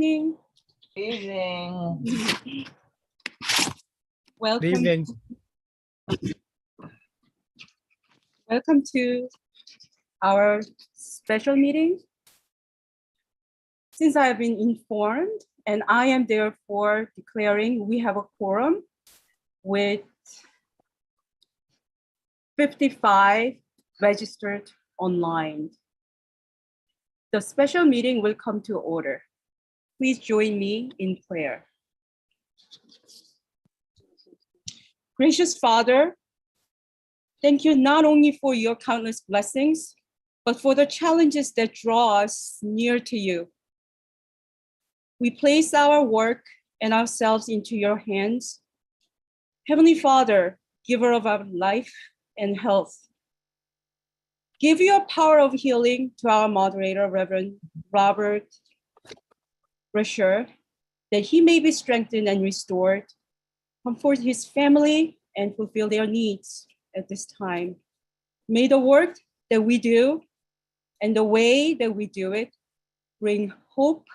evening. Evening. Welcome. Good evening. Welcome to our special meeting. Since I have been informed, and I am therefore declaring we have a quorum with 55 registered online. The special meeting will come to order. Please join me in prayer. Gracious Father, thank you not only for your countless blessings, but for the challenges that draw us near to you. We place our work and ourselves into your hands. Heavenly Father, giver of our life and health, give your power of healing to our moderator, Reverend Robert Rasher, that he may be strengthened and restored, comfort his family, and fulfill their needs at this time. May the work that we do and the way that we do it bring hope,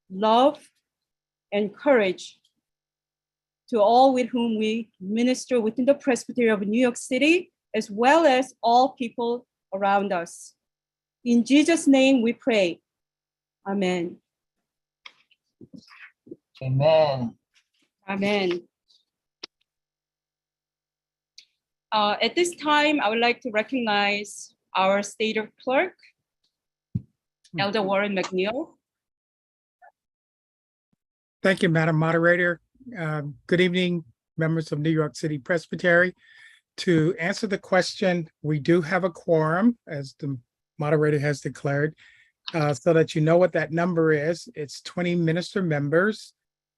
love, and courage to all with whom we minister within the Presbytery of New York City, as well as all people around us. In Jesus' name we pray. Amen. Amen. Amen. At this time, I would like to recognize our State Clerk, Elder Warren McNeil. Thank you, Madam Moderator. Good evening, members of New York City Presbytery. To answer the question, we do have a quorum, as the moderator has declared, so that you know what that number is. It's 20 minister members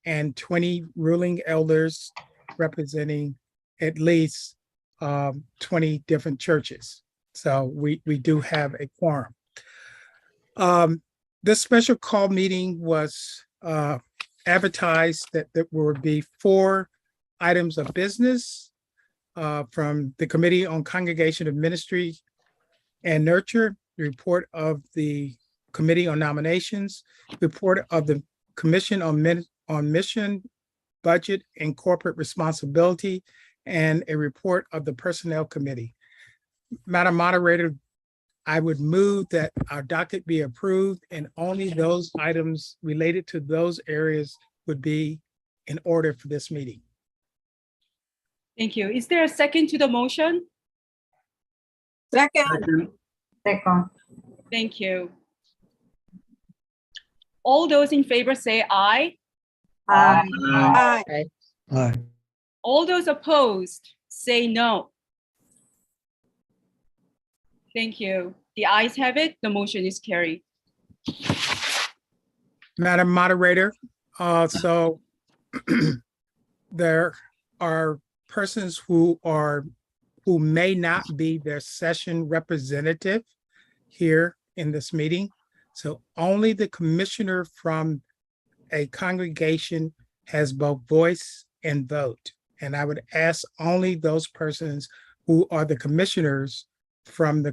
and 20 ruling elders representing at least 20 different churches. So we do have a quorum. This special call meeting was advertised that there would be 4 items of business from the Committee on Congregation of Ministry and Nurture, the report of the Committee on Nominations, report of the Commission on Mission, Budget, and Corporate Responsibility, and a report of the Personnel Committee. Madam Moderator, I would move that our docket be approved and only those items related to those areas would be in order for this meeting. Thank you. Is there a second to the motion? Second. Thank you. All those in favor say aye. Aye. Aye. All those opposed say no. Thank you. The ayes have it. The motion is carried. Madam Moderator, so there are persons who may not be their session representative here in this meeting. So only the commissioner from a congregation has both voice and vote. And I would ask only those persons who are the commissioners from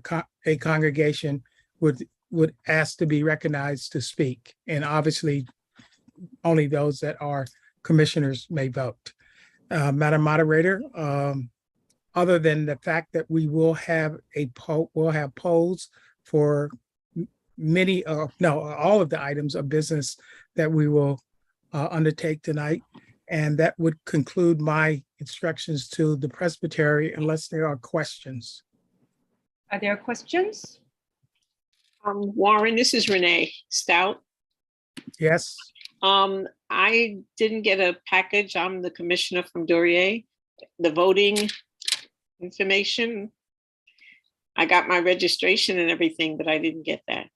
a congregation would ask to be recognized to speak. And obviously only those that are commissioners may vote. Madam Moderator, other than the fact that we will have polls for all of the items of business that we will undertake tonight. And that would conclude my instructions to the Presbytery unless there are questions. Are there questions? Warren, this is Renee Stout. Yes. I didn't get a package. I'm the commissioner from Duryea. The voting information. I got my registration and everything, but I didn't get that.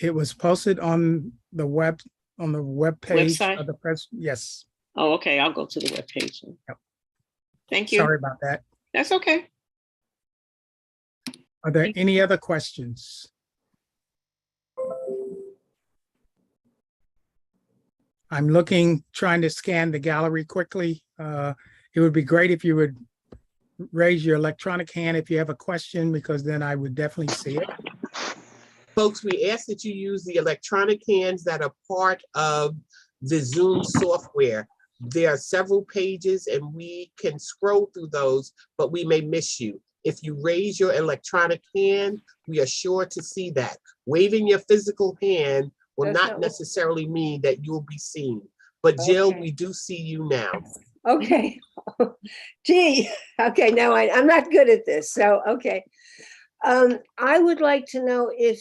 It was posted on the web page Website? of the press. Yes. Oh, okay. I'll go to the webpage. Yep. Thank you. Sorry about that. That's okay. Are there any other questions? I'm trying to scan the gallery quickly. It would be great if you would raise your electronic hand if you have a question, because then I would definitely see it. Folks, we ask that you use the electronic hands that are part of the Zoom software. There are several pages and we can scroll through those, but we may miss you. If you raise your electronic hand, we are sure to see that. Waving your physical hand will not necessarily mean that you'll be seen. But Jill, we do see you now. Okay. Gee, okay, now I'm not good at this, so, okay. I would like to know if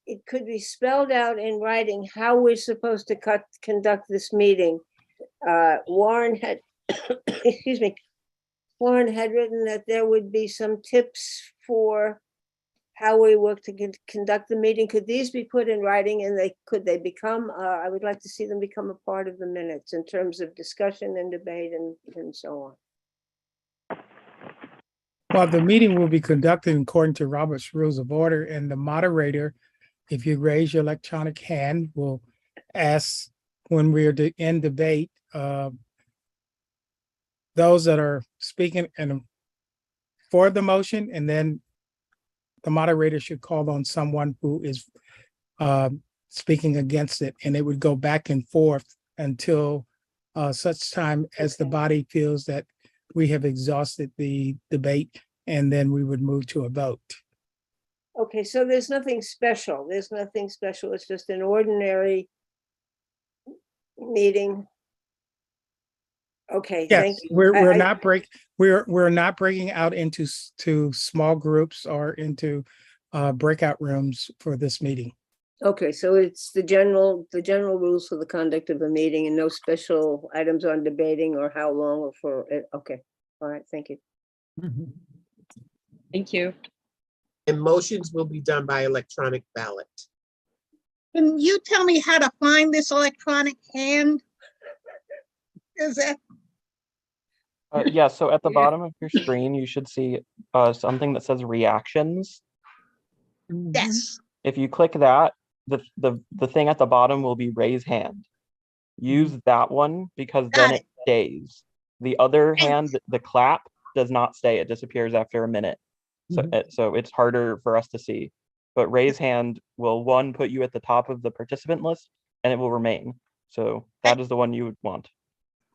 it could be spelled out in writing how we're supposed to conduct this meeting. Warren had, excuse me, Warren had written that there would be some tips for how we work to conduct the meeting. Could these be put in writing, and could they become, I would like to see them become a part of the minutes in terms of discussion and debate and so on. Well, the meeting will be conducted according to Robert's Rules of Order, and the moderator, if you raise your electronic hand, will ask when we're in debate, those that are speaking for the motion, and then the moderator should call on someone who is speaking against it, and it would go back and forth until such time as the body feels that we have exhausted the debate, and then we would move to a vote. Okay, so there's nothing special. There's nothing special. It's just an ordinary meeting. Okay, Yes, thank you. we're not breaking out into small groups or into breakout rooms for this meeting. Okay, so it's the general rules for the conduct of a meeting, and no special items on debating or how long or for it. Okay, all right, thank you. Thank you. And motions will be done by electronic ballot. Can you tell me how to find this electronic hand? Is that? Yeah, so at the bottom of your screen, you should see something that says reactions. Yes. If you click that, the thing at the bottom will be raise hand. Use that one because then it stays. The other hand, the clap, does not stay. It disappears after a minute. So it's harder for us to see. But raise hand will, one, put you at the top of the participant list, and it will remain. So that is the one you would want.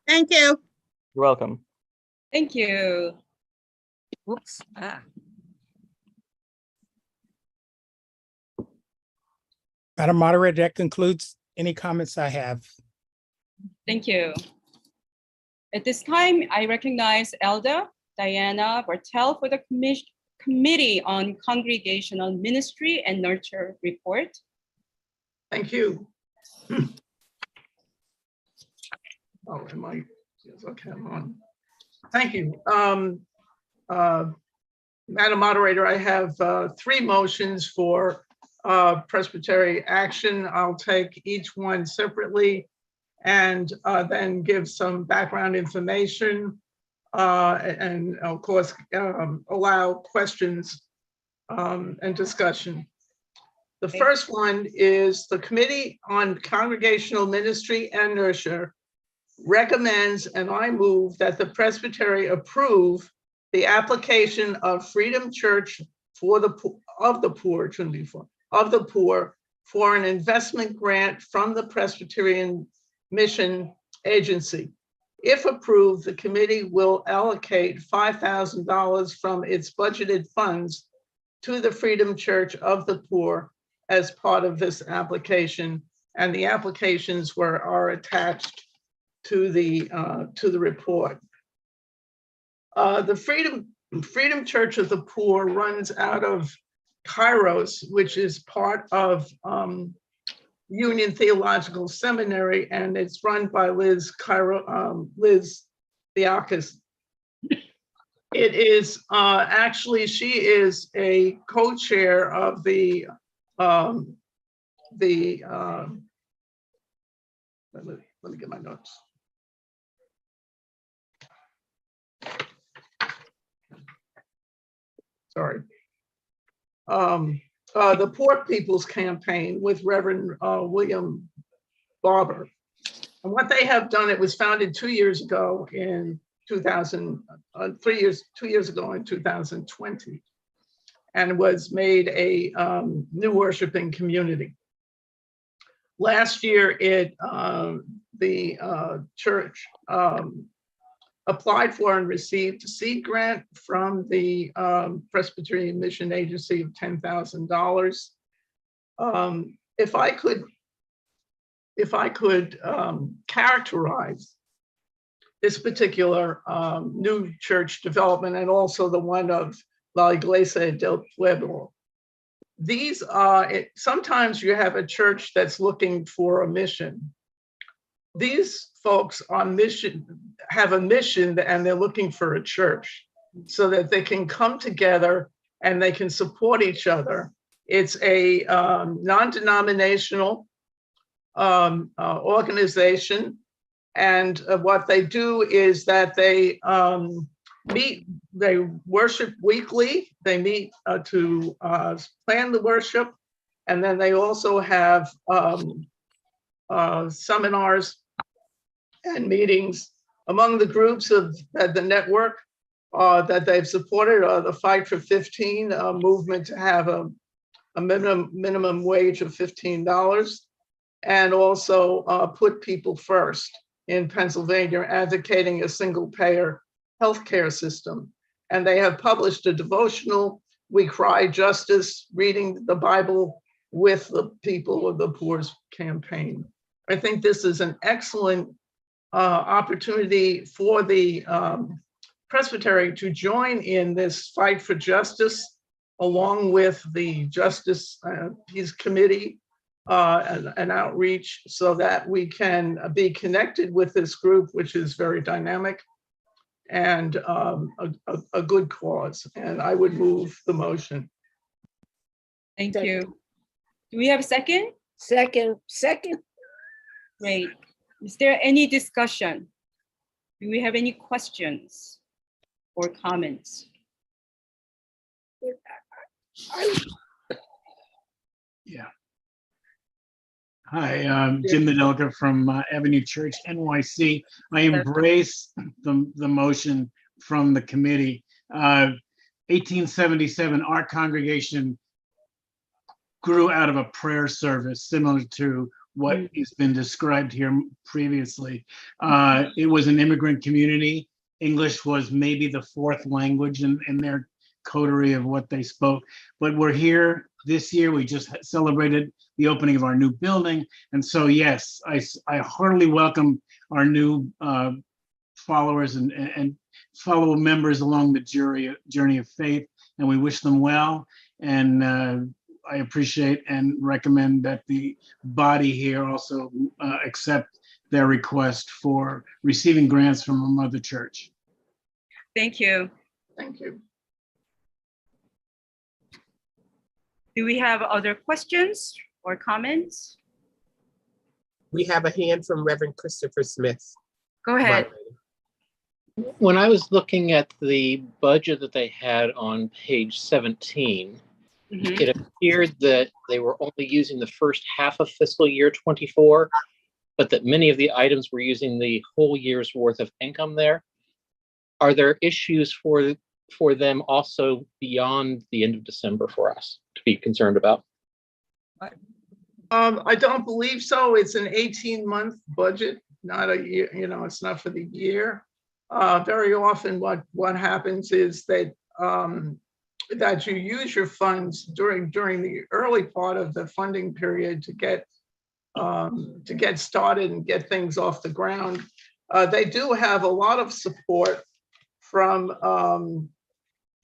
Thank you. You're welcome. Thank you. Whoops. Madam Moderator, that concludes any comments I have. Thank you. At this time, I recognize Elder Diana Bartel for the Committee on Congregational Ministry and Nurture report. Thank you. Oh, am I? Yes, okay, I'm on. Thank you. Madam Moderator, I have 3 motions for Presbytery action. I'll take each one separately and then give some background information and of course allow questions and discussion. The first one is the Committee on Congregational Ministry and Nurture recommends, and I move that the Presbytery approve the application of Freedom Church of the Poor for an investment grant from the Presbyterian Mission Agency. If approved, the committee will allocate $5,000 from its budgeted funds to the Freedom Church of the Poor as part of this application, and the applications are attached to the report. The Freedom Church of the Poor runs out of Kairos, which is part of Union Theological Seminary, and it's run by Liz Theakis. It is actually, she is a co-chair of the let me get my notes. Sorry. The Poor People's Campaign with Reverend William Barber. And what they have done, it was founded 2 years ago in 2 years ago in 2020, and was made a new worshiping community. Last year, the church applied for and received a seed grant from the Presbyterian Mission Agency of $10,000. If I could characterize this particular new church development and also the one of La Iglesia del Pueblo, these are, sometimes you have a church that's looking for a mission. These folks on mission have a mission and they're looking for a church so that they can come together and they can support each other. It's a non-denominational organization. And what they do is that they meet, they worship weekly, they meet to plan the worship, and then they also have seminars and meetings. Among the groups of the network that they've supported are the Fight for 15 movement to have a minimum wage of $15, and also Put People First in Pennsylvania, advocating a single payer healthcare system. And they have published a devotional, We Cry Justice, Reading the Bible with the People of the Poor's campaign. I think this is an excellent opportunity for the Presbytery to join in this fight for justice, along with the Justice Peace Committee and outreach, so that we can be connected with this group, which is very dynamic and a good cause. And I would move the motion. Thank you. Do we have a second? Second. Great. Is there any discussion? Do we have any questions or comments? Yeah. Hi, Jim Medelka from Avenue Church, NYC. I embrace the motion from the committee. 1877, our congregation grew out of a prayer service similar to what has been described here previously. It was an immigrant community. English was maybe the fourth language in their coterie of what they spoke. But we're here this year. We just celebrated the opening of our new building. And so, yes, I heartily welcome our new followers and fellow members along the journey of faith. And we wish them well. And I appreciate and recommend that the body here also accept their request for receiving grants from a mother church. Thank you. Thank you. Do we have other questions or comments? We have a hand from Reverend Christopher Smith. Go ahead. When I was looking at the budget that they had on page 17, it appeared that they were only using the first half of fiscal year 24, but that many of the items were using the whole year's worth of income there. Are there issues for them also beyond the end of December for us to be concerned about? I don't believe so. It's an 18-month budget, not a year, it's not for the year. Very often what happens is that that you use your funds during the early part of the funding period to get started and get things off the ground. They do have a lot of support from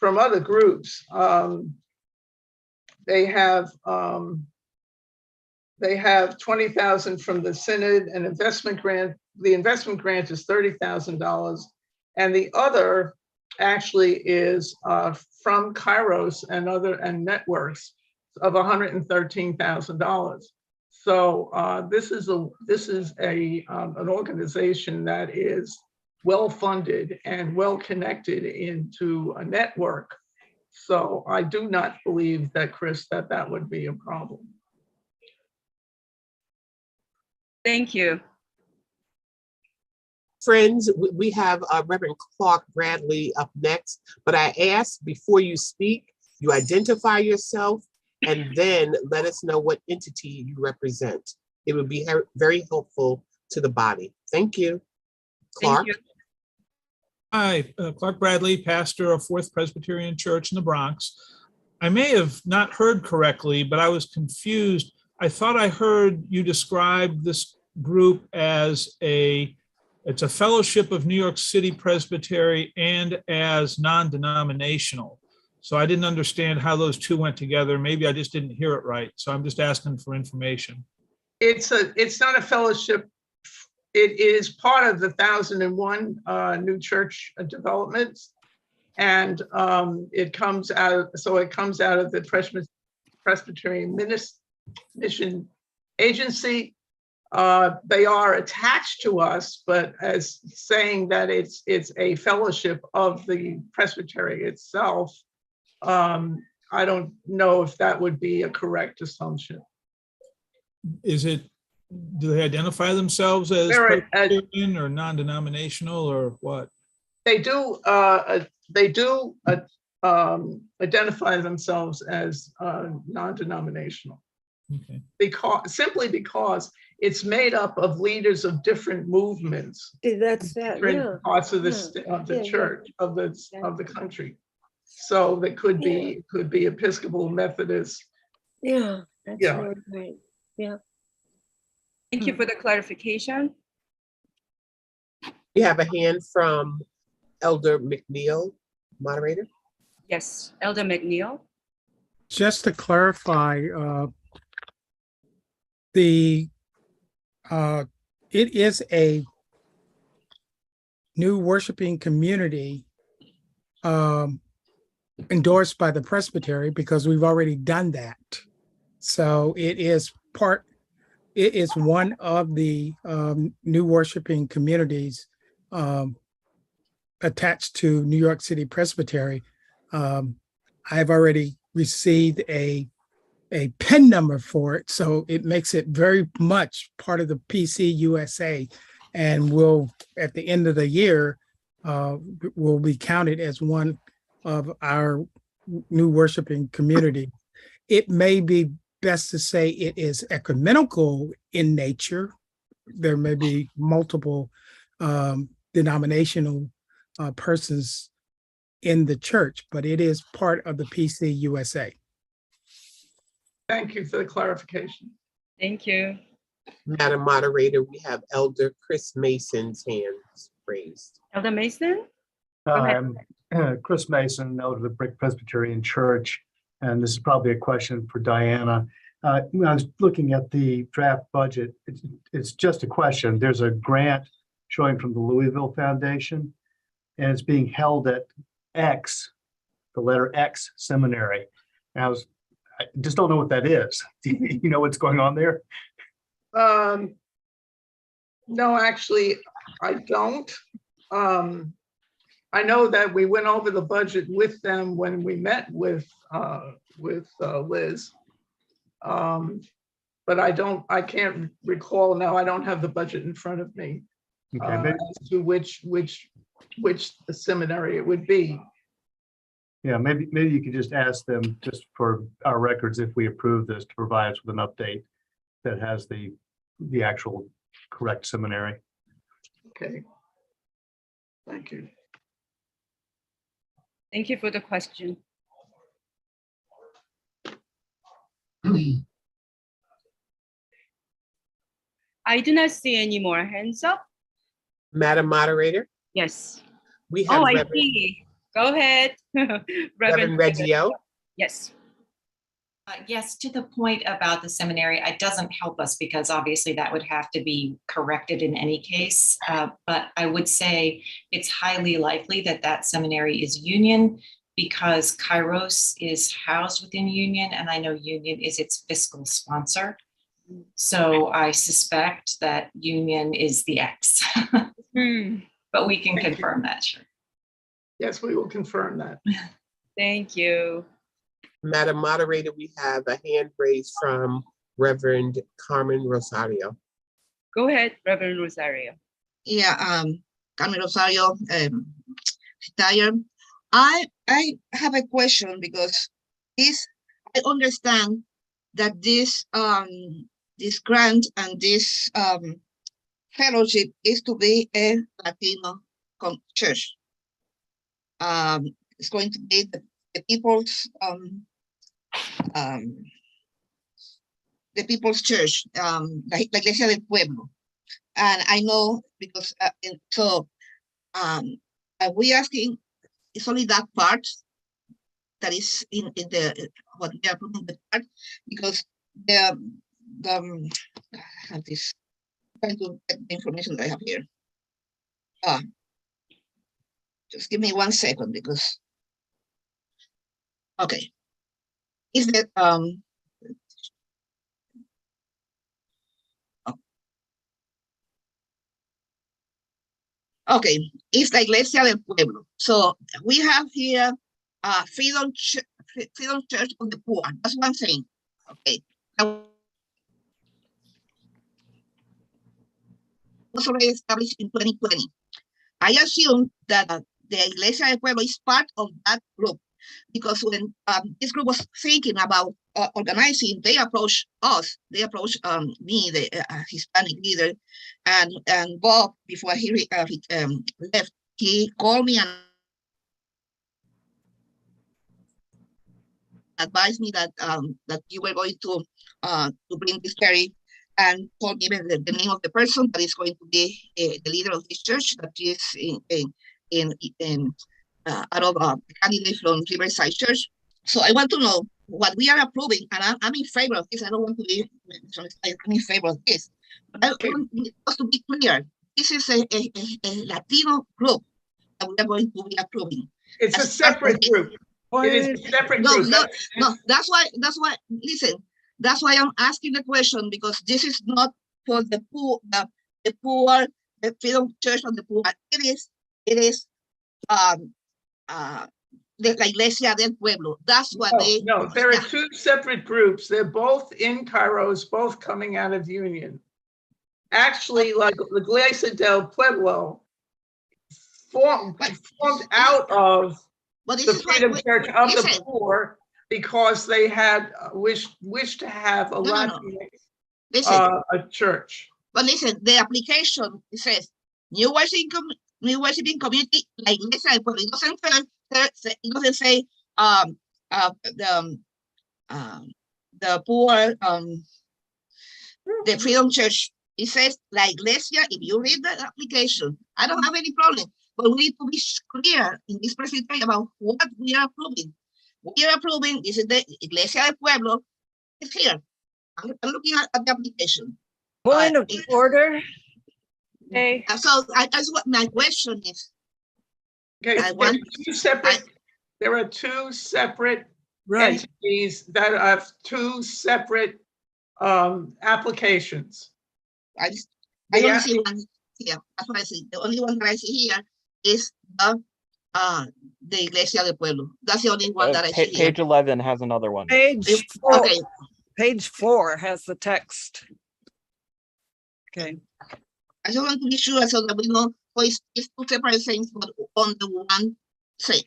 other groups. They have $20,000 from the Synod, an investment grant. The investment grant is $30,000, and the other actually is from Kairos and networks of $113,000. So this is an organization that is well funded and well connected into a network. So I do not believe that, Chris, that would be a problem. Thank you. Friends, we have Reverend Clark Bradley up next, but I ask before you speak, you identify yourself and then let us know what entity you represent. It would be very helpful to the body. Thank you. Thank Clark? you. Hi, Clark Bradley, pastor of Fourth Presbyterian Church in the Bronx. I may have not heard correctly, but I was confused. I thought I heard you describe this group as it's a fellowship of New York City Presbytery and as non-denominational. So I didn't understand how those two went together. Maybe I just didn't hear it right. So I'm just asking for information. It's not a fellowship. It is part of the 1001 new church developments. And it comes out of the Presbyterian Mission Agency. They are attached to us, but as saying that it's a fellowship of the Presbytery itself, I don't know if that would be a correct assumption. Do they identify themselves as Presbyterian or non-denominational or what? They do identify themselves as non-denominational. Okay. Because it's made up of leaders of different movements, That's different parts of the church, of the country. So they could be Episcopal, Methodist. Yeah, that's Yeah. really great. Yeah. Thank you for the clarification. We have a hand from Elder McNeil, moderator. Yes, Elder McNeil. Just to clarify, it is a new worshiping community endorsed by the Presbytery because we've already done that. So it is one of the new worshiping communities attached to New York City Presbytery. I've already received a PIN number for it, so it makes it very much part of the PC USA, and will, at the end of the year, will be counted as one of our new worshiping community. It may be best to say it is ecumenical in nature. There may be multiple denominational persons in the church, but it is part of the PC USA. Thank you for the clarification. Thank you. Madam Moderator, we have Elder Chris Mason's hands raised. Elder Mason? Go ahead. I'm Chris Mason, elder of the Brick Presbyterian Church, and this is probably a question for Diana. When I was looking at the draft budget, it's just a question. There's a grant showing from the Louisville Foundation, and it's being held at X, the letter X Seminary. And I just don't know what that is. Do you know what's going on there? No, actually, I don't. I know that we went over the budget with them when we met with Liz. But I can't recall now. I don't have the budget in front of me Okay, as to which seminary it would be. yeah, maybe you could just ask them, just for our records, if we approve this, to provide us with an update that has the actual correct seminary. Okay. Thank you. Thank you for the question. I do not see any more hands up. Madam Moderator, Yes. we have Oh, I Reverend, see. Go ahead. Reverend Reggio. Yes. Yes, to the point about the seminary, it doesn't help us because obviously that would have to be corrected in any case. But I would say it's highly likely that that seminary is Union because Kairos is housed within Union, and I know Union is its fiscal sponsor. So I suspect that Union is the X, but we can confirm that, sure. Yes, we will confirm that. Thank you. Madam Moderator, we have a hand raised from Reverend Carmen Rosario. Go ahead, Reverend Rosario. Yeah, Carmen Rosario, retired. I have a question because I understand that this this grant and this fellowship is to be a Latino church. It's going to be the people's church, la Iglesia del Pueblo. And I know because we asking, it's only that part that is in the what we are putting the part, because the I have this, trying to get the information that I have here. Just give me 1 second, because okay, is that okay, it's la Iglesia del Pueblo. So we have here Freedom Church of the Poor. That's one thing. Okay. Was already established in 2020. I assume that the Iglesia del Pueblo is part of that group, because when this group was thinking about organizing, they approached us. They approached me, the Hispanic leader, and Bob, before he left, he called me and advised me that that you were going to bring this Terry, and told me the name of the person that is going to be the leader of this church, that is out of a candidate from Riverside Church. So I want to know what we are approving, and I'm in favor of this. I don't want to be, I'm in favor of this. But I want us to be clear. This is a Latino group that we are going to be approving. It's a separate group. It is a separate group. No, that's why, listen, that's why I'm asking the question, because this is not for the poor, the Freedom Church of the Poor. It is the La Iglesia del Pueblo. That's what No, there are two separate groups. They're both in Kairos, both coming out of Union. Actually, like La Iglesia del Pueblo formed out of the Freedom Church of the Poor, because they had wished to have a Latinx church. But listen, the application, it says New Worshiping Community, La Iglesia del Pueblo. It doesn't say the poor, the Freedom Church. It says La Iglesia. If you read the application, I don't have any problem. But we need to be clear in this presentation about what we are approving. We are approving, this is the Iglesia del Pueblo. It's here. I'm looking at the application. Point of order. Okay. So that's what my question is. Okay, there are two separate entities that have two separate applications. I don't see one here. That's what I see. The only one that I see here is the Iglesia del Pueblo. That's the only one that I see here. Page 11 has another one. Page 4. Okay. Page 4 has the text. Okay. I just want to be sure so that we know it's two separate things, but on the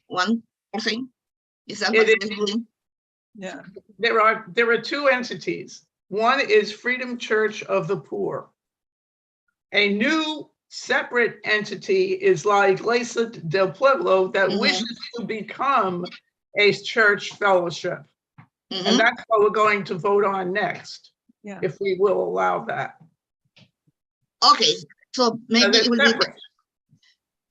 one thing. Is that what we're doing? Yeah. There are two entities. One is Freedom Church of the Poor. A new separate entity is La Iglesia del Pueblo that wishes to become a church fellowship. And that's what we're going to vote on next, if we will allow that. Okay, so maybe it will be.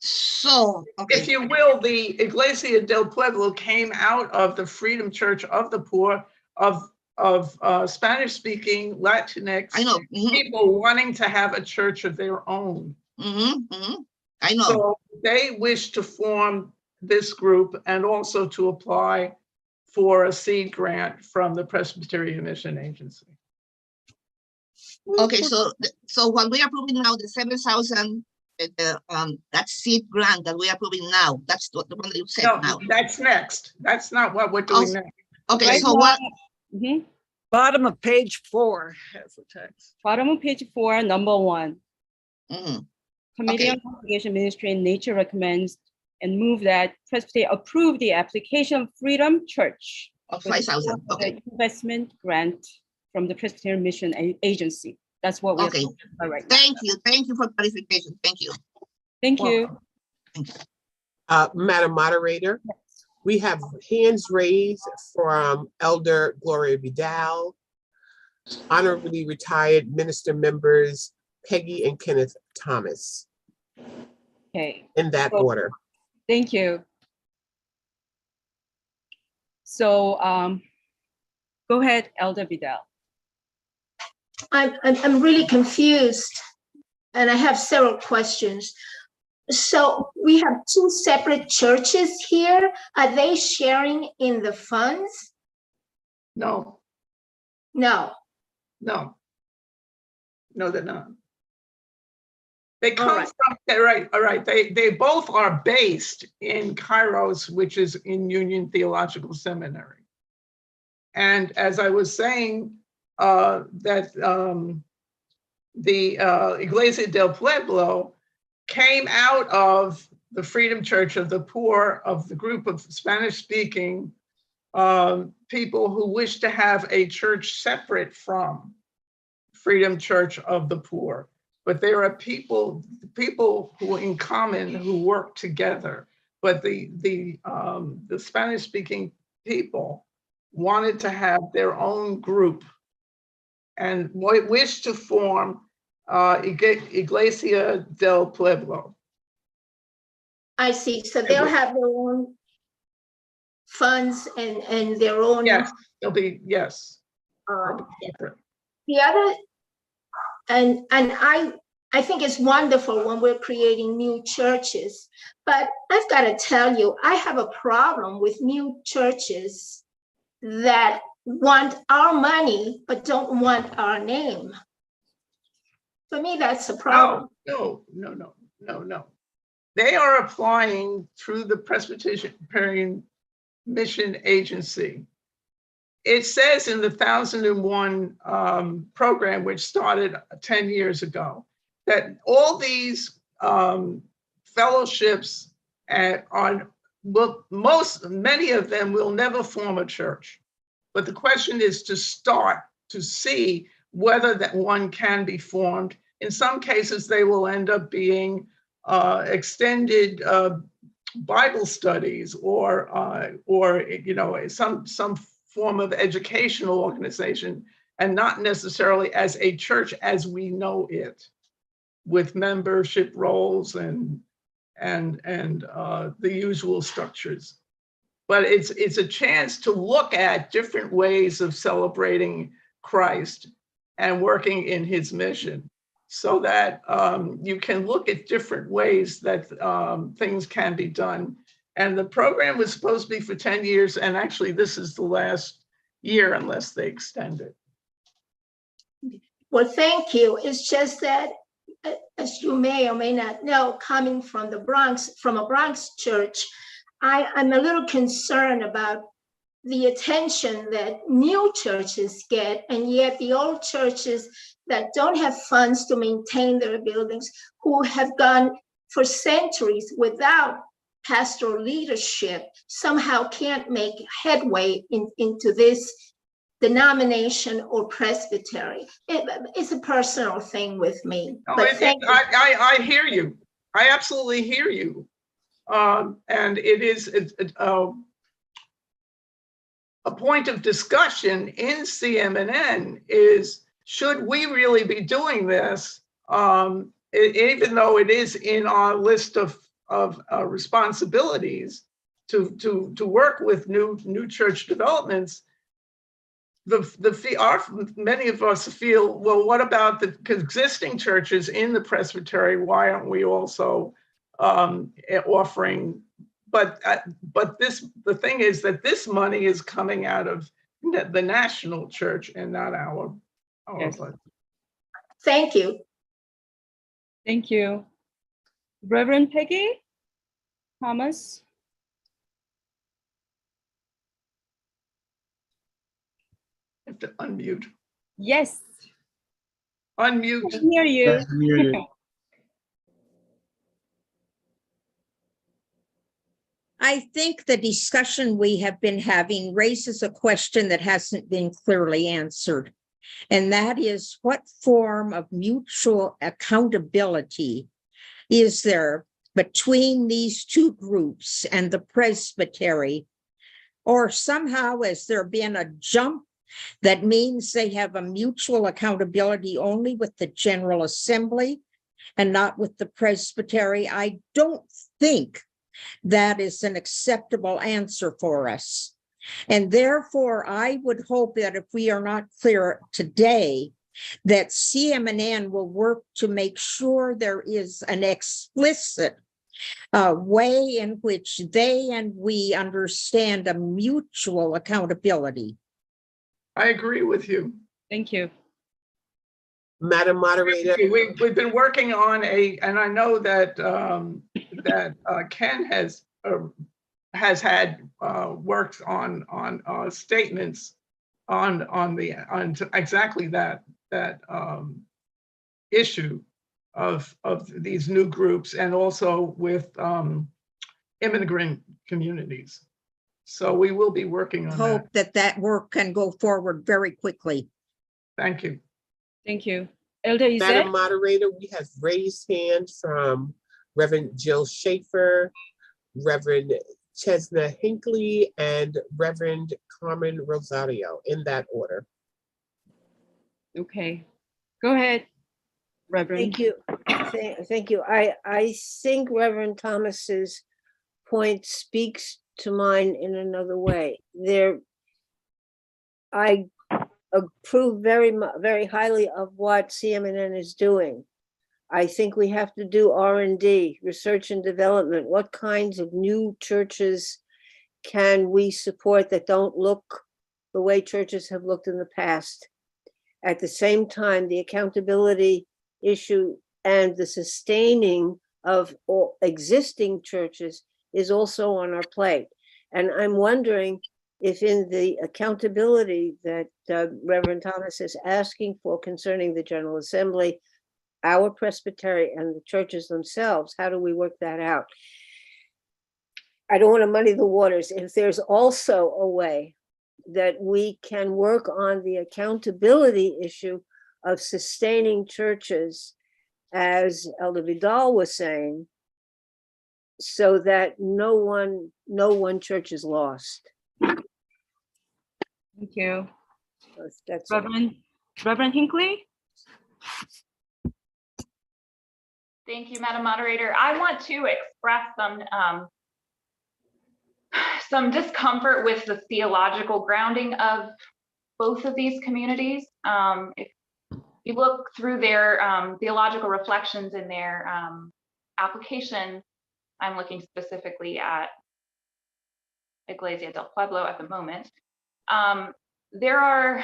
So, okay. If you will, the Iglesia del Pueblo came out of the Freedom Church of the Poor of Spanish-speaking Latinx people wanting to have a church of their own. I know. So they wish to form this group and also to apply for a seed grant from the Presbyterian Mission Agency. Okay, so what we are approving now, the 7,000, that seed grant that we are approving now, that's the one that you said now. That's next. That's not what we're doing next. Okay, Right so now, what? Bottom of page 4 has the text. Bottom of page 4, number 1. Committee on Congregation Ministry and Nature recommends and move that Presbytery approve the application of Freedom Church of 5,000. Okay. Investment grant from the Presbyterian Mission Agency. That's what we're Okay. talking about right now. Thank you for clarification. Thank you. Thank you. Welcome. Thank you. Madam Moderator, we have hands raised from Elder Gloria Vidal, honorably retired minister members Peggy and Kenneth Thomas, Okay. in that So, order. thank you. So go ahead, Elder Vidal. I'm really confused, and I have several questions. So we have two separate churches here. Are they sharing in the funds? No, No. no. No, they're not. They All come right. from, all right. They both are based in Kairos, which is in Union Theological Seminary. And as I was saying, that the Iglesia del Pueblo came out of the Freedom Church of the Poor, of the group of Spanish-speaking people who wish to have a church separate from Freedom Church of the Poor. But there are people who in common who work together. But the Spanish-speaking people wanted to have their own group and wished to form Iglesia del Pueblo. I see. So they'll have their own funds and their own. Yes, they'll be, yes. The other, and I think it's wonderful when we're creating new churches, but I've got to tell you, I have a problem with new churches that want our money but don't want our name. For me, that's a problem. No. They are applying through the Presbyterian Mission Agency. It says in the 1001 program, which started 10 years ago, that all these fellowships many of them will never form a church. But the question is to start to see whether that one can be formed. In some cases, they will end up being extended Bible studies or some form of educational organization, and not necessarily as a church as we know it, with membership roles and the usual structures. But it's a chance to look at different ways of celebrating Christ and working in his mission, so that you can look at different ways that things can be done. And the program was supposed to be for 10 years, and actually this is the last year unless they extend it. Well, thank you. It's just that, as you may or may not know, coming from the Bronx, from a Bronx church, I'm a little concerned about the attention that new churches get, and yet the old churches that don't have funds to maintain their buildings, who have gone for centuries without pastoral leadership, somehow can't make headway into this denomination or presbytery. It's a personal thing with me. I hear you. I absolutely hear you. And it is a point of discussion in CMNN is, should we really be doing this? Even though it is in our list of responsibilities to work with new church developments, many of us feel, well, what about the existing churches in the Presbytery? Why aren't we also offering? But the thing is that this money is coming out of the national church and not our Yes. budget. Thank you. Thank you. Reverend Peggy Thomas. I have to unmute. Yes. Unmute. I can hear you. I think the discussion we have been having raises a question that hasn't been clearly answered. And that is, what form of mutual accountability is there between these two groups and the Presbytery? Or somehow has there been a jump that means they have a mutual accountability only with the General Assembly and not with the Presbytery? I don't think that is an acceptable answer for us. And therefore, I would hope that if we are not clear today, that CMNN will work to make sure there is an explicit way in which they and we understand a mutual accountability. I agree with you. Thank you. Madam Moderator. We've been working on and I know that Ken has had worked on statements on exactly that issue of these new groups, and also with immigrant communities. So we will be working on that. Hope that work can go forward very quickly. Thank you. Thank you. Elder Izet? Madam Moderator, we have raised hands from Reverend Jill Schaefer, Reverend Chesna Hinckley, and Reverend Carmen Rosario, in that order. Okay, go ahead, Reverend. Thank you. Thank you. I think Reverend Thomas's point speaks to mine in another way. I approve very highly of what CMNN is doing. I think we have to do R&D, research and development. What kinds of new churches can we support that don't look the way churches have looked in the past? At the same time, the accountability issue and the sustaining of all existing churches is also on our plate. And I'm wondering if in the accountability that Reverend Thomas is asking for concerning the General Assembly, our Presbytery and the churches themselves, how do we work that out? I don't want to muddy the waters. If there's also a way that we can work on the accountability issue of sustaining churches, as Elder Vidal was saying, so that no one church is lost. Thank you. That's Reverend Hinckley? Thank you, Madam Moderator. I want to express some discomfort with the theological grounding of both of these communities. If you look through their theological reflections in their application, I'm looking specifically at Iglesia del Pueblo at the moment. There are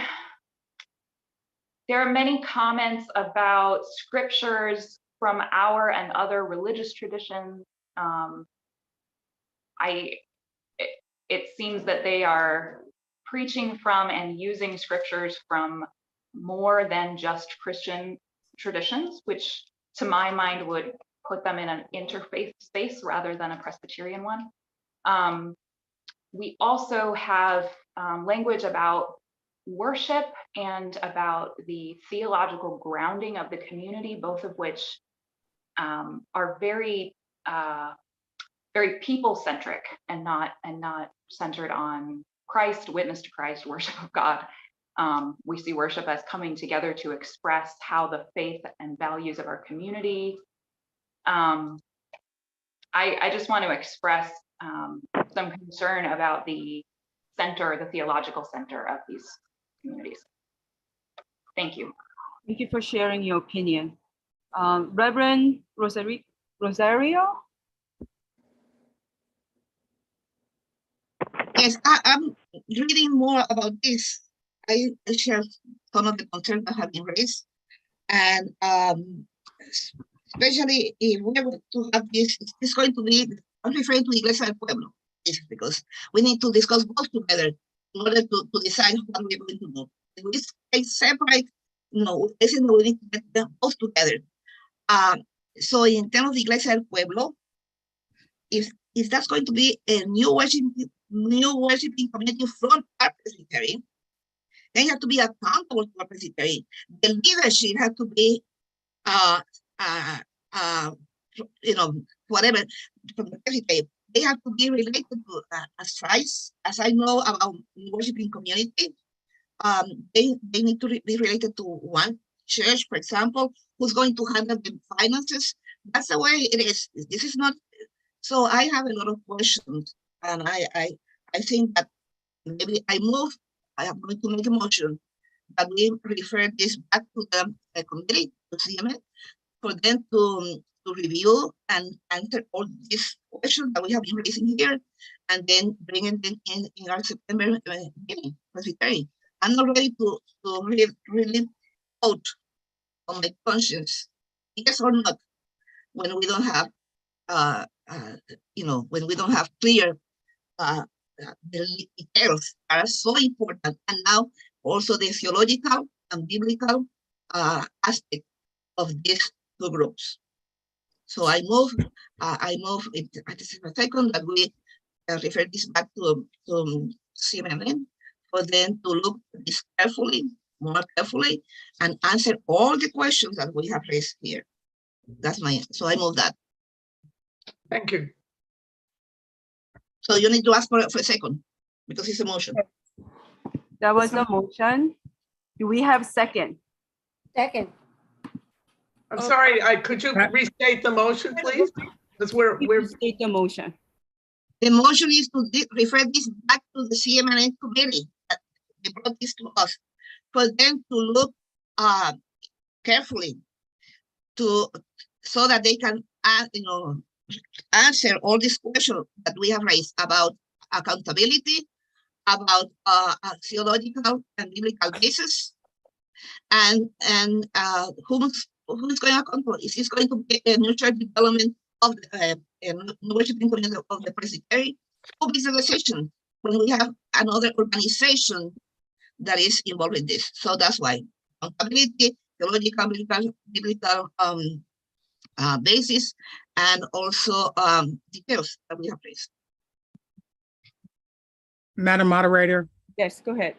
many comments about scriptures from our and other religious traditions. It seems that they are preaching from and using scriptures from more than just Christian traditions, which to my mind would put them in an interfaith space rather than a Presbyterian one. We also have language about worship and about the theological grounding of the community, both of which are very people-centric and not centered on Christ, witness to Christ, worship of God. We see worship as coming together to express how the faith and values of our community. I just want to express some concern about the theological center of these communities. Thank you. Thank you for sharing your opinion. Reverend Rosario? Yes, I'm reading more about this. I share some of the concerns that have been raised, and especially if we are going to have this, it's going to be, I'm referring to Iglesia del Pueblo, because we need to discuss both together in order to decide what we're going to do. If we stay separate, no, we need to get them both together. So in terms of the Iglesia del Pueblo, if that's going to be a new worshiping community from our Presbytery, They have to be accountable to the Presbytery. The leadership has to be, whatever, from the Presbytery. They have to be related to, as I know about worshiping community. They need to be related to one church, for example, who's going to handle the finances. That's the way it is. This is not. So I have a lot of questions, and I think that maybe I am going to make a motion that we refer this back to the committee, to CMN, for them to review and answer all these questions that we have been raising here, and then bring them in our September meeting, Presbyterian. I'm not ready to really vote on my conscience, yes or not, when we don't have, when we don't have clear, the details are so important, and now also the theological and biblical aspect of these two groups. So I move it at the second that we refer this back to CMN for them to look at this more carefully, and answer all the questions that we have raised here. So I move that. Thank you. So you need to ask for a second, because it's a motion. That was a motion. Do we have second? Second. I'm sorry, could you restate the motion, please? Because we're Restate the motion. The motion is to refer this back to the CMN committee. They brought this to us for them to look carefully so that they can answer all these questions that we have raised about accountability, about theological and biblical basis, and who's going to control? Is this going to be a new church development of the worshiping community of the Presbytery? Who makes the decision when we have another organization that is involved in this? So that's why accountability, theological, biblical basis, and also details that we have raised. Madam Moderator, Yes, go ahead.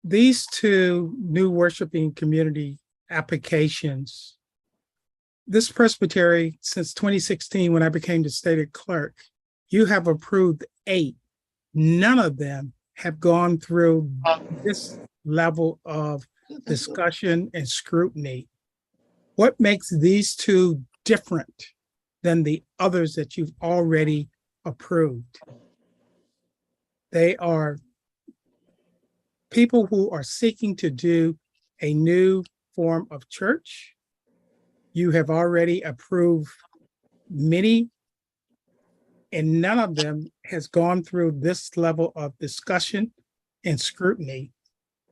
these two new worshiping community applications, this presbytery, since 2016, when I became the stated clerk, you have approved 8. None of them have gone through this level of discussion and scrutiny. What makes these two different than the others that you've already approved? They are people who are seeking to do a new form of church. You have already approved many, and none of them has gone through this level of discussion and scrutiny.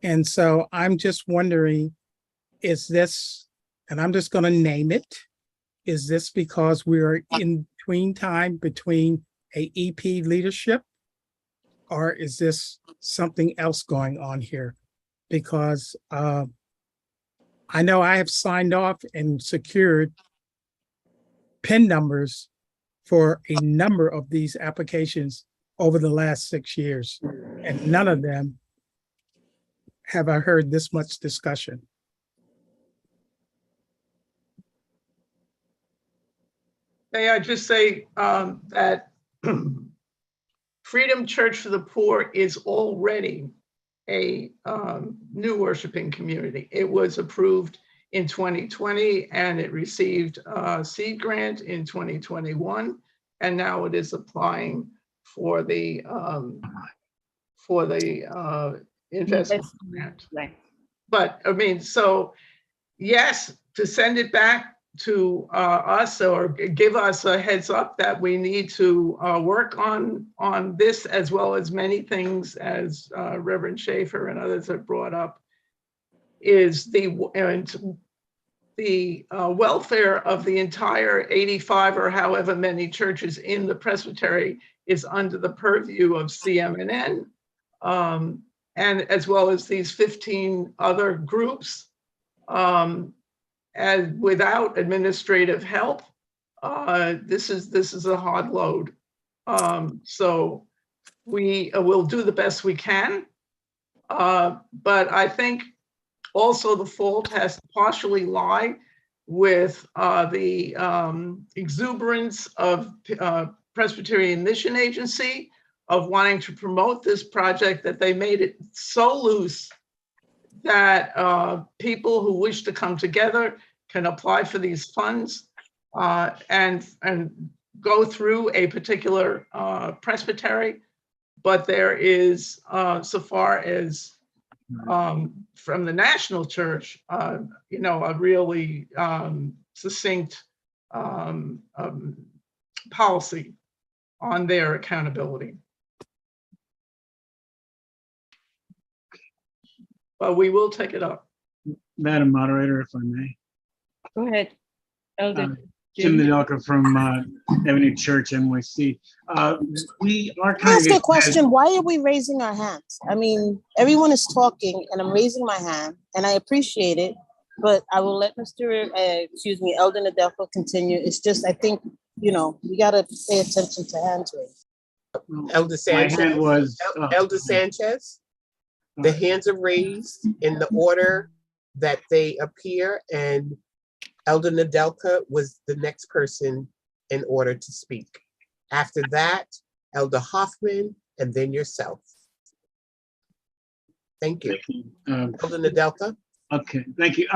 And so I'm just wondering, is this, and I'm just going to name it, is this because we are in between time between a EP leadership, or is this something else going on here? Because I know I have signed off and secured PIN numbers for a number of these applications over the last 6 years, and none of them have I heard this much discussion. May I just say that Freedom Church for the Poor is already a new worshiping community. It was approved in 2020, and it received a seed grant in 2021, and now it is applying for the investment grant. Right. But I mean, so yes, to send it back to us, or give us a heads up that we need to work on this, as well as many things as Reverend Schaefer and others have brought up, is the welfare of the entire 85 or however many churches in the Presbytery is under the purview of CMNN, and as well as these 15 other groups. And without administrative help, this is a hard load. So we will do the best we can. But I think also the fault has to partially lie with the exuberance of Presbyterian Mission Agency of wanting to promote this project, that they made it so loose that people who wish to come together can apply for these funds and go through a particular presbytery. But there is, so far as from the national church, you know, a really succinct policy on their accountability. But we will take it up. Madam Moderator, if I may. Go ahead, Elder. Jim Nedelka from Avenue Church, NYC. Our Can I ask a congregation question? Why are we raising our hands? I mean, everyone is talking and I'm raising my hand and I appreciate it, but I will let Mr. Elder Nedelka continue. It's just, I think, you know, we gotta pay attention to hands raised. Elder Sanchez. My hand was, Elder Sanchez. The hands are raised in the order that they appear, and Elder Nedelka was the next person in order to speak. After that, Elder Hoffman, and then yourself. Thank you. Elder Nedelka. Okay, thank you.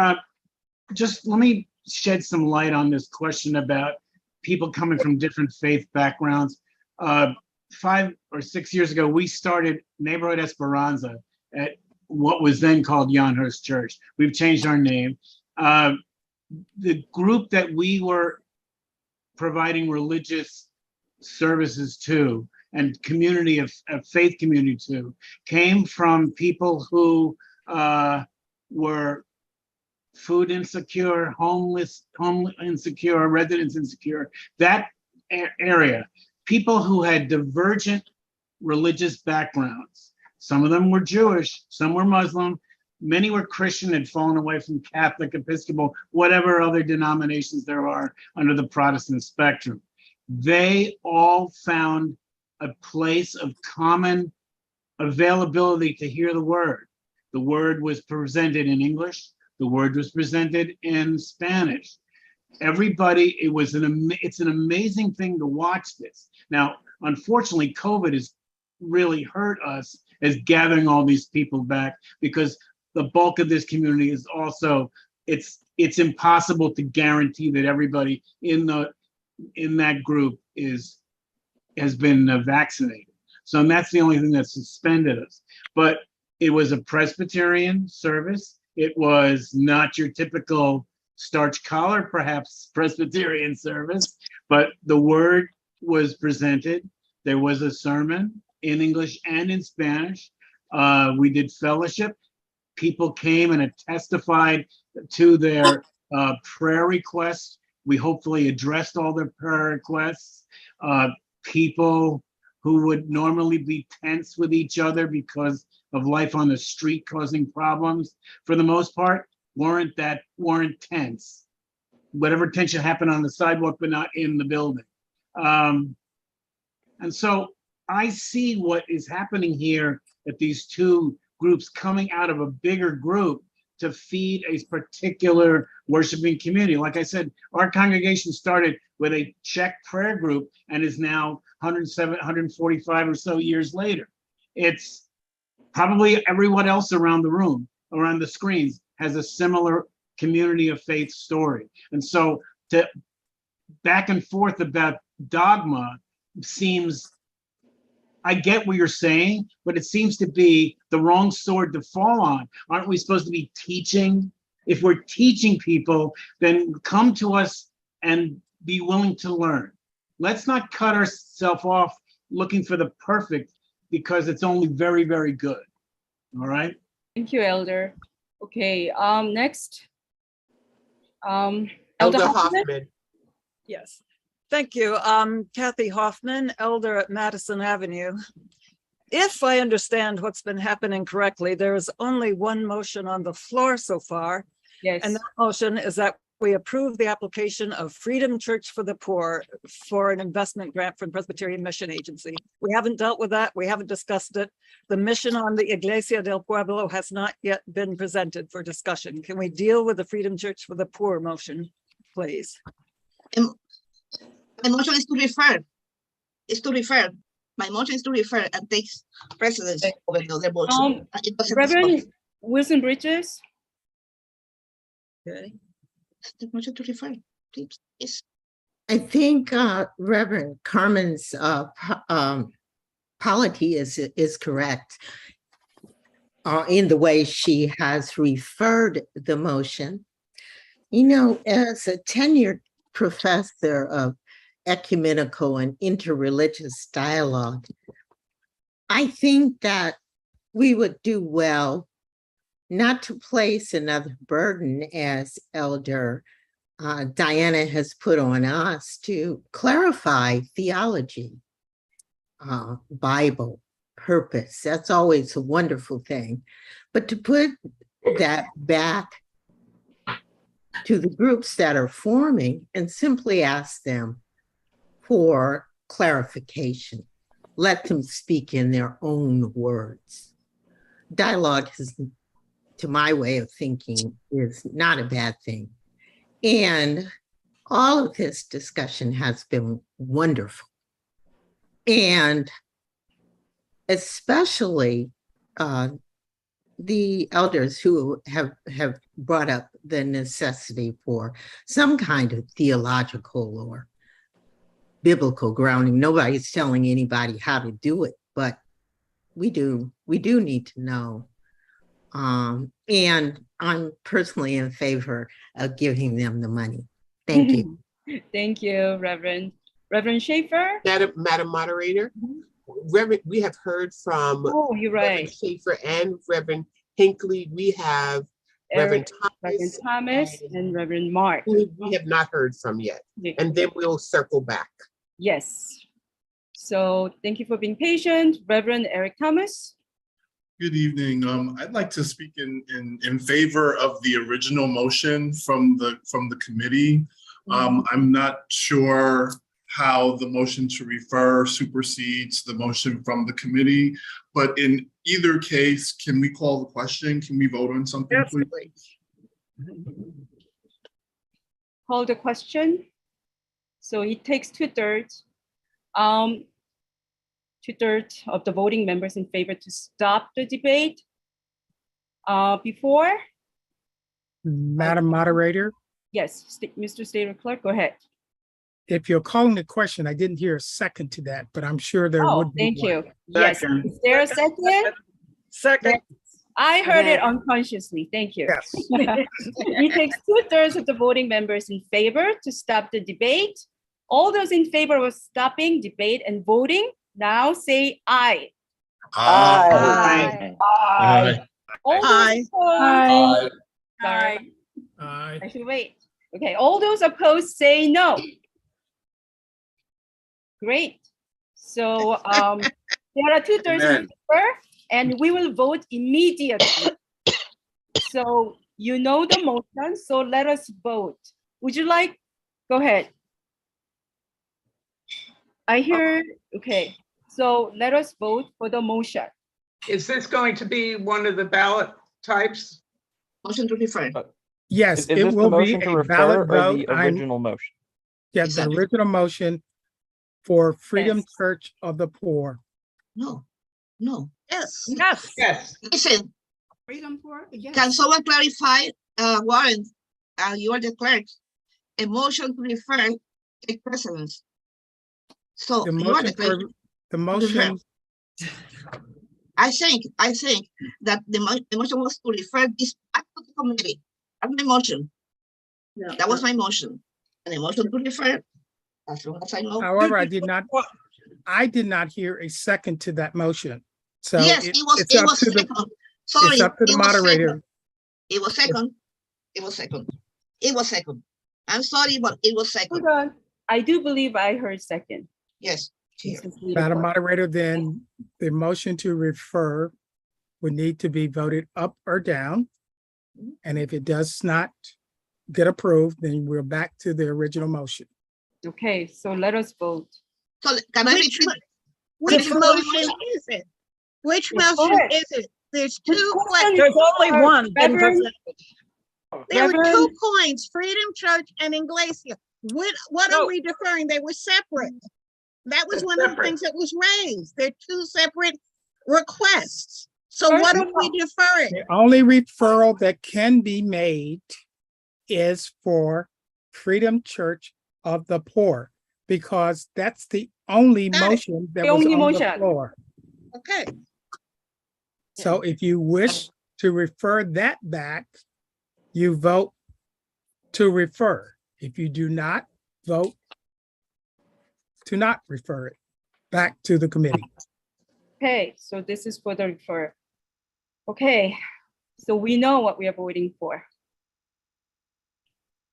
Just let me shed some light on this question about people coming from different faith backgrounds. 5 or 6 years ago, we started Neighborhood Esperanza at what was then called Younghurst Church. We've changed our name. The group that we were providing religious services to and community of faith community to came from people who were food insecure, homeless insecure, residence insecure, that area. People who had divergent religious backgrounds. Some of them were Jewish, some were Muslim, many were Christian and fallen away from Catholic, Episcopal, whatever other denominations there are under the Protestant spectrum. They all found a place of common availability to hear the word. The word was presented in English, the word was presented in Spanish. Everybody, it's an amazing thing to watch this. Now, unfortunately, COVID has really hurt us as gathering all these people back, because the bulk of this community is also, it's impossible to guarantee that everybody in that group has been vaccinated. So that's the only thing that suspended us. But it was a Presbyterian service. It was not your typical starch collar, perhaps Presbyterian service, but the word was presented. There was a sermon in English and in Spanish. We did fellowship. People came and testified to their prayer requests. We hopefully addressed all their prayer requests. People who would normally be tense with each other because of life on the street causing problems, for the most part, weren't tense. Whatever tension happened on the sidewalk, but not in the building. And so I see what is happening here, at these two groups coming out of a bigger group to feed a particular worshiping community. Like I said, our congregation started with a Czech prayer group and is now 145 or so years later. It's probably everyone else around the room, around the screens, has a similar community of faith story. And so to back and forth about dogma seems, I get what you're saying, but it seems to be the wrong sword to fall on. Aren't we supposed to be teaching? If we're teaching people, then come to us and be willing to learn. Let's not cut ourselves off looking for the perfect, because it's only very, very good. All right? Thank you, Elder. Okay, next. Elder Hoffman? Hoffman. Yes. Thank you. Kathy Hoffman, elder at Madison Avenue. If I understand what's been happening correctly, there is only one motion on the floor so far. Yes. And that motion is that we approve the application of Freedom Church for the Poor for an investment grant from Presbyterian Mission Agency. We haven't dealt with that. We haven't discussed it. The mission on the Iglesia del Pueblo has not yet been presented for discussion. Can we deal with the Freedom Church for the Poor motion, please? The motion is to refer. It's to refer. My motion is to refer and takes precedence over the other motion. It doesn't Reverend discuss. Wilson Bridges. Okay. The motion to refer, please. Yes. I think Reverend Carmen's polity is correct in the way she has referred the motion. You know, as a tenured professor of ecumenical and interreligious dialogue, I think that we would do well not to place another burden, as Elder Diana has put on us, to clarify theology, Bible, purpose. That's always a wonderful thing. But to put that back to the groups that are forming and simply ask them for clarification. Let them speak in their own words. Dialogue is, to my way of thinking, is not a bad thing. And all of this discussion has been wonderful. And especially the elders who have brought up the necessity for some kind of theological or biblical grounding. Nobody's telling anybody how to do it, but we do need to know. And I'm personally in favor of giving them the money. Thank you. Thank you, Reverend. Reverend Schaefer? Madam Moderator, Reverend, we have heard from you're right. Reverend Schaefer and Reverend Hinckley. We have Reverend Thomas and Reverend Mark. Who we have not heard from yet. And then we'll circle back. Yes. So thank you for being patient. Reverend Eric Thomas. Good evening. I'd like to speak in favor of the original motion from the committee. I'm not sure how the motion to refer supersedes the motion from the committee, but in either case, can we call the question? Can we vote on something, please? Call the question. So it takes 2/3. 2/3 of the voting members in favor to stop the debate. Before? Madam Moderator, Yes, Mr. State Clerk, go ahead. if you're calling the question, I didn't hear a second to that, but I'm sure there would be. Thank one. you. Yes, is there a second? Second. I heard it unconsciously. Thank you. Yes. It takes 2/3 of the voting members in favor to stop the debate. All those in favor of stopping debate and voting, now say aye. Aye. Aye. All those opposed? Aye. Sorry. I should wait. Okay, all those opposed say no. Great. So there are 2/3 in favor, and we will vote immediately. So you know the motion, so let us vote. Would you like? Go ahead. I hear, okay. So let us vote for the motion. Is this going to be one of the ballot types? Motion to refer. Yes, Is it this the will be motion to a refer valid or vote. the original motion? Yeah, the original motion for Freedom Yes. Church of the Poor. No. Yes. Yes. Yes. Listen, Freedom for, yes. can someone clarify, Warren, you are the clerk, a motion to refer take precedence. So The you are the motion clerk. for, the motion, I think that the motion was to refer this back to the committee. That's my motion. That was my motion. And the motion to refer, as long as I know. however, I did not hear a second to that motion. So Yes, it's it was up to the, second. Sorry, it's up to the it was moderator. second. It was second. It was second. It was second. I'm sorry, but it was second. Hold on. I do believe I heard second. Yes. Madam Moderator, then the motion to refer would need to be voted up or down. And if it does not get approved, then we're back to the original motion. Okay, so let us vote. So can I Which repeat? Which Repeat the motion is it? Which Yes, go motion ahead. is it? There's Which two motion? questions. There's only one been Reverend? presented. There were two Reverend? points, Freedom Church and Inglesia. What No. are we deferring? They were separate. That was They're one of the separate. things that was raised. They're two separate requests. So First what of are we deferring? The only referral that can be made is for Freedom Church of the Poor, because that's the only Got it. motion that The was only on the motion. floor. Okay, So if you wish to refer that back, you vote to refer. If you do not, vote to not refer it back to the committee. Okay, so this is for the refer. Okay, so we know what we are voting for.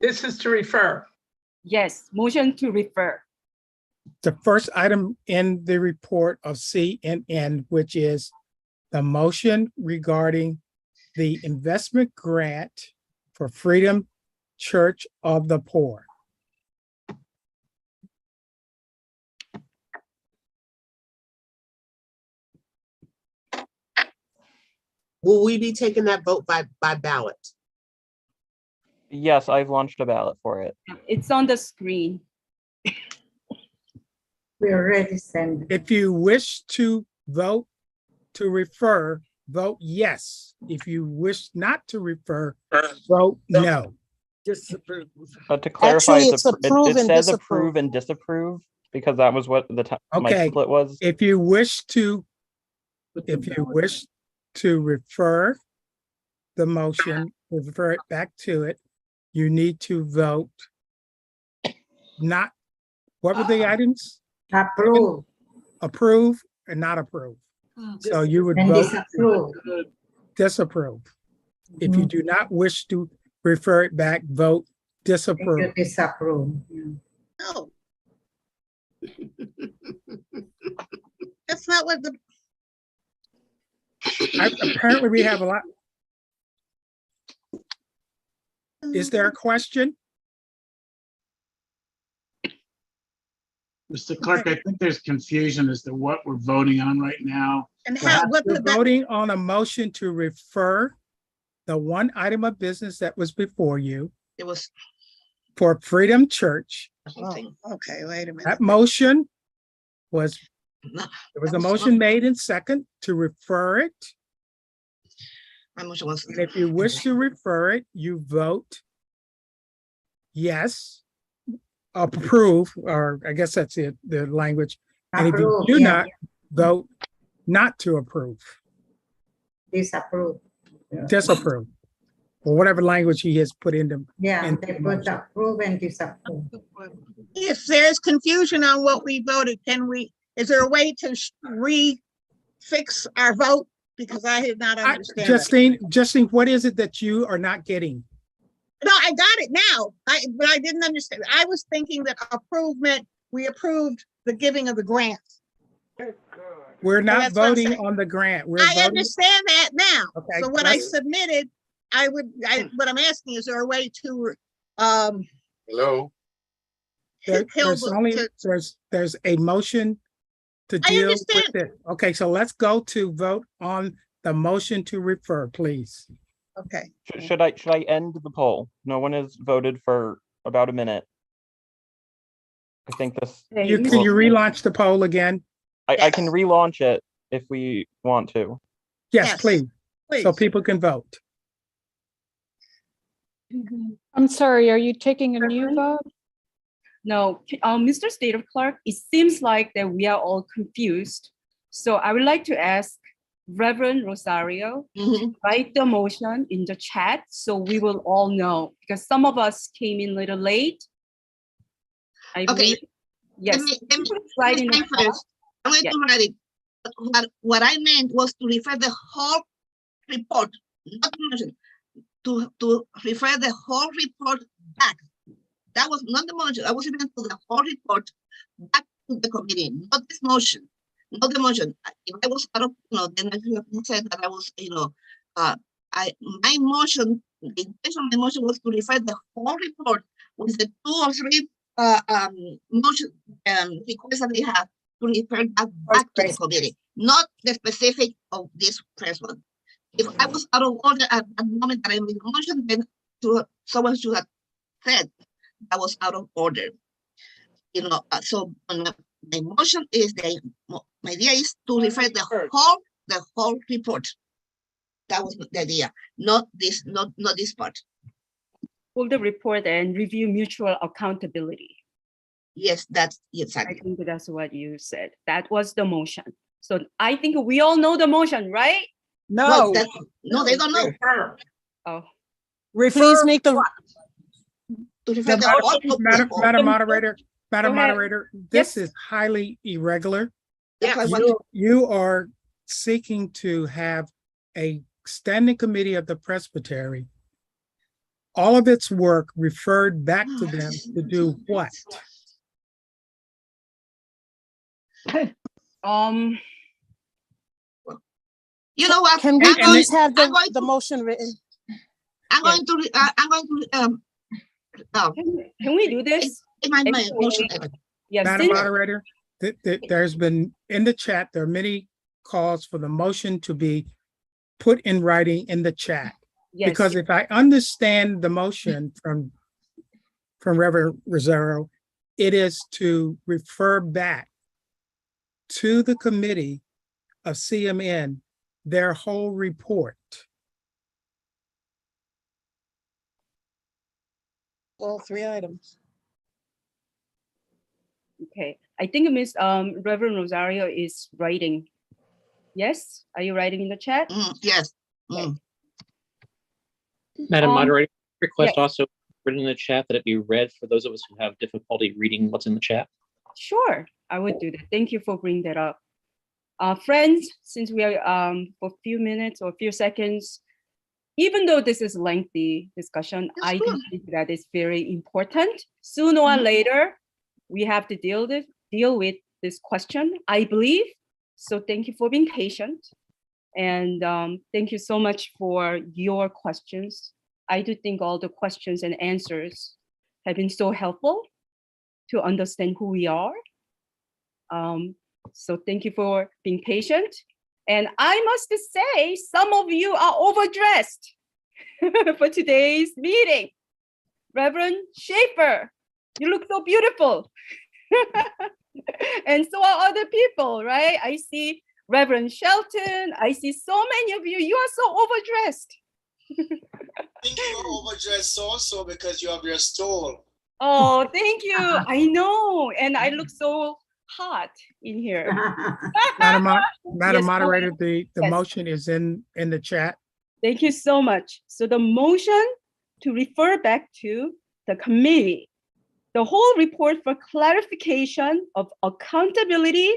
This is to refer. Yes, motion to refer. The first item in the report of CNN, which is the motion regarding the investment grant for Freedom Church of the Poor. Will we be taking that vote by ballot? Yes, I've launched a ballot for it. It's on the screen. We already sent. If you wish to vote to refer, vote yes. If you wish not to refer, vote no. Disapprove. To clarify, Actually, it's it approve and says disapprove. approve and disapprove because that was what my Okay. template was. If you wish to refer the motion, refer it back to it, you need to vote not, what were the items? Approve Approve and not approve. So you would and vote disapprove. disapprove. If you do not wish to refer it back, vote disapprove. Disapprove. no. That's not what the, Apparently we have a lot. Is there a question? Mr. Clerk, I think there's confusion as to what we're voting on right now. and how, what We're the, voting on a motion to refer the one item of business that was before you It was for Freedom Church. oh, okay, wait a minute. That motion was, no, there was that a was motion not- made in second to refer it. my motion was. And if you wish to refer it, you vote yes, approve, or I guess that's it, the language. And if you Approve, do yeah. not, vote not to approve, Disapprove. disapprove, or whatever language he has put into. Yeah, into they the put motion. approve and disapprove. If there's confusion on what we voted, is there a way to fix our vote? Because I did not understand. that. Justine, what is it that you are not getting? No, I got it now. But I didn't understand. I was thinking that approve meant we approved the giving of the grant. We're not that's what I'm voting saying. on the grant. We're I voting. understand that now. Okay, So what I let's- submitted, what I'm asking, is there a way to, Hello? There's a motion to I deal with understand. it. Okay, so let's go to vote on the motion to refer, please. Okay. Should I end the poll? No one has voted for about a minute. I think this. Hey, Can you relaunch the poll again? I can relaunch it if we want to. Yes, please, so Please. people can vote. I'm sorry, are you taking a new vote? No, Mr. State of Clerk, it seems like that we are all confused. So I would like to ask Reverend Rosario, write the motion in the chat so we will all know, because some of us came in a little late. I believe. Yes. Let me Write in the explain first. I'm going to write it. What I meant was to refer the whole report, not the motion, to refer the whole report back. That was not the motion. I was referring to the whole report back to the committee, not this motion, not the motion. If I was out of, then I should have said that I was, my motion the intention of the motion was to refer the whole report with the 2 or 3 motion requests that they have to refer back to the committee, not the specific of this first one. If I was out of order at the moment that I made the motion, then someone should have said I was out of order. You know, so my motion is my idea is to refer the whole report. That was the idea, not this part. Hold the report and review mutual accountability. Yes, that's exactly. I think that's what you said. That was the motion. So I think we all know the motion, right? No. No, they don't know. Oh. Please make the. Madam Moderator, this is highly irregular. You are seeking to have a standing committee of the Presbytery, all of its work referred back to them to do what? You know what? Can we please have the motion written? I'm going to Can we do this? Yes, Madam Moderator, there's been in the chat, there are many calls for the motion to be put in writing in the chat. Yes. Because if I understand the motion from Reverend Rosario, it is to refer back to the committee of CMN their whole report. All 3 items. Okay, I think Miss Reverend Rosario is writing. Yes, are you writing in the chat? Yes. Okay. Madam Moderator, request also written in the chat that it be read for those of us who have difficulty reading what's in the chat. Sure, I would do that. Thank you for bringing that up. Friends, since we are for a few minutes or a few seconds, even though this is lengthy discussion, I do think that is very important. Sooner or later, we have to deal with this question, I believe. So thank you for being patient. And thank you so much for your questions. I do think all the questions and answers have been so helpful to understand who we are. So thank you for being patient. And I must say, some of you are overdressed for today's meeting. Reverend Schaefer, you look so beautiful. And so are other people, right? I see Reverend Shelton. I see so many of you. You are so overdressed. I think you are overdressed also because you have your stole. Oh, thank you. I know. And I look so hot in here. Madam Moderator, the motion is in the chat. Thank you so much. So the motion to refer back to the committee, the whole report for clarification of accountability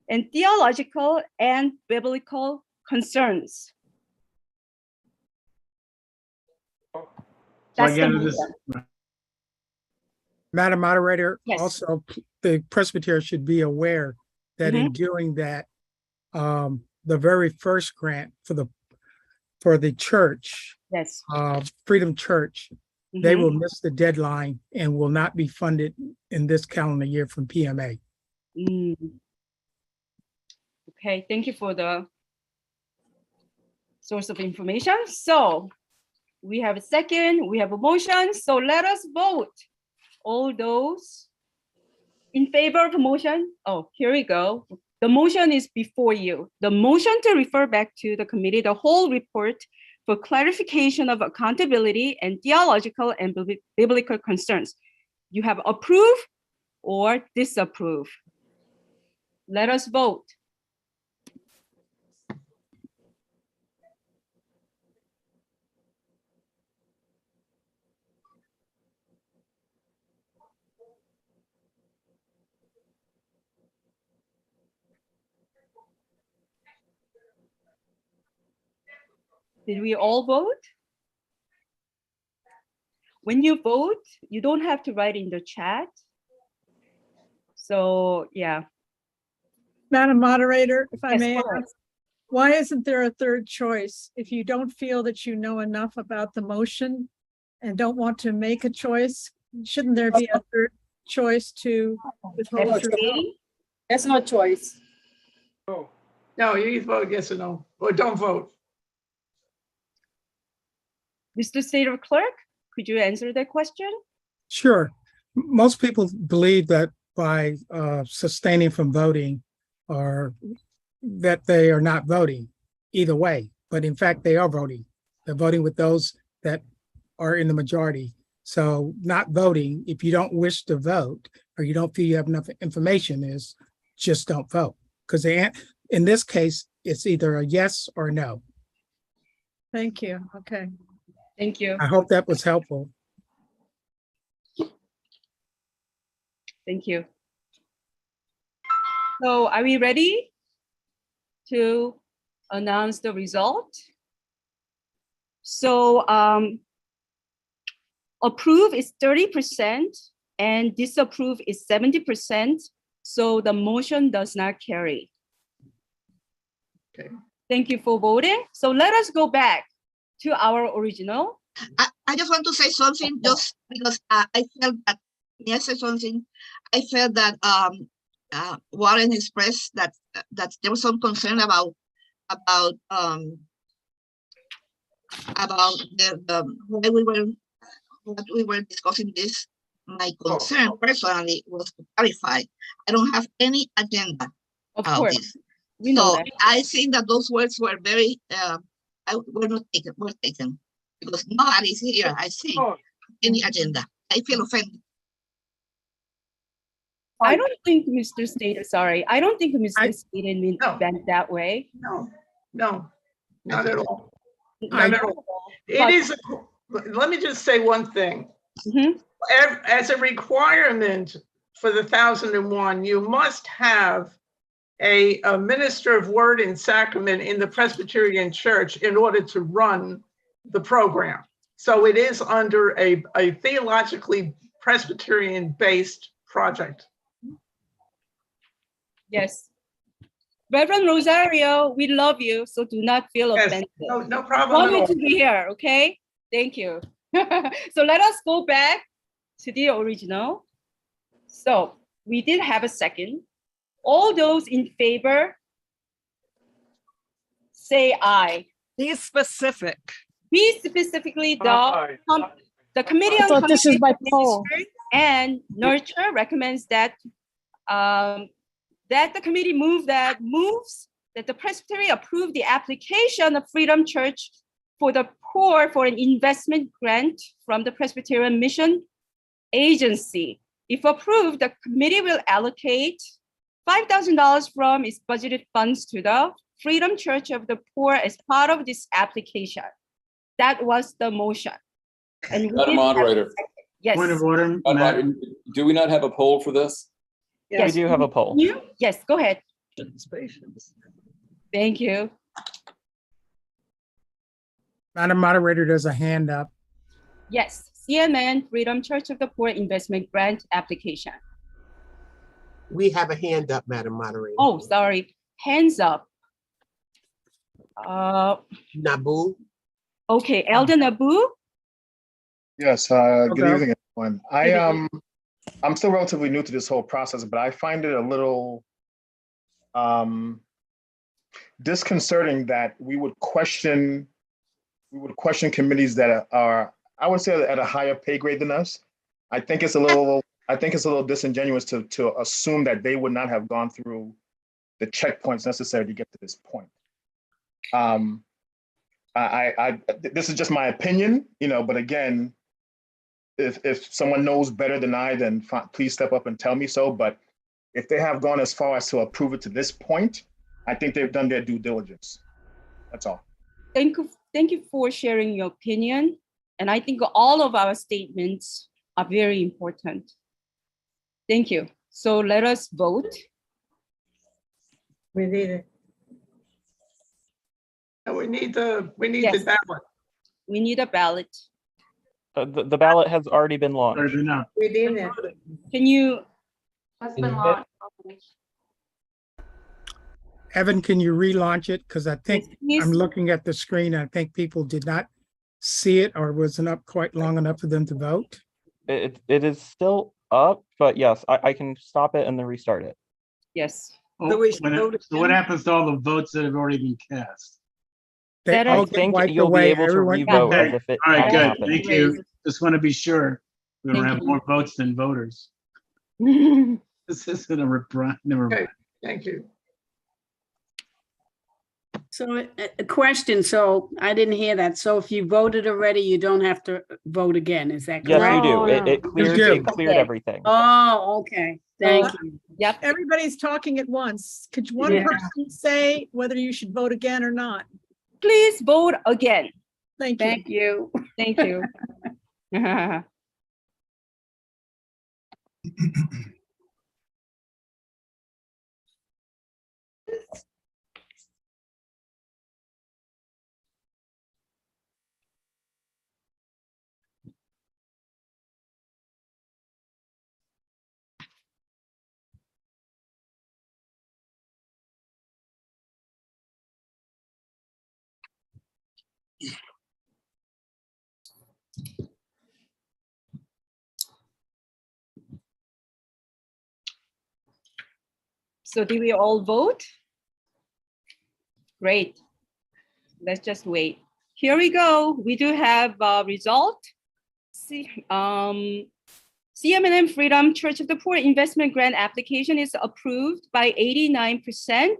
and theological and biblical concerns. That's the motion. Madam Moderator, also the Presbyterian should be aware that in doing that, the very first grant for the church, Freedom Church, they will miss the deadline and will not be funded in this calendar year from PMA. Okay, thank you for the source of information. So we have a second, we have a motion. So let us vote. All those in favor of the motion? Oh, here we go. The motion is before you. The motion to refer back to the committee, the whole report for clarification of accountability and theological and biblical concerns. You have approve or disapprove. Let us vote. Did we all vote? When you vote, you don't have to write in the chat. So, yeah. Madam Moderator, if I may ask, Why isn't there a third choice? If you don't feel that you know enough about the motion and don't want to make a choice, shouldn't there be a third choice to withhold your vote? That's no choice. No, you either vote yes or no, or don't vote. Mr. State Clerk, could you answer that question? Sure. Most people believe that by sustaining from voting or that they are not voting either way, but in fact, they are voting. They're voting with those that are in the majority. So not voting, if you don't wish to vote or you don't feel you have enough information, is just don't vote. Because in this case, it's either a yes or no. Thank you. Okay. Thank you. I hope that was helpful. Thank you. So are we ready to announce the result? So approve is 30% and disapprove is 70%. So the motion does not carry. Okay. Thank you for voting. So let us go back to our original. I just want to say something just because I felt that, yes, say something. I felt that Warren expressed that there was some concern about the what we were discussing this. My concern personally was to clarify. I don't have any agenda. Of course, this. we know So that. I think that those words were very were not taken. Were taken because nobody's here. I think any agenda. I feel offended. I don't think Mr. Stater, sorry. I don't think Mr. Stater meant that way. No, not at all. I- Not at all. It is, let me just say one thing. As a requirement for the 1001, you must have a minister of word and sacrament in the Presbyterian Church in order to run the program. So it is under a theologically Presbyterian-based project. Yes. Reverend Rosario, we love you, so do not feel offended. No problem Want at you all. to be here, okay? Thank you. So let us go back to the original. So we did have a second. All those in favor, say aye. Be specific. Be specifically the Committee I on thought this is by Community poll. Ministry and Nurture recommends that that the committee moves that the Presbytery approve the application of Freedom Church for the poor for an investment grant from the Presbyterian Mission Agency. If approved, the committee will allocate $5,000 from its budgeted funds to the Freedom Church of the Poor as part of this application. That was the motion. And Madam Moderator. Yes. Point of order. Do we not have a poll for this? Yes. We do have a poll. Yes, go ahead. Thank you. Madam Moderator, there's a hand up. Yes, CMN Freedom Church of the Poor investment grant application. We have a hand up, Madam Moderator. Oh, sorry. Hands up. Nabu. Okay, Elder Nabu. Yes, good evening, everyone. I'm still relatively new to this whole process, but I find it a little disconcerting that we would question committees that are, I would say, at a higher pay grade than us. I think it's a little disingenuous to assume that they would not have gone through the checkpoints necessary to get to this point. This is just my opinion, but again, if someone knows better than I, then please step up and tell me so. But if they have gone as far as to approve it to this point, I think they've done their due diligence. That's all. Thank you for sharing your opinion. And I think all of our statements are very important. Thank you. So let us vote. We need it. And we need the ballot. We need a ballot. The ballot has already been launched. We did it. Can you? Has been launched. Evan, can you relaunch it? Because I think Yes, I'm please. looking at the screen. I think people did not see it or wasn't up quite long enough for them to vote. It is still up, but yes, I can stop it and then restart it. Yes. Oh, So we should vote So what again? happens to all the votes that have already been cast? They Better- all I get think wiped you'll be away. able to Everyone- revote Okay. as if it All right, hadn't good. happened. Thank you. Just want to be sure we don't Thank have you. more votes than voters. This isn't a reprise. Never Okay, mind. thank you. So a question, so I didn't hear that. So if you voted already, you don't have to vote again, is that Yes, correct? you do. No, It no. cleared do. it cleared Okay. everything. Oh, okay, thank you. Yep. Everybody's talking at once. Could one Yeah. person say whether you should vote again or not? Please vote again. Thank you. Thank you. Thank you. So did we all vote? Great. Let's just wait. Here we go. We do have a result. CM&M Freedom Church of the Poor investment grant application is approved by 89%,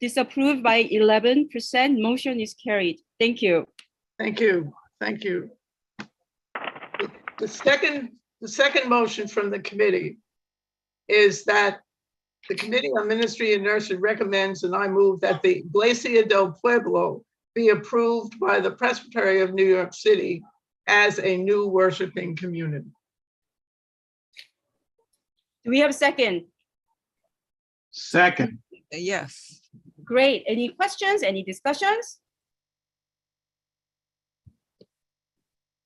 disapproved by 11%. Motion is carried. Thank you. Thank you. Thank you. The second motion from the committee is that the Committee on Ministry and Nursery recommends, and I move that the Iglesia del Pueblo be approved by the Presbytery of New York City as a new worshiping community. Do we have a second? Second. Yes. Great. Any questions? Any discussions?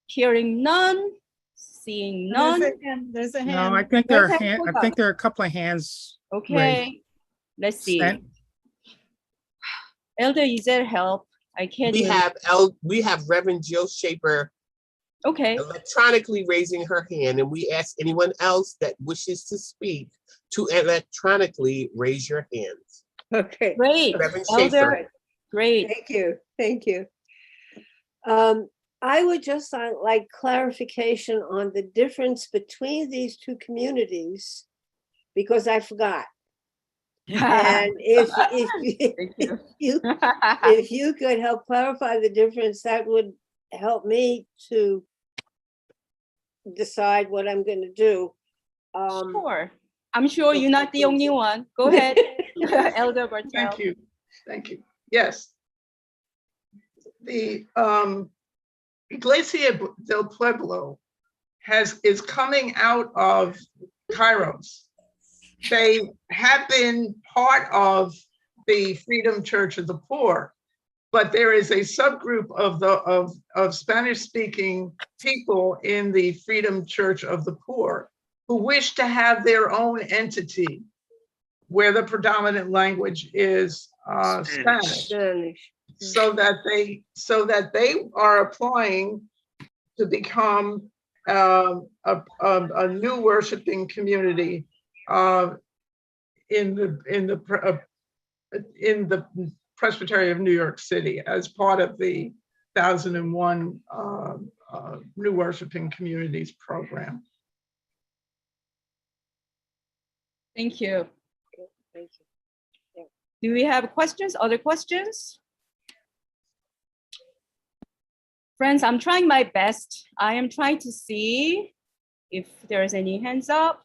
Hearing none, seeing none. There's a hand. No, I think there are There's a hand, hand I think there are a couple of hands. Okay, let's see. Sent. Elder, is there help? I can't. We really- have Reverend Jill Shaper Okay, electronically raising her hand, and we ask anyone else that wishes to speak to electronically raise your hands. Okay, great. Reverend Elder, Shaper. great. thank you, thank you. I would just like clarification on the difference between these two communities, because I forgot. And if you could help clarify the difference, that would help me to decide what I'm going to do. Sure. I'm sure you're not the only one. Go ahead, Elder Bartel. Thank you. Thank you. Yes. The Iglesia del Pueblo is coming out of Kairos. They have been part of the Freedom Church of the Poor, but there is a subgroup of Spanish-speaking people in the Freedom Church of the Poor who wish to have their own entity where the predominant language is Spanish. So that they are applying to become a new worshiping community in the Presbytery of New York City as part of the 1001 New Worshiping Communities program. Thank you. Do we have questions? Other questions? Friends, I'm trying my best. I am trying to see if there's any hands up.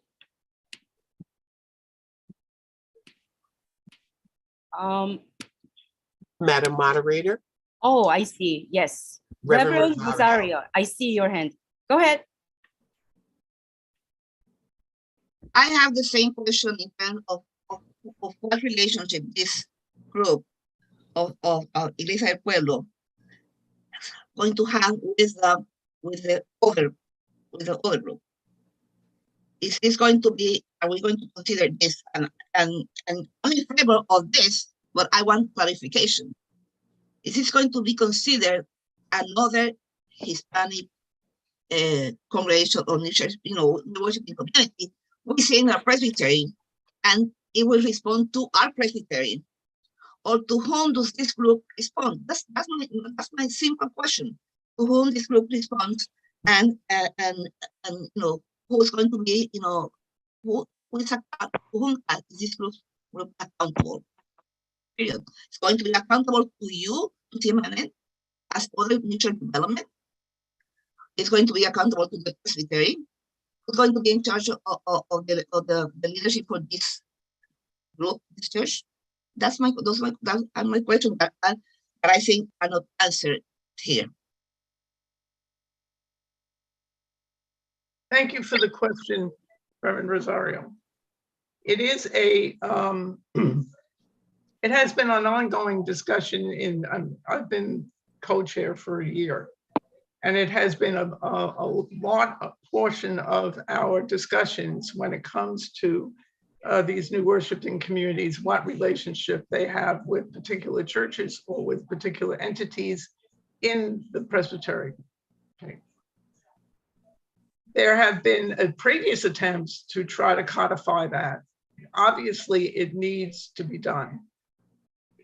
Madam Moderator. Oh, I see. Yes. Reverend Rosario, I see your hand. Go ahead. I have the same question in terms of what relationship this group of Iglesia del Pueblo going to have with the other group. Is this going to be? Are we going to consider this and only favor of this but I want clarification. Is this going to be considered another Hispanic congregation or church, the worshiping community? We say in our Presbytery, and it will respond to our Presbyterian, or to whom does this group respond? That's my simple question. To whom this group responds, and who is going to be, who is to whom is this group accountable? Period. It's going to be accountable to you, to TMN, as other mutual development. It's going to be accountable to the Presbytery. Who's going to be in charge of the leadership for this group, this church? That's my question that I think are not answered here. Thank you for the question, Reverend Rosario. It is it has been an ongoing discussion I've been co-chair for a year, and it has been a portion of our discussions when it comes to these new worshiping communities, what relationship they have with particular churches or with particular entities in the Presbytery. Okay. There have been previous attempts to try to codify that. Obviously, it needs to be done.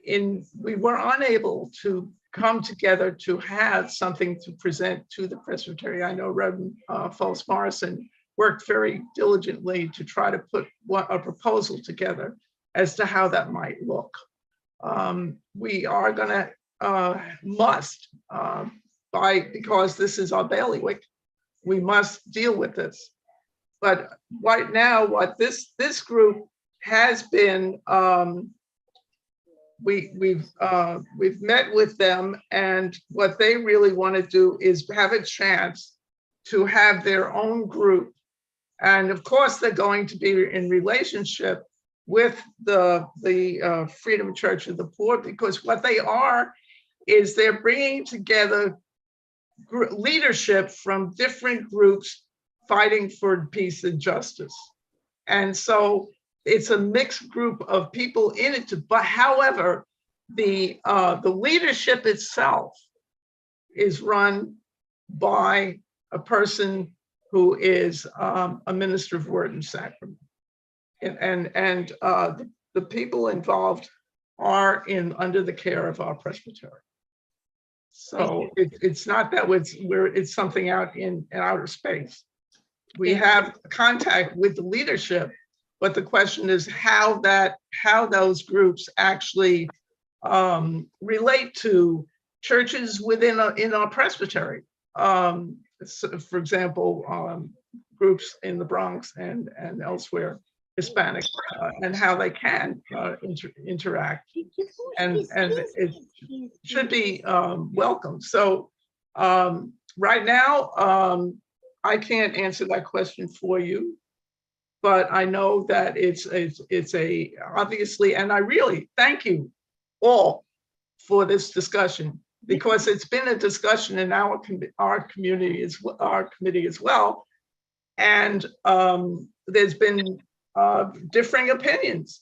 We were unable to come together to have something to present to the Presbytery. I know Reverend Falls Morrison worked very diligently to try to put a proposal together as to how that might look. We are going to because this is our bailiwick, we must deal with this. But right now, what this group has been, we've met with them, and what they really want to do is have a chance to have their own group. And of course, they're going to be in relationship with the Freedom Church of the Poor, because what they are is they're bringing together leadership from different groups fighting for peace and justice. And so it's a mixed group of people in it, but however, the leadership itself is run by a person who is a minister of word and sacrament. And the people involved are under the care of our Presbytery. So it's not that it's something out in outer space. We have contact with the leadership, but the question is how those groups actually relate to churches in our Presbytery. So for example, groups in the Bronx and elsewhere, Hispanic, and how they can interact, and it should be welcome. So right now, I can't answer that question for you, but I know that it's obviously, and I really thank you all for this discussion, because it's been a discussion in our community, our committee as well, and there's been differing opinions.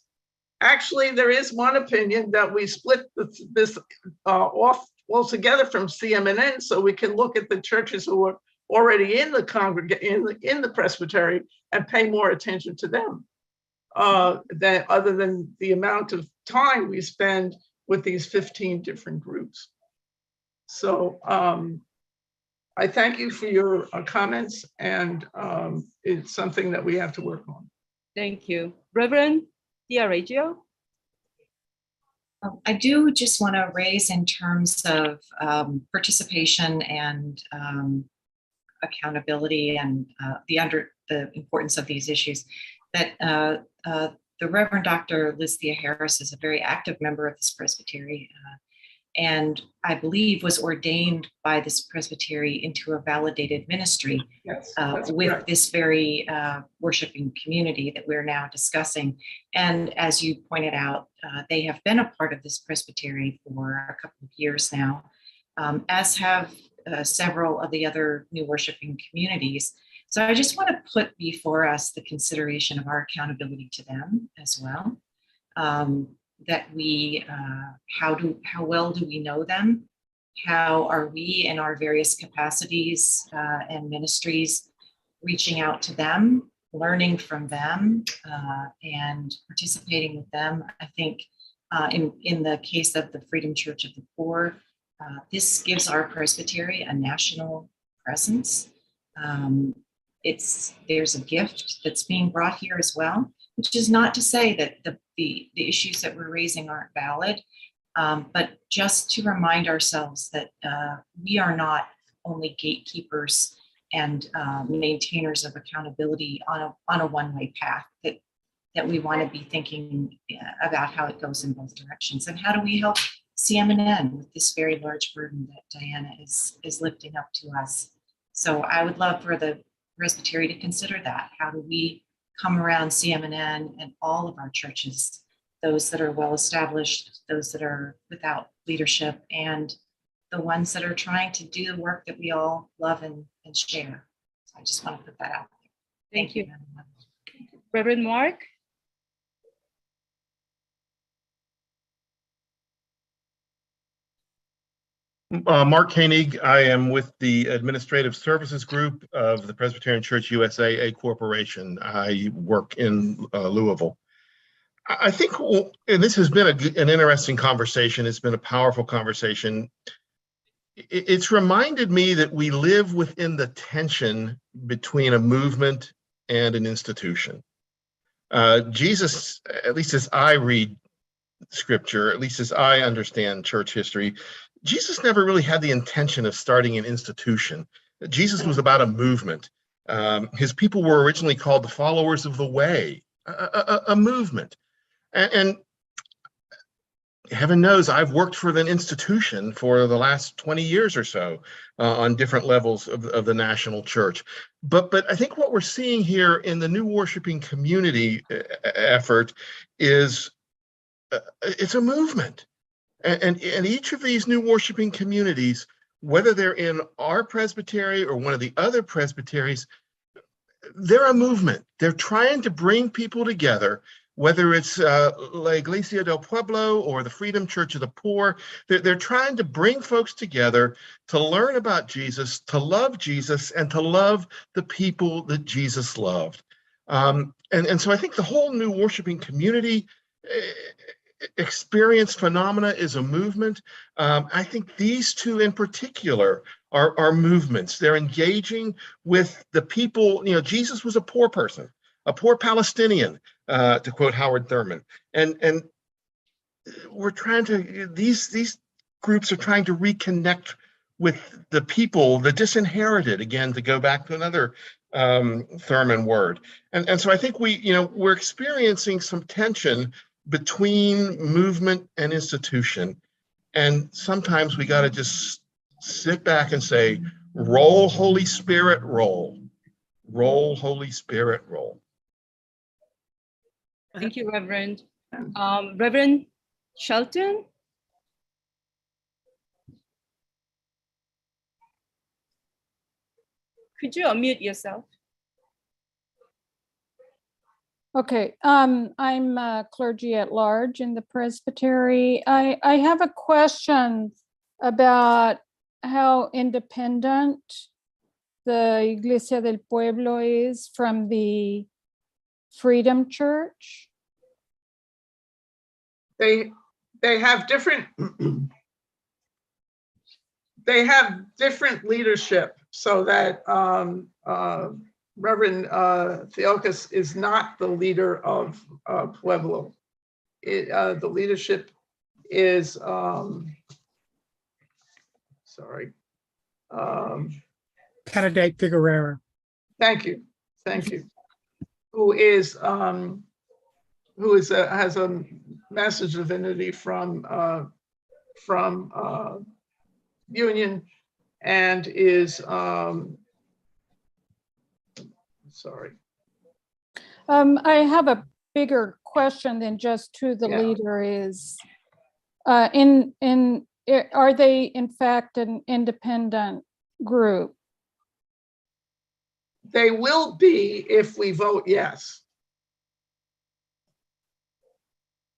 Actually, there is one opinion that we split this off altogether from CMNN, so we can look at the churches who are already in the in the Presbytery and pay more attention to them, other than the amount of time we spend with these 15 different groups. So I thank you for your comments, and it's something that we have to work on. Thank you. Reverend Diarregio? I do just want to raise in terms of participation and accountability and the importance of these issues, that the Reverend Dr. Liz Thea Harris is a very active member of this Presbytery, and I believe was ordained by this Presbytery into a validated ministry. Yes, with correct. this very worshiping community that we're now discussing. And as you pointed out, they have been a part of this Presbytery for a couple of years now, as have several of the other new worshiping communities. So I just want to put before us the consideration of our accountability to them as well. that we, how well do we know them? How are we in our various capacities and ministries reaching out to them, learning from them, and participating with them? I think in the case of the Freedom Church of the Poor, this gives our presbytery a national presence. There's a gift that's being brought here as well, which is not to say that the issues that we're raising aren't valid, but just to remind ourselves that we are not only gatekeepers and maintainers of accountability on a one-way path, that we want to be thinking about how it goes in both directions. And how do we help CMNN with this very large burden that Diana is lifting up to us? So I would love for the Presbytery to consider that. How do we come around CMNN and all of our churches, those that are well established, those that are without leadership, and the ones that are trying to do the work that we all love and share? So I just want to put that out there. Thank you. Reverend Mark? Mark Koenig. I am with the Administrative Services Group of the Presbyterian Church USA, a corporation. I work in Louisville. I think, and this has been an interesting conversation. It's been a powerful conversation. It's reminded me that we live within the tension between a movement and an institution. Jesus, at least as I read scripture, at least as I understand church history, Jesus never really had the intention of starting an institution. Jesus was about a movement. His people were originally called the followers of the way, a movement. And heaven knows I've worked for an institution for the last 20 years or so on different levels of the national church. But I think what we're seeing here in the new worshiping community effort is it's a movement. And each of these new worshiping communities, whether they're in our presbytery or one of the other presbyteries, they're a movement. They're trying to bring people together, whether it's La Iglesia del Pueblo or the Freedom Church of the Poor. They're trying to bring folks together to learn about Jesus, to love Jesus, and to love the people that Jesus loved. And so I think the whole new worshiping community experience phenomena is a movement. I think these two in particular are movements. They're engaging with the people. You know, Jesus was a poor person, a poor Palestinian, to quote Howard Thurman. And we're trying to, these groups are trying to reconnect with the people, the disinherited, again, to go back to another Thurman word. And so I think we're experiencing some tension between movement and institution. And sometimes we got to just sit back and say, roll, Holy Spirit, roll. Roll, Holy Spirit, roll. Thank you, Reverend. Reverend Shelton? Could you unmute yourself? Okay, I'm clergy at large in the Presbytery. I have a question about how independent the Iglesia del Pueblo is from the Freedom Church. They have different leadership, so that Reverend Theokas is not the leader of Pueblo. The leadership is, Candidate Figueroa. Thank you. Who has a Master's Divinity from Union, and is I have a bigger question than just who the leader is. Are they in fact an independent group? They will be if we vote yes.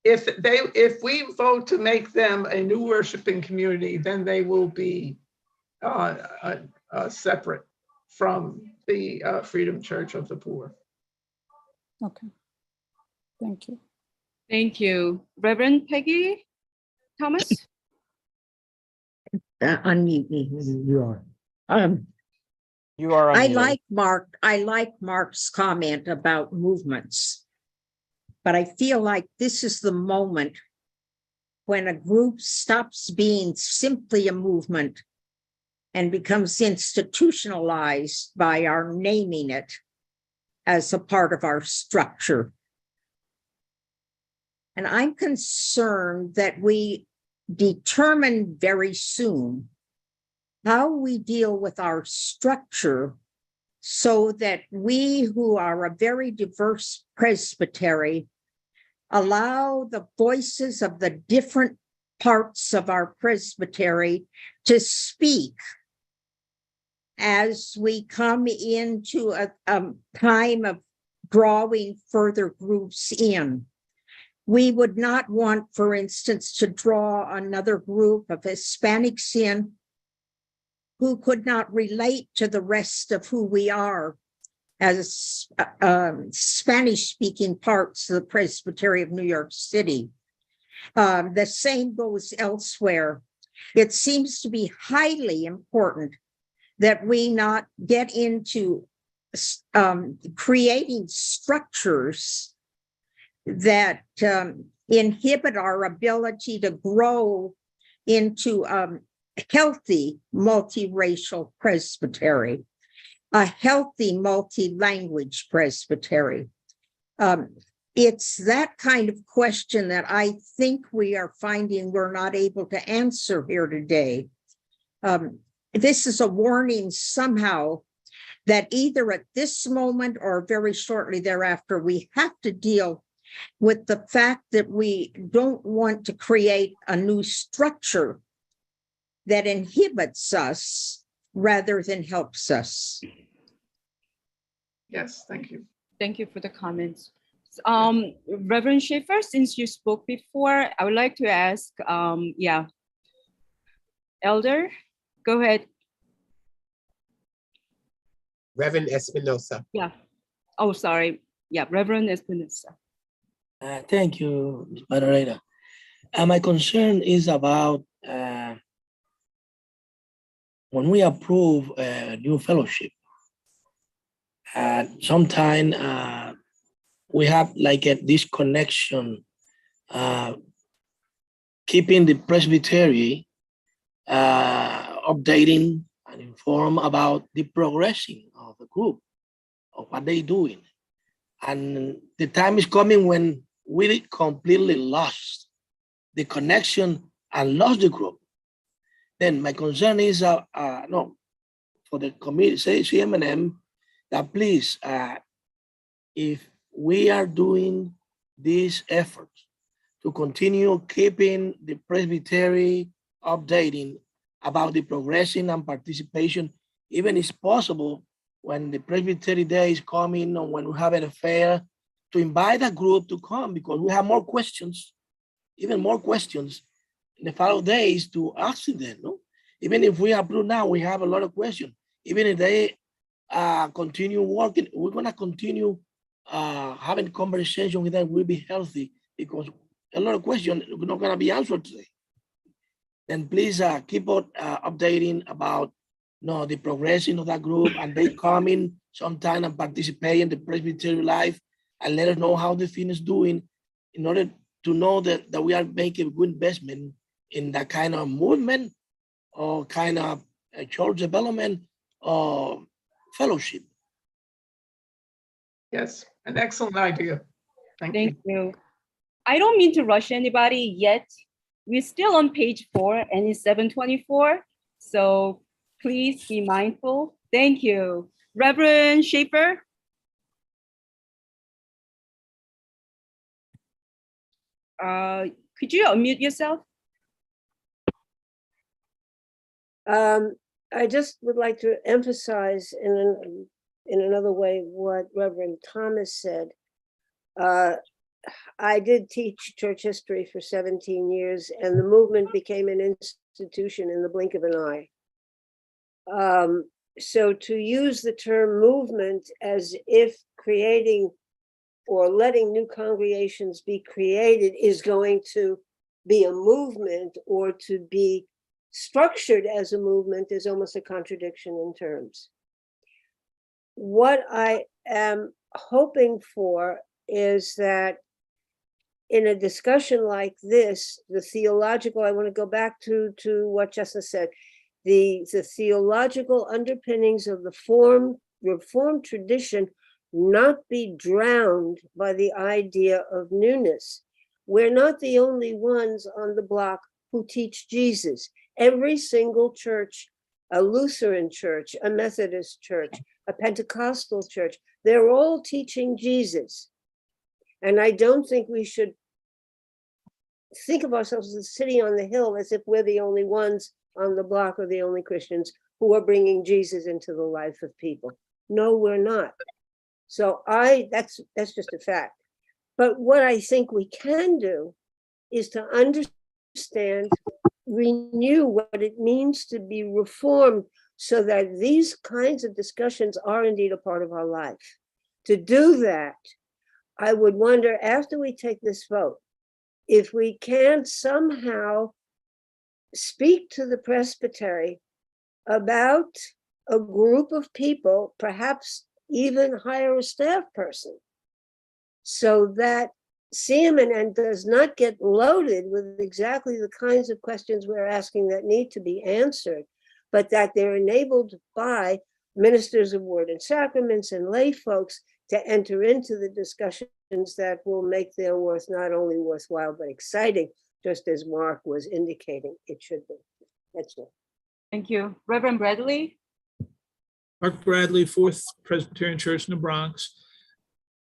if we vote to make them a new worshiping community, then they will be separate from the Freedom Church of the Poor. Okay. Thank you. Thank you. Reverend Peggy Thomas? Unmute me. You are. You are I unmuted. like Mark's comment about movements. But I feel like this is the moment when a group stops being simply a movement and becomes institutionalized by our naming it as a part of our structure. And I'm concerned that we determine very soon how we deal with our structure so that we who are a very diverse presbytery allow the voices of the different parts of our presbytery to speak as we come into a time of drawing further groups in. We would not want, for instance, to draw another group of Hispanics in who could not relate to the rest of who we are as Spanish-speaking parts of the Presbytery of New York City. The same goes elsewhere. It seems to be highly important that we not get into creating structures that inhibit our ability to grow into a healthy multiracial presbytery, a healthy multi-language presbytery. It's that kind of question that I think we are finding we're not able to answer here today. This is a warning somehow that either at this moment or very shortly thereafter, we have to deal with the fact that we don't want to create a new structure that inhibits us rather than helps us. Yes, thank you. Thank you for the comments. Reverend Schaefer, since you spoke before, I would like to ask, Elder, go ahead. Reverend Espinosa. Yeah. Oh, sorry. Yeah, Reverend Espinosa. Thank you, Ms. Moderator. My concern is about when we approve a new fellowship, sometimes we have like a disconnection, keeping the presbytery updating and inform about the progression of the group, of what they're doing. And the time is coming when we completely lost the connection and lost the group. Then my concern is, for the committee, say CMNM, that please, if we are doing this effort to continue keeping the presbytery updating about the progression and participation, even if possible, when the Presbytery Day is coming or when we have an affair, to invite a group to come, because we have more questions, even more questions in the following days to ask them. No? Even if we approve now, we have a lot of questions. Even if they continue working, we're gonna continue having conversation with them. Will be healthy, because a lot of questions are not gonna be answered today. Then please keep on updating about the progression of that group, and they come in sometime and participate in the Presbytery life and let us know how the thing is doing, in order to know that we are making a good investment in that kind of movement or kind of church development or fellowship. Yes, an excellent idea. Thank you. I don't mean to rush anybody yet. We're still on page 4 and it's 7:24. So please be mindful. Thank you. Reverend Schaefer. Could you unmute yourself? I just would like to emphasize in another way what Reverend Thomas said. I did teach church history for 17 years, and the movement became an institution in the blink of an eye. So to use the term movement as if creating or letting new congregations be created is going to be a movement or to be structured as a movement is almost a contradiction in terms. What I am hoping for is that in a discussion like this, the theological, I want to go back to what Justice said, the theological underpinnings of the Reformed tradition not be drowned by the idea of newness. We're not the only ones on the block who teach Jesus. Every single church, a Lutheran church, a Methodist church, a Pentecostal church, they're all teaching Jesus. And I don't think we should think of ourselves as sitting on the hill as if we're the only ones on the block or the only Christians who are bringing Jesus into the life of people. No, we're not. So that's just a fact. But what I think we can do is to understand, renew what it means to be reformed so that these kinds of discussions are indeed a part of our life. To do that, I would wonder, after we take this vote, if we can somehow speak to the Presbytery about a group of people, perhaps even hire a staff person, so that CNN does not get loaded with exactly the kinds of questions we're asking that need to be answered, but that they're enabled by ministers of word and sacraments and lay folks to enter into the discussions that will make their work not only worthwhile, but exciting, just as Mark was indicating it should be. That's all. Thank you. Reverend Bradley? Mark Bradley, Fourth Presbyterian Church in the Bronx.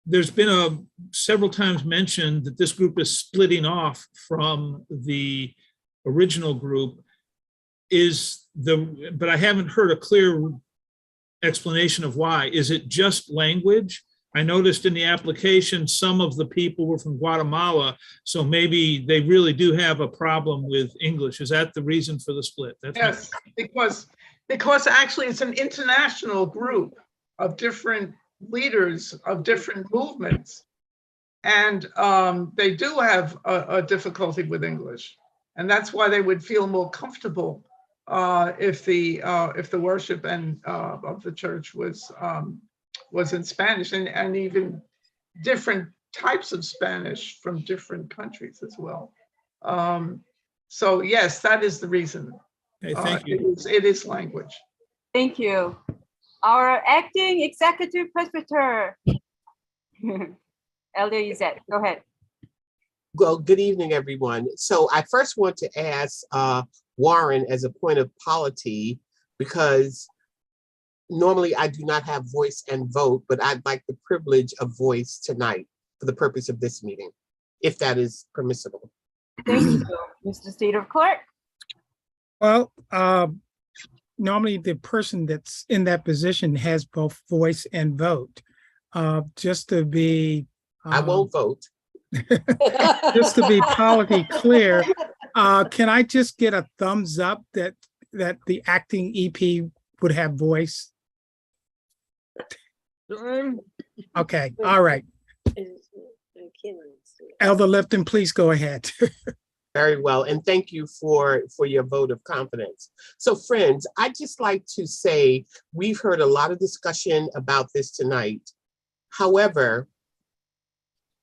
There's been several times mentioned that this group is splitting off from the original group. But I haven't heard a clear explanation of why. Is it just language? I noticed in the application, some of the people were from Guatemala, so maybe they really do have a problem with English. Is that the reason for the split? Yes, because actually it's an international group of different leaders of different movements. And they do have a difficulty with English. And that's why they would feel more comfortable if the worship of the church was in Spanish, and even different types of Spanish from different countries as well. So yes, that is the reason. Okay, thank you. It is language. Thank you. Our acting executive presbyter, Elder Yzette, go ahead. Well, good evening, everyone. So I first want to ask Warren as a point of polity, because normally I do not have voice and vote, but I'd like the privilege of voice tonight for the purpose of this meeting, if that is permissible. Thank you, Mr. Stater Clerk. Well, normally the person that's in that position has both voice and vote. Just to be, I won't vote. Just to be polity clear, can I just get a thumbs up that the acting EP would have voice? Okay, all right. Elder Lipton, please go ahead. Very well, and thank you for your vote of confidence. So friends, I'd just like to say we've heard a lot of discussion about this tonight. However,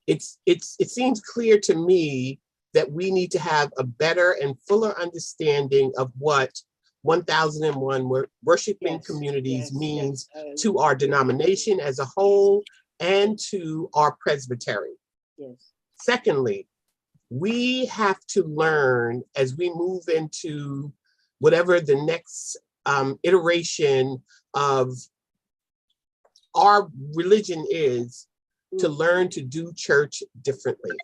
it seems clear to me that we need to have a better and fuller understanding of what 1001 worshiping communities means to our denomination as a whole and to our presbytery. Yes. Secondly, we have to learn as we move into whatever the next iteration of our religion is, to learn to do church differently.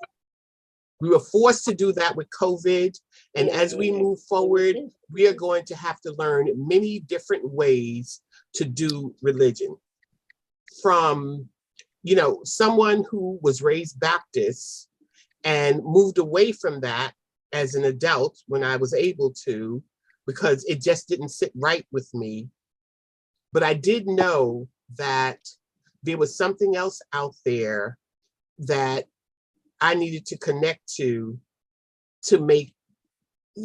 We were forced to do that with COVID. And as we move forward, we are going to have to learn many different ways to do religion. From, someone who was raised Baptist and moved away from that as an adult when I was able to, because it just didn't sit right with me. But I did know that there was something else out there that I needed to connect to make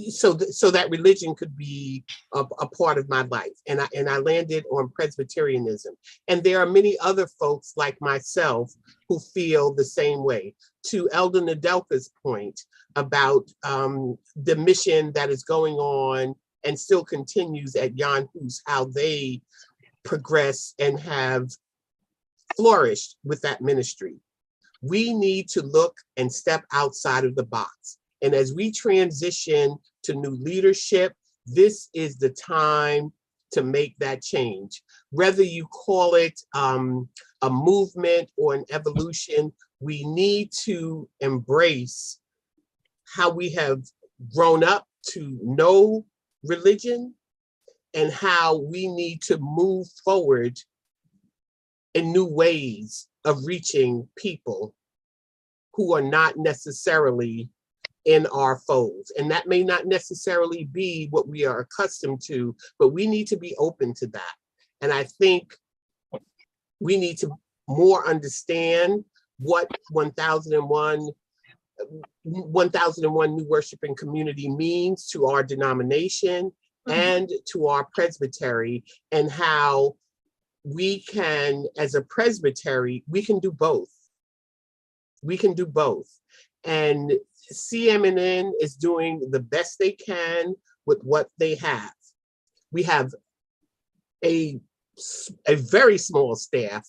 so that religion could be a part of my life. And I landed on Presbyterianism. And there are many other folks like myself who feel the same way. To Elder Nadelka's point about the mission that is going on and still continues at Jan Hus, how they progress and have flourished with that ministry. We need to look and step outside of the box. And as we transition to new leadership, this is the time to make that change. Whether you call it a movement or an evolution, we need to embrace how we have grown up to know religion and how we need to move forward in new ways of reaching people who are not necessarily in our folds. And that may not necessarily be what we are accustomed to, but we need to be open to that. And I think we need to more understand what 1001 New Worshiping Community means to our denomination and to our presbytery, and how we can, as a presbytery, we can do both. We can do both. And CMNN is doing the best they can with what they have. We have a very small staff,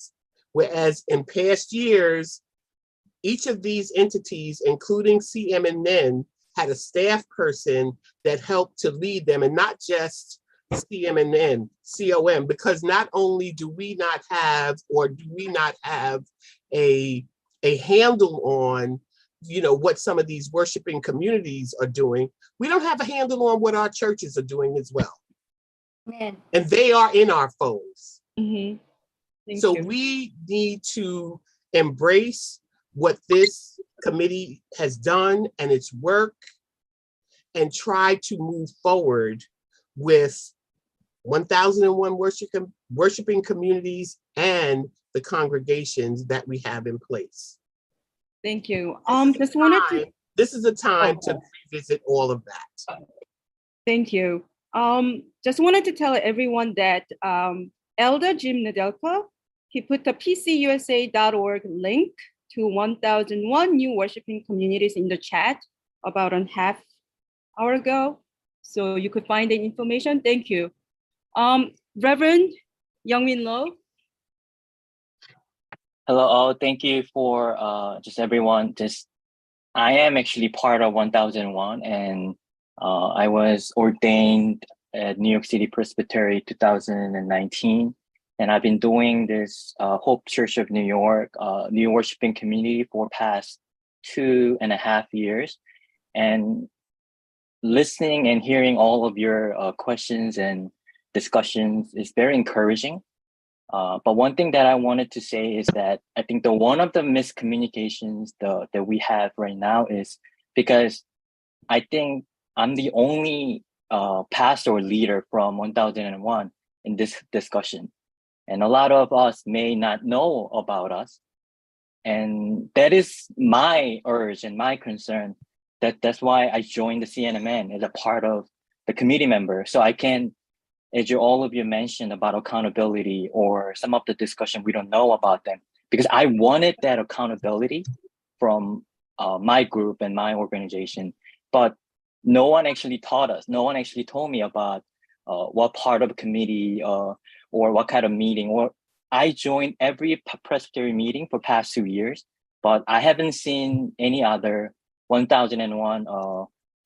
whereas in past years, each of these entities, including CMNN, had a staff person that helped to lead them, and not just CMNN, COM, because not only do we not have a handle on what some of these worshiping communities are doing, we don't have a handle on what our churches are doing as well. Man. And they are in our folds. Mm-hmm. So we need to embrace what this committee has done and its work, and try to move forward with 1001 worshiping communities and the congregations that we have in place. Thank you. This is a time to revisit all of that. Thank you. Just wanted to tell everyone that Elder Jim Nadelka, he put the pcusa.org link to 1001 New Worshiping Communities in the chat about a half hour ago. So you could find the information. Thank you. Reverend Youngmin Lo. Hello all, thank you for just everyone. I am actually part of 1001, and I was ordained at New York City Presbytery 2019. And I've been doing this Hope Church of New York, New Worshiping Community for past 2.5 years. And listening and hearing all of your questions and discussions is very encouraging. But one thing that I wanted to say is that I think one of the miscommunications that we have right now is because I think I'm the only pastor or leader from 1001 in this discussion. And a lot of us may not know about us. And that is my urge and my concern. That's why I joined the CNMN as a part of the committee member. So I can, as all of you mentioned about accountability or some of the discussion, we don't know about them. Because I wanted that accountability from my group and my organization. But no one actually taught us. No one actually told me about what part of a committee or what kind of meeting. Or I joined every Presbyterian meeting for past 2 years, but I haven't seen any other 1001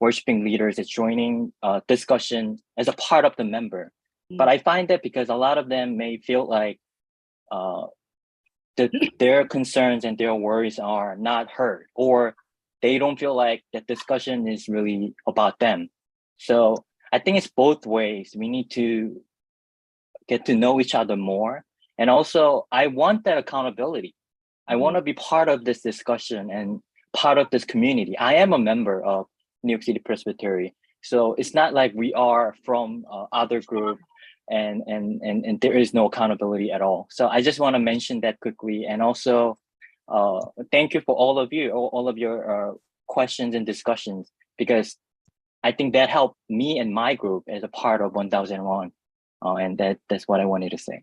worshiping leaders that's joining discussion as a part of the member. But I find that because a lot of them may feel like their concerns and their worries are not heard, or they don't feel like that discussion is really about them. So I think it's both ways. We need to get to know each other more. And also, I want that accountability. I want to be part of this discussion and part of this community. I am a member of New York City Presbytery. So it's not like we are from other group and there is no accountability at all. So I just want to mention that quickly. And also, thank you for all of you, all of your questions and discussions, because I think that helped me and my group as a part of 1001. And that's what I wanted to say.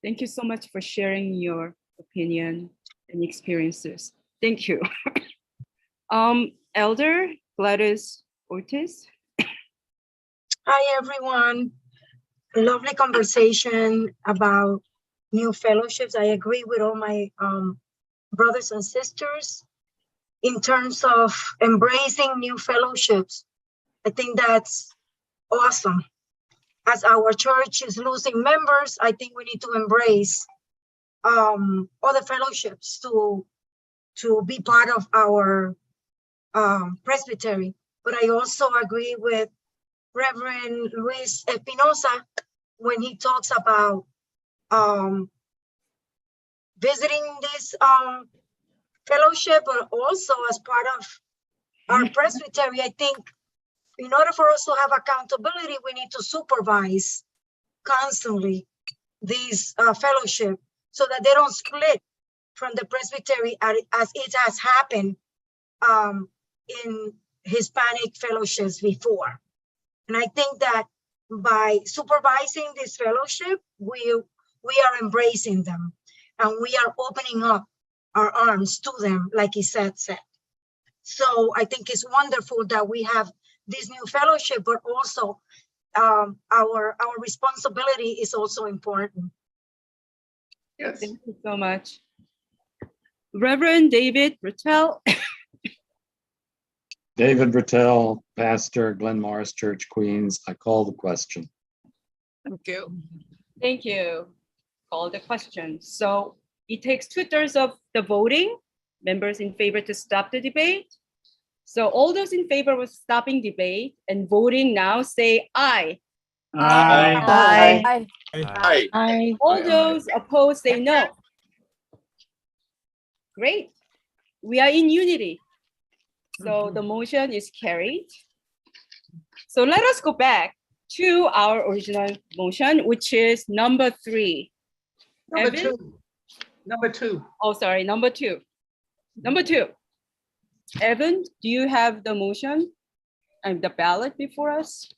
Thank you so much for sharing your opinion and experiences. Thank you. Elder Gladys Ortiz. Hi, everyone. Lovely conversation about new fellowships. I agree with all my brothers and sisters in terms of embracing new fellowships. I think that's awesome. As our church is losing members, I think we need to embrace other fellowships to be part of our presbytery. But I also agree with Reverend Luis Espinosa when he talks about visiting this fellowship, but also as part of our presbytery. I think in order for us to have accountability, we need to supervise constantly these fellowship so that they don't split from the presbytery as it has happened in Hispanic fellowships before. And I think that by supervising this fellowship, we are embracing them and we are opening up our arms to them, like he said. So I think it's wonderful that we have this new fellowship, but also our responsibility is also important. Yes. Thank you so much. Reverend David Rattel. David Rattel, pastor, Glen Morris Church, Queens. I call the question. Thank you. Thank you. Call the question. So it takes 2/3 of the voting, members in favor to stop the debate. So all those in favor of stopping debate and voting now say aye. Aye. Aye. Aye. Aye. All those opposed say no. Great. We are in unity. So the motion is carried. So let us go back to our original motion, which is number 3. Number Evan? 2. Number 2. Oh, sorry, number 2. Number 2. Evan, do you have the motion and the ballot before us?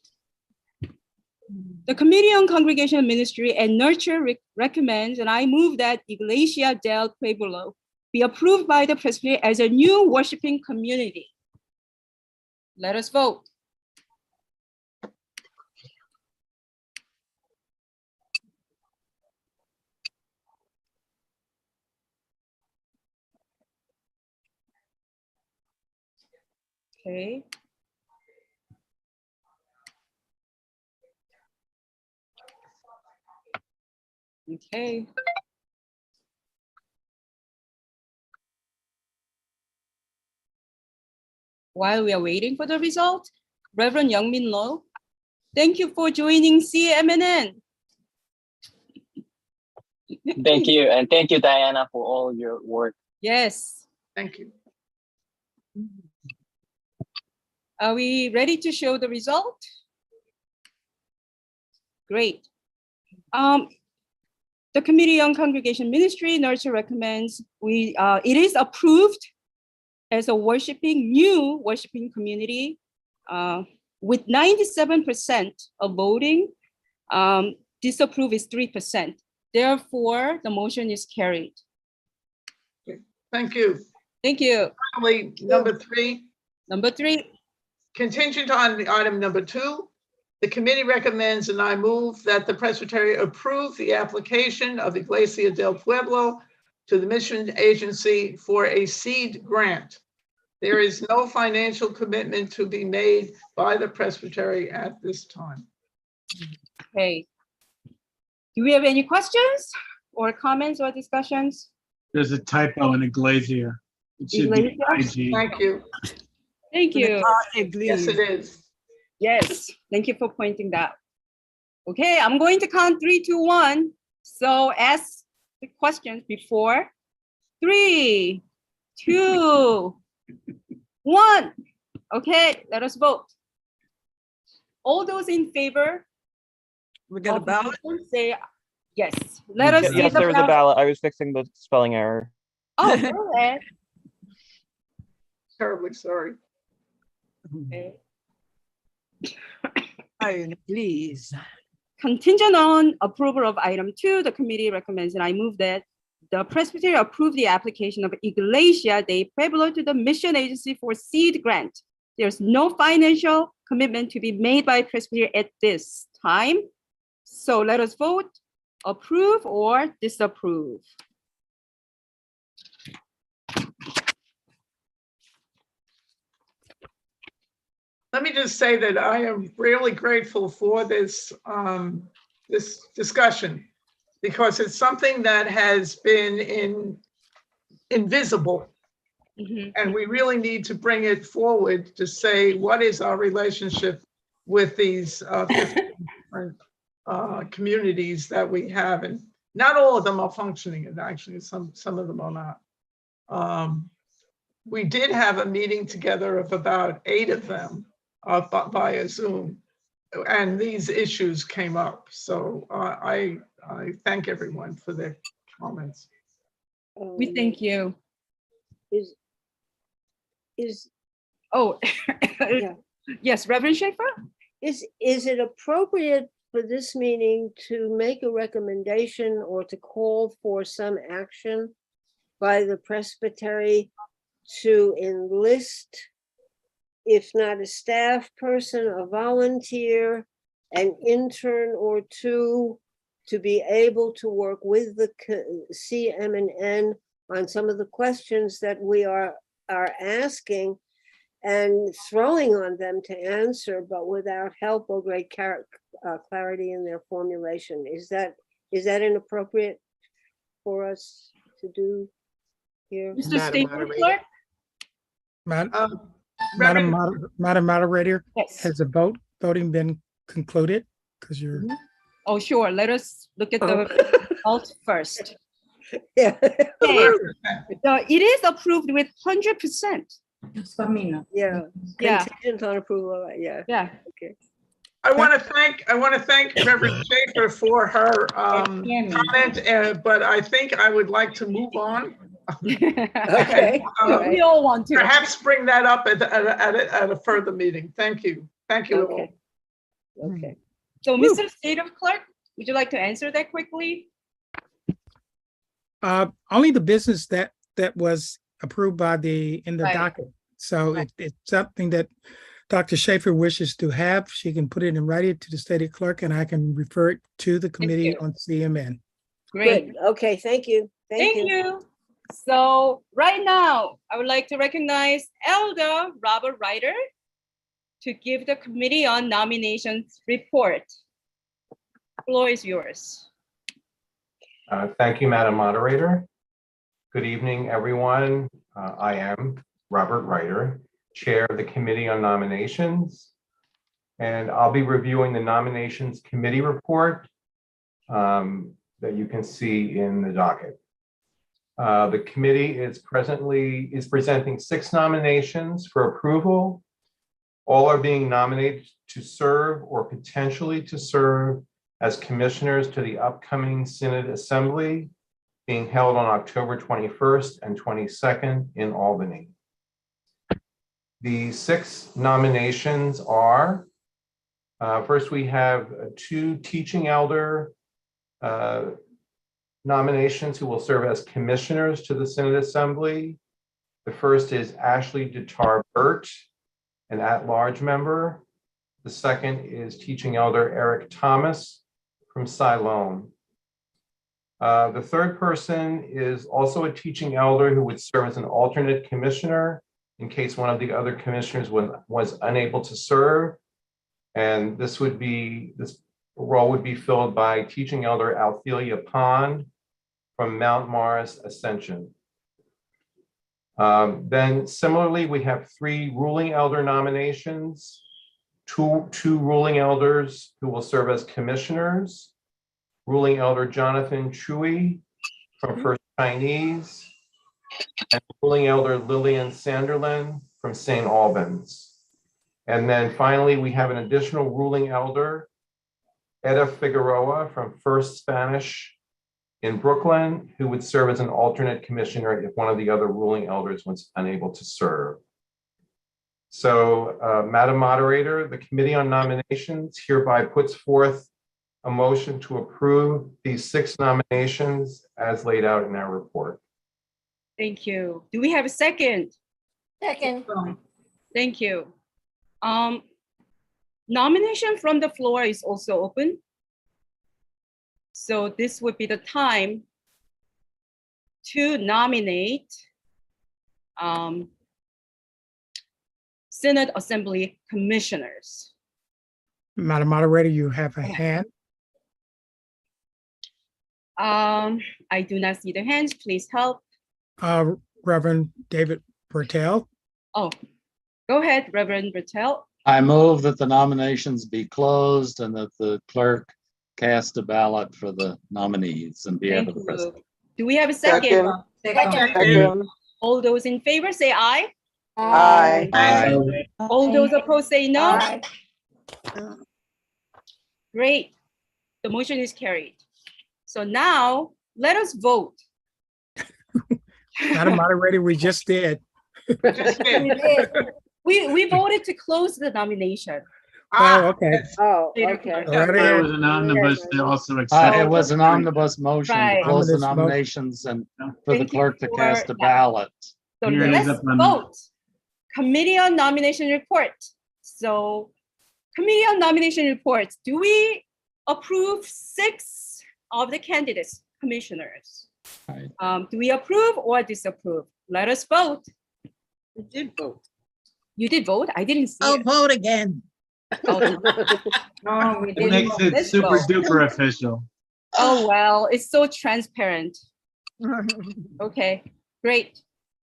The Committee on Congregational Ministry and Nurture recommends, and I move that Iglesia del Pueblo be approved by the Presbytery as a new worshiping community. Let us vote. Okay. Okay. While we are waiting for the result, Reverend Youngmin Lo, thank you for joining CMNN. Thank you. And thank you, Diana, for all your work. Yes. Thank you. Are we ready to show the result? Great. The Committee on Congregation Ministry Nurture recommends it is approved as a new worshiping community with 97% of voting. Disapprove is 3%. Therefore, the motion is carried. Thank you. Thank you. Finally, number 3. Number 3. Contingent on the item number 2, the committee recommends and I move that the Presbytery approve the application of Iglesia del Pueblo to the mission agency for a seed grant. There is no financial commitment to be made by the Presbytery at this time. Okay. Do we have any questions or comments or discussions? There's a typo in Iglesia. It should be IG. Thank you. Thank you. Yes, it is. Yes, thank you for pointing that. Okay, I'm going to count 3, 2, 1. So ask the questions before. 3, 2, 1. Okay, let us vote. All those in favor? We got a of the ballot? motion, say yes. Let us see Yes, the there was a ballot. I was fixing the spelling error. Oh, go ahead. Terribly sorry. Okay. Irene, please. Contingent on approval of item 2, the committee recommends, and I move that the Presbytery approve the application of Iglesia de Pueblo to the Mission Agency for seed grant. There's no financial commitment to be made by Presbytery at this time. So let us vote, approve or disapprove. Let me just say that I am really grateful for this, this discussion, because it's something that has been invisible. And we really need to bring it forward to say, what is our relationship with these 50 different communities that we have? And not all of them are functioning, and actually some of them are not. We did have a meeting together of about 8 of them via Zoom, and these issues came up. So I thank everyone for their comments. We thank you. Oh, yeah. Yes, Reverend Schaefer? Is it appropriate for this meeting to make a recommendation or to call for some action by the Presbytery to enlist, if not a staff person, a volunteer, an intern or two, to be able to work with the CM&N on some of the questions that we are asking and throwing on them to answer, but without help or great clarity in their formulation? Is that inappropriate for us to do here? Mr. State Clerk? Madam Moderator, yes. Has the voting been concluded? Because you're. Oh, sure. Let us look at the result first. Yeah. Okay. So it is approved with 100%. Yeah. Yeah. Contingent on approval. Yeah. Yeah. Okay. I want to thank Reverend Schaefer for her comment, but I think I would like to move on. Okay. We all want to. Perhaps bring that up at a further meeting. Thank you. Thank you all. Okay. So, Mr. State of Clerk, would you like to answer that quickly? Only the business that was approved by in the docket. So it's something that Dr. Schaefer wishes to have. She can put it in writing to the State Clerk, and I can refer it to the Committee on CMN. Great. Good. Okay. Thank you. Thank you. So right now, I would like to recognize Elder Robert Ryder to give the Committee on Nominations report. The floor is yours. Thank you, Madam Moderator. Good evening, everyone. I am Robert Ryder, Chair of the Committee on Nominations, and I'll be reviewing the Nominations Committee report that you can see in the docket. The committee is presenting 6 nominations for approval. All are being nominated to serve or potentially to serve as commissioners to the upcoming Synod Assembly being held on October 21st and 22nd in Albany. The 6 nominations are, first we have 2 teaching elder nominations who will serve as commissioners to the Synod Assembly. The first is Ashley Dutar-Burt, an at-large member. The second is teaching elder Eric Thomas from Siloam. The third person is also a teaching elder who would serve as an alternate commissioner in case one of the other commissioners was unable to serve. And this role would be filled by teaching elder Althelia Pond from Mount Morris Ascension. Then similarly, we have 3 ruling elder nominations, two ruling elders who will serve as commissioners, ruling elder Jonathan Chui from First Chinese, and ruling elder Lillian Sanderlin from St. Albans. And then finally, we have an additional ruling elder, Eda Figueroa from First Spanish in Brooklyn, who would serve as an alternate commissioner if one of the other ruling elders was unable to serve. So, Madam Moderator, the Committee on Nominations hereby puts forth a motion to approve these 6 nominations as laid out in our report. Thank you. Do we have a second? Second. Thank you. Nomination from the floor is also open. So this would be the time to nominate Synod Assembly commissioners. Madam Moderator, you have a hand. I do not see the hands. Please help. Reverend David Bertel. Oh, go ahead, Reverend Bertel. I move that the nominations be closed and that the clerk cast a ballot for the nominees and be Thank able to you. present. Do we have a second? Second. All those in favor say aye. Aye. Aye. All those opposed say no. Aye. Great. The motion is carried. So now let us vote. Madam Moderator, we just did. We voted to close the nomination. Oh, okay. Oh, Later. okay. There was an omnibus that also accepted. It was an omnibus motion to Right. close the Omnibus motion. nominations and for the Thank you clerk to for cast a that. ballot. So Here is let's up on- vote. Committee on Nomination Report. So Committee on Nomination Reports, do we approve 6 of the candidates, commissioners? Right. Do we approve or disapprove? Let us vote. We did vote. You did vote? I didn't see it. vote again. Oh, no, we It didn't makes vote. it Let's super vote. duper official. Oh, well, it's so transparent. Okay, great.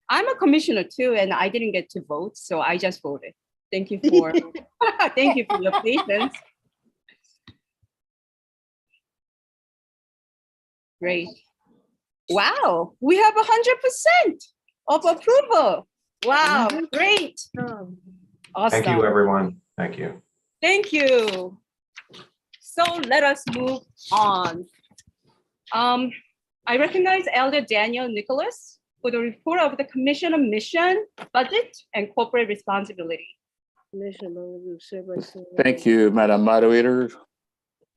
I'm a commissioner too, and I didn't get to vote, so I just voted. Thank you for, thank you for your patience. Great. Wow, we have 100% of approval. Wow, great. Awesome. Thank you, everyone. Thank you. Thank you. So let us move on. I recognize Elder Daniel Nicholas for the report of the Commission on Mission, Budget, and Corporate Responsibility. Thank you, Madam Moderator.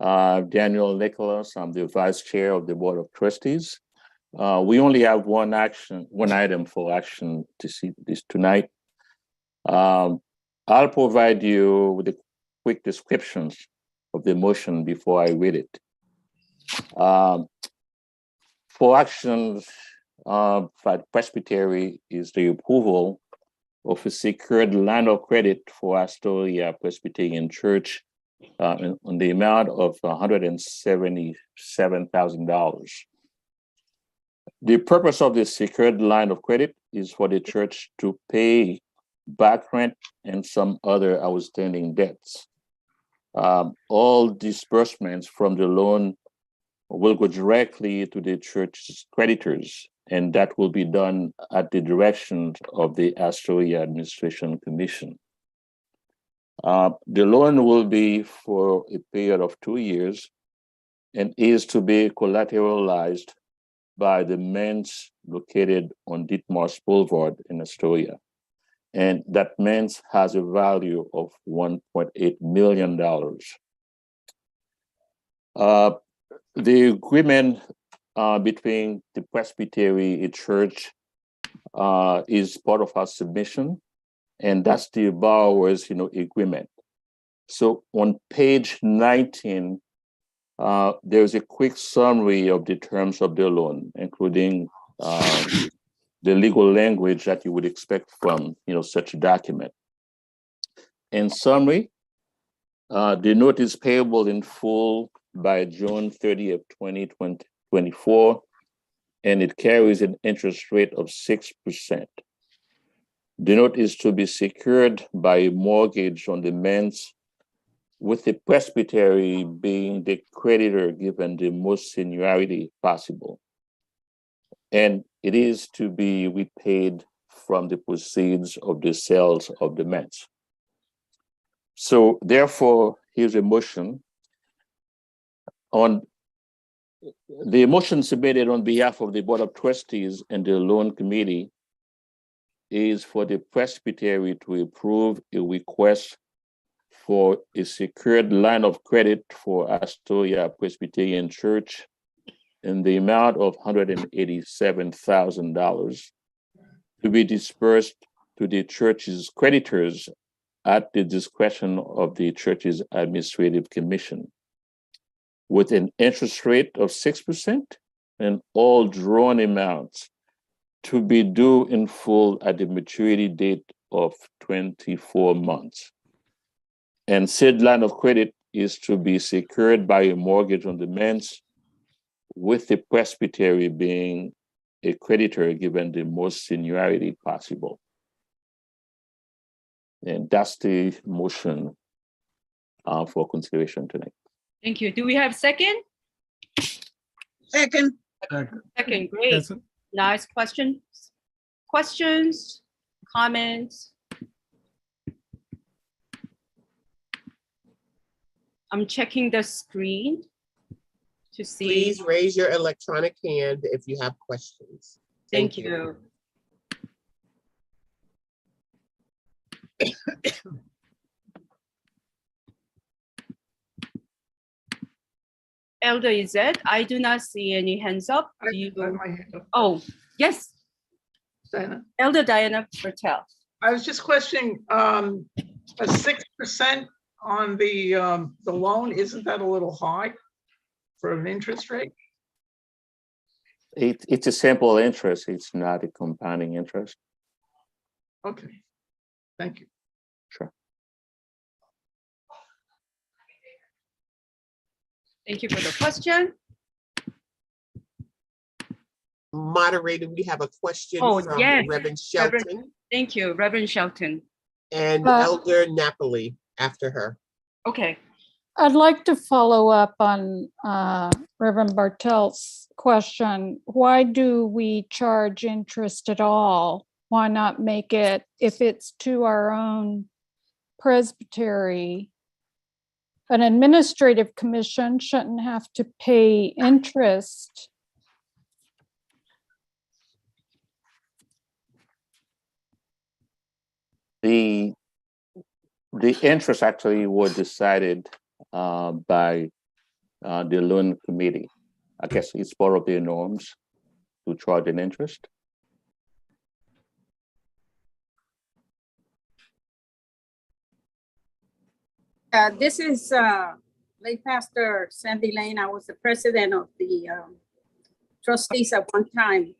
Daniel Nicholas, I'm the Vice Chair of the Board of Trustees. We only have one item for action to see this tonight. I'll provide you with a quick descriptions of the motion before I read it. For actions for Presbytery is the approval of a secured line of credit for Astoria Presbyterian Church on the amount of $177,000. The purpose of this secured line of credit is for the church to pay back rent and some other outstanding debts. All disbursements from the loan will go directly to the church's creditors, and that will be done at the direction of the Astoria Administration Commission. The loan will be for a period of 2 years and is to be collateralized by the manse located on Ditmars Boulevard in Astoria. And that manse has a value of $1.8 million. The agreement between the Presbytery, a church, is part of our submission, and that's the borrower's, agreement. So on page 19, there's a quick summary of the terms of the loan, including the legal language that you would expect from, such a document. In summary, the note is payable in full by June 30th, 2024, and it carries an interest rate of 6%. The note is to be secured by a mortgage on the manse, with the Presbytery being the creditor given the most seniority possible. And it is to be repaid from the proceeds of the sales of the manse. So therefore, here's a motion. On the motion submitted on behalf of the Board of Trustees and the Loan Committee is for the Presbytery to approve a request for a secured line of credit for Astoria Presbyterian Church in the amount of $187,000 to be dispersed to the church's creditors at the discretion of the church's administrative commission, with an interest rate of 6% and all drawn amounts to be due in full at the maturity date of 24 months. And said line of credit is to be secured by a mortgage on the manse, with the Presbytery being a creditor given the most seniority possible. And that's the motion for consideration tonight. Thank you. Do we have second? Second. Second, great. Nice questions. Questions, comments? I'm checking the screen to see. Please raise your electronic hand if you have questions. Thank you. Elder Izet, I do not see any hands up. Do you? Oh, yes. Diana. Elder Diana Bertel. I was just questioning, a 6% on the loan, isn't that a little high for an interest rate? It's a simple interest. It's not a compounding interest. Okay, thank you. Sure. Thank you for the question. Moderator, we have a question from yes. Reverend Shelton. Thank you, Reverend Shelton. And Elder Napoli after her. Okay. I'd like to follow up on Reverend Bartel's question. Why do we charge interest at all? Why not make it, if it's to our own presbytery, an administrative commission shouldn't have to pay interest? The interest actually was decided by the loan committee. I guess it's part of their norms to charge an interest. This is late Pastor Sandy Lane. I was the president of the trustees at one time.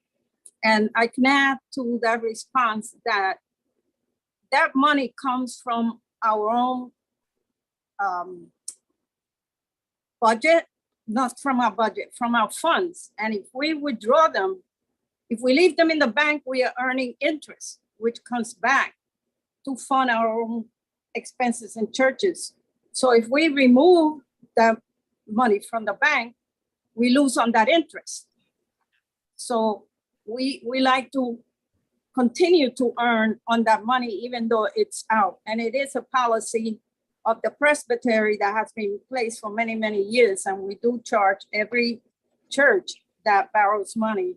And I can add to that response that that money comes from our own budget, not from our budget, from our funds. And if we withdraw them, if we leave them in the bank, we are earning interest, which comes back to fund our own expenses in churches. So if we remove the money from the bank, we lose on that interest. So we like to continue to earn on that money, even though it's out. And it is a policy of the Presbytery that has been in place for many, many years. And we do charge every church that borrows money.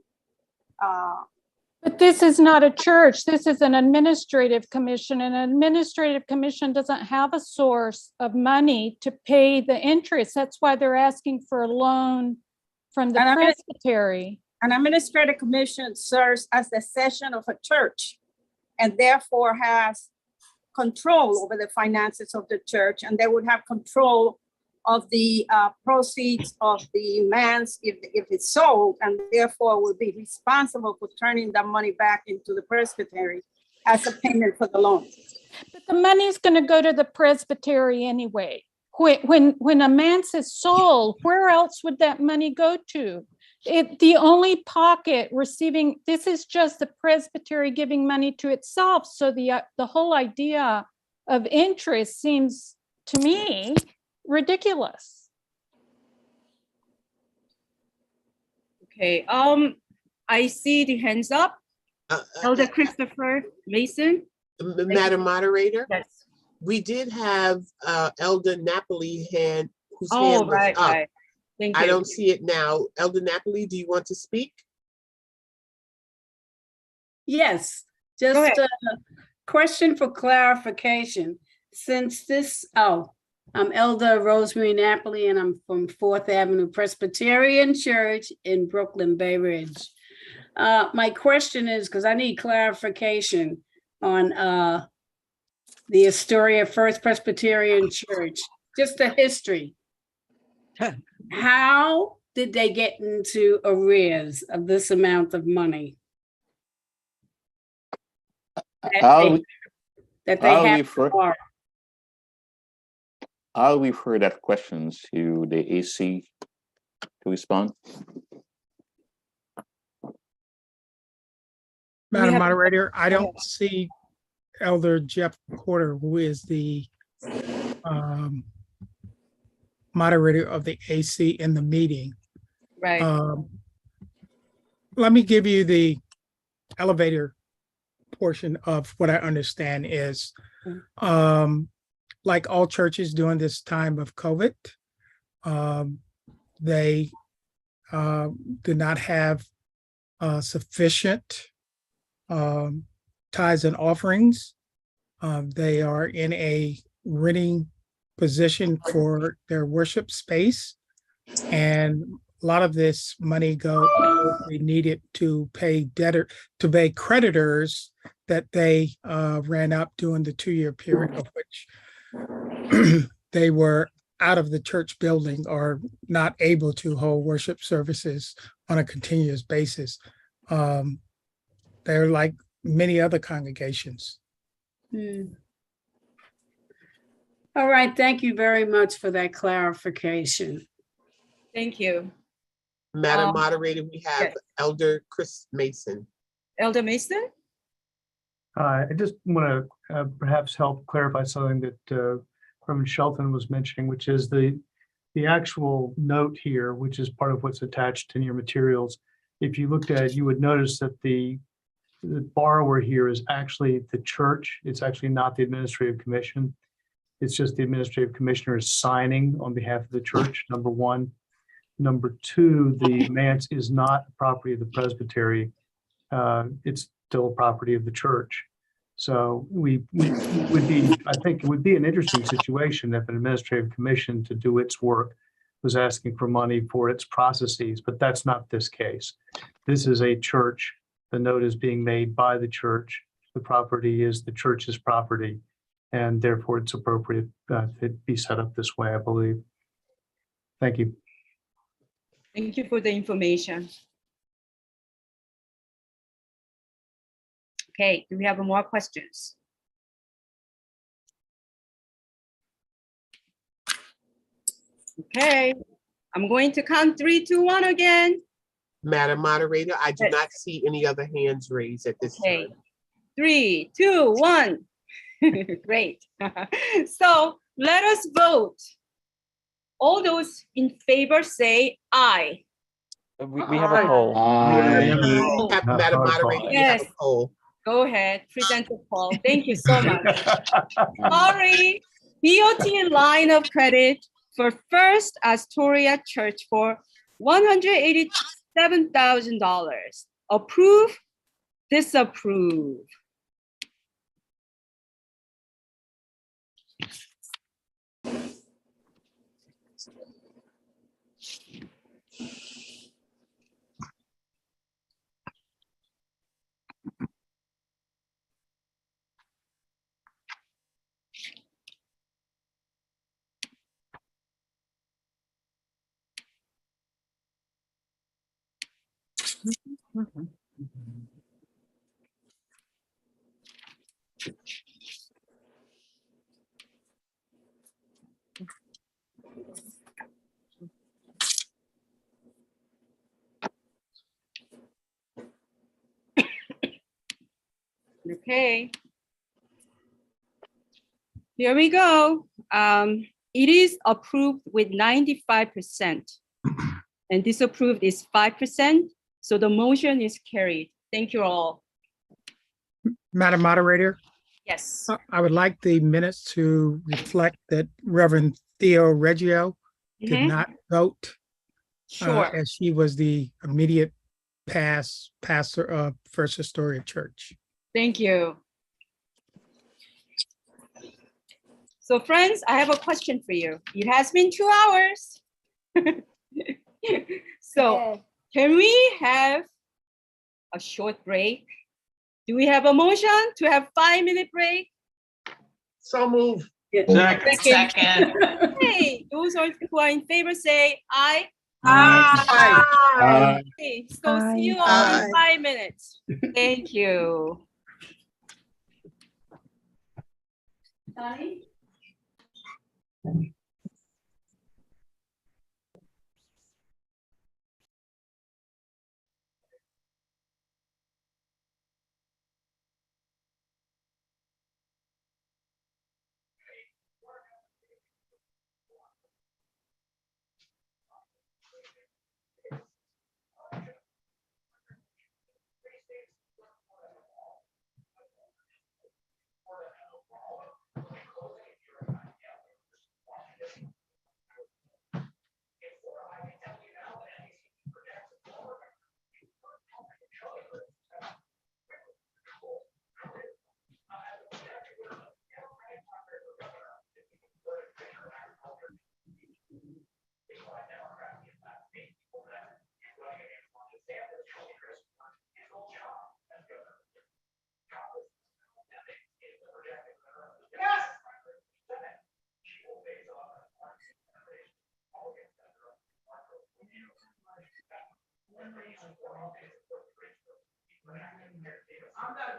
But this is not a church. This is an administrative commission. An administrative commission doesn't have a source of money to pay the interest. That's why they're asking for a loan from the Presbytery. An administrative commission serves as the session of a church and therefore has control over the finances of the church, and they would have control of the proceeds of the manse if it's sold, and therefore will be responsible for turning that money back into the Presbytery as a payment for the loan. But the money's going to go to the Presbytery anyway. When a manse is sold, where else would that money go to? The only pocket receiving, this is just the Presbytery giving money to itself. So the whole idea of interest seems to me ridiculous. Okay, I see the hands up. Elder Christopher Mason. Madam Moderator, Yes. we did have Elder Napoli whose Oh, hand was right, up. right. Thank I you. don't see it now. Elder Napoli, do you want to speak? Yes, just a question for clarification. Since this, I'm Elder Rosemary Napoli and I'm from 4th Avenue Presbyterian Church in Brooklyn Bay Ridge. My question is, because I need clarification on the Astoria First Presbyterian Church, just the history. How did they get into arrears of this amount of money? I'll refer that question to the AC to respond. Madam Moderator, I don't see Elder Jeff Porter, who is the moderator of the AC in the meeting. Right. Let me give you the elevator portion of what I understand is, like all churches during this time of COVID, they did not have sufficient tithes and offerings. They are in a renting position for their worship space, and a lot of this money they needed to pay creditors that they ran up during the 2-year period of which they were out of the church building or not able to hold worship services on a continuous basis. They're like many other congregations. All right, thank you very much for that clarification. Thank you. Madam Moderator, we have Elder Chris Mason. Elder Mason? I just want to perhaps help clarify something that Reverend Shelton was mentioning, which is the actual note here, which is part of what's attached in your materials. If you looked at it, you would notice that the borrower here is actually the church. It's actually not the administrative commission. It's just the administrative commissioner is signing on behalf of the church, number one. Number two, the manse is not a property of the presbytery. It's still a property of the church. So I think it would be an interesting situation if an administrative commission to do its work was asking for money for its processes, but that's not this case. This is a church. The note is being made by the church. The property is the church's property, and therefore it's appropriate that it be set up this way, I believe. Thank you. Thank you for the information. Okay, do we have more questions? Okay, I'm going to count 3, 2, 1 again. Madam Moderator, I do not see any other hands raised at this time. 3, 2, 1. Great. So let us vote. All those in favor say aye. We have a poll. Madam Moderator, we have a poll. Go ahead, present the poll. Thank you so much. Sorry, BOT line of credit for First Astoria Church for $187,000. Approve, disapprove. Okay. Here we go. It is approved with 95%, and disapproved is 5%. So the motion is carried. Thank you all. Madam Moderator, Yes. I would like the minutes to reflect that Reverend Theo Reggio did Mhm. not vote Sure. as she was the immediate pastor of First Astoria Church. Thank you. So friends, I have a question for you. It has been 2 hours. So can we have a short break? Do we have a motion to have 5-minute break? So move. Second. Hey, those who are in favor say aye. Aye. Okay, so see you all in 5 minutes. Thank you. Donnie?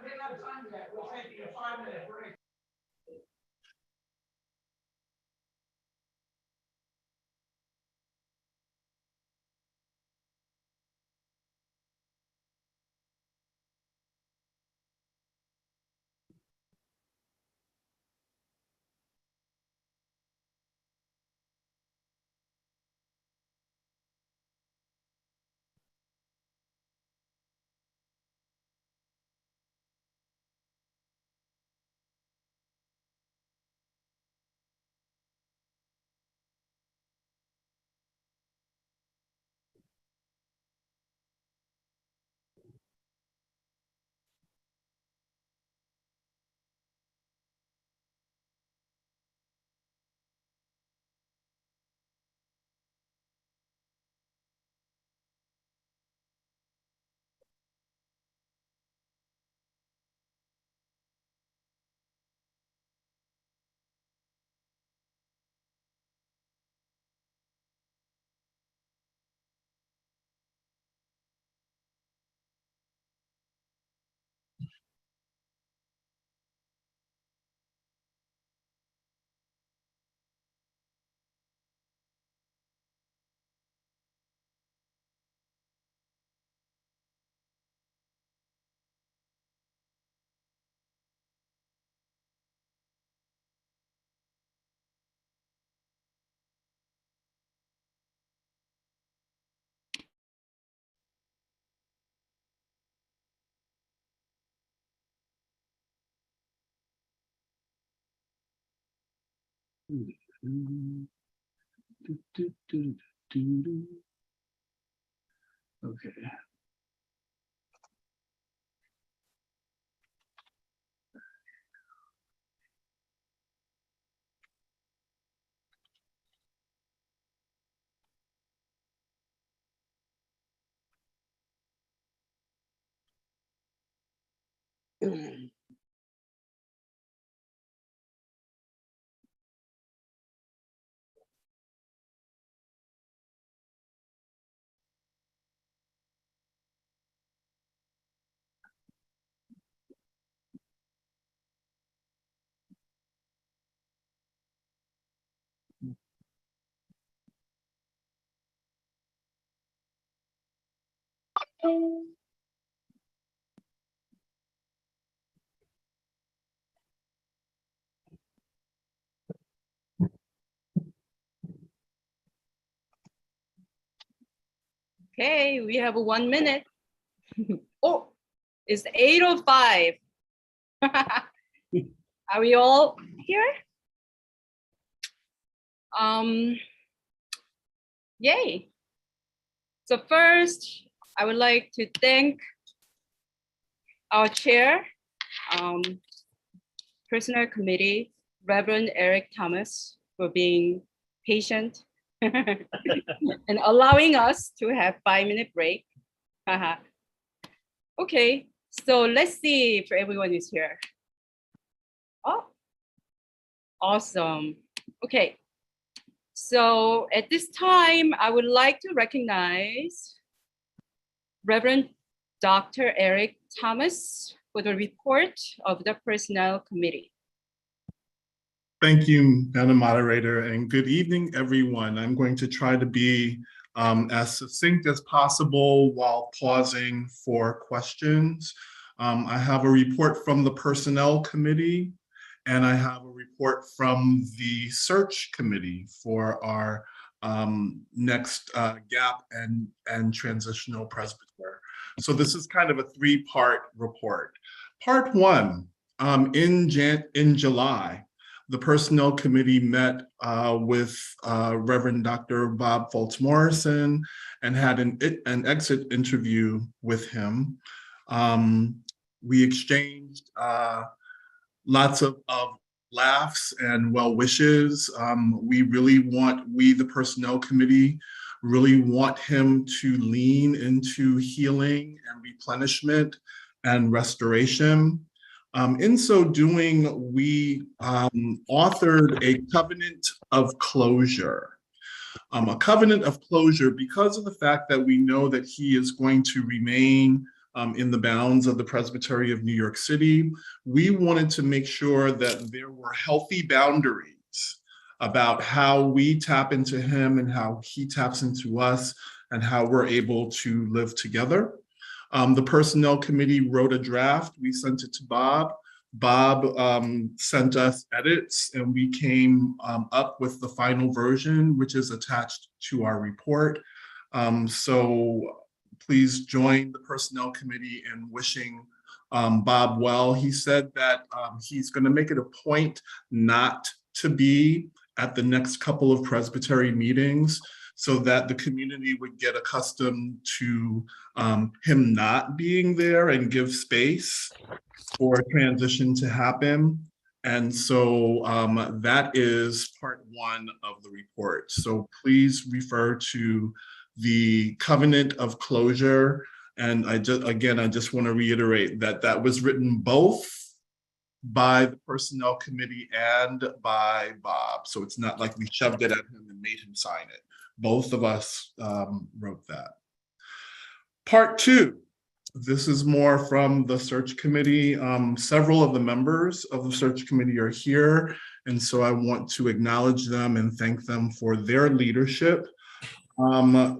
We don't have time yet. We'll take you a 5-minute break. Okay. Okay, we have 1 minute. Oh, it's 8:05. Are we all here? Yay. So first, I would like to thank our chair, Personnel Committee, Reverend Eric Thomas, for being patient and allowing us to have 5-minute break. Okay, so let's see if everyone is here. Oh, awesome. Okay, so at this time, I would like to recognize Reverend Dr. Eric Thomas for the report of the Personnel Committee. Thank you, Madam Moderator, and good evening, everyone. I'm going to try to be as succinct as possible while pausing for questions. I have a report from the Personnel Committee, and I have a report from the Search Committee for our next gap and transitional presbyter. So this is kind of a 3-part report. Part 1, in July, the Personnel Committee met with Reverend Dr. Bob Fultz Morrison and had an exit interview with him. We exchanged lots of laughs and well wishes. We, the Personnel Committee, really want him to lean into healing and replenishment and restoration. In so doing, we authored a covenant of closure. A covenant of closure because of the fact that we know that he is going to remain in the bounds of the Presbytery of New York City. We wanted to make sure that there were healthy boundaries about how we tap into him and how he taps into us and how we're able to live together. The Personnel Committee wrote a draft. We sent it to Bob. Bob sent us edits, and we came up with the final version, which is attached to our report. So please join the Personnel Committee in wishing Bob well. He said that he's going to make it a point not to be at the next couple of Presbytery meetings, so that the community would get accustomed to him not being there and give space for transition to happen. And so that is part 1 of the report. So please refer to the covenant of closure. And I just want to reiterate that that was written both by the Personnel Committee and by Bob. So it's not like we shoved it at him and made him sign it. Both of us wrote that. Part 2, this is more from the Search Committee. Several of the members of the Search Committee are here, and so I want to acknowledge them and thank them for their leadership.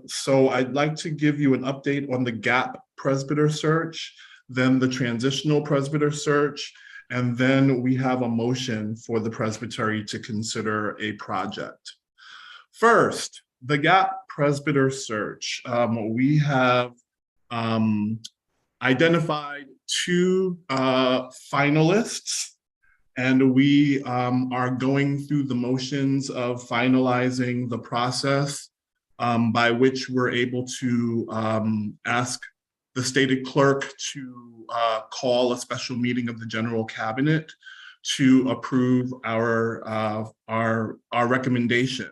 So I'd like to give you an update on the gap presbyter search, then the transitional presbyter search, and then we have a motion for the Presbytery to consider a project. First, the gap presbyter search. We have identified 2 finalists, and we are going through the motions of finalizing the process by which we're able to ask the stated clerk to call a special meeting of the General Cabinet to approve our recommendation.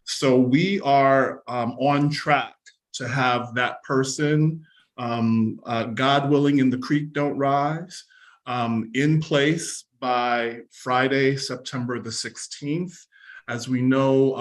So we are on track to have that person, God willing, and the creek don't rise, in place by Friday, September the 16th. As we know,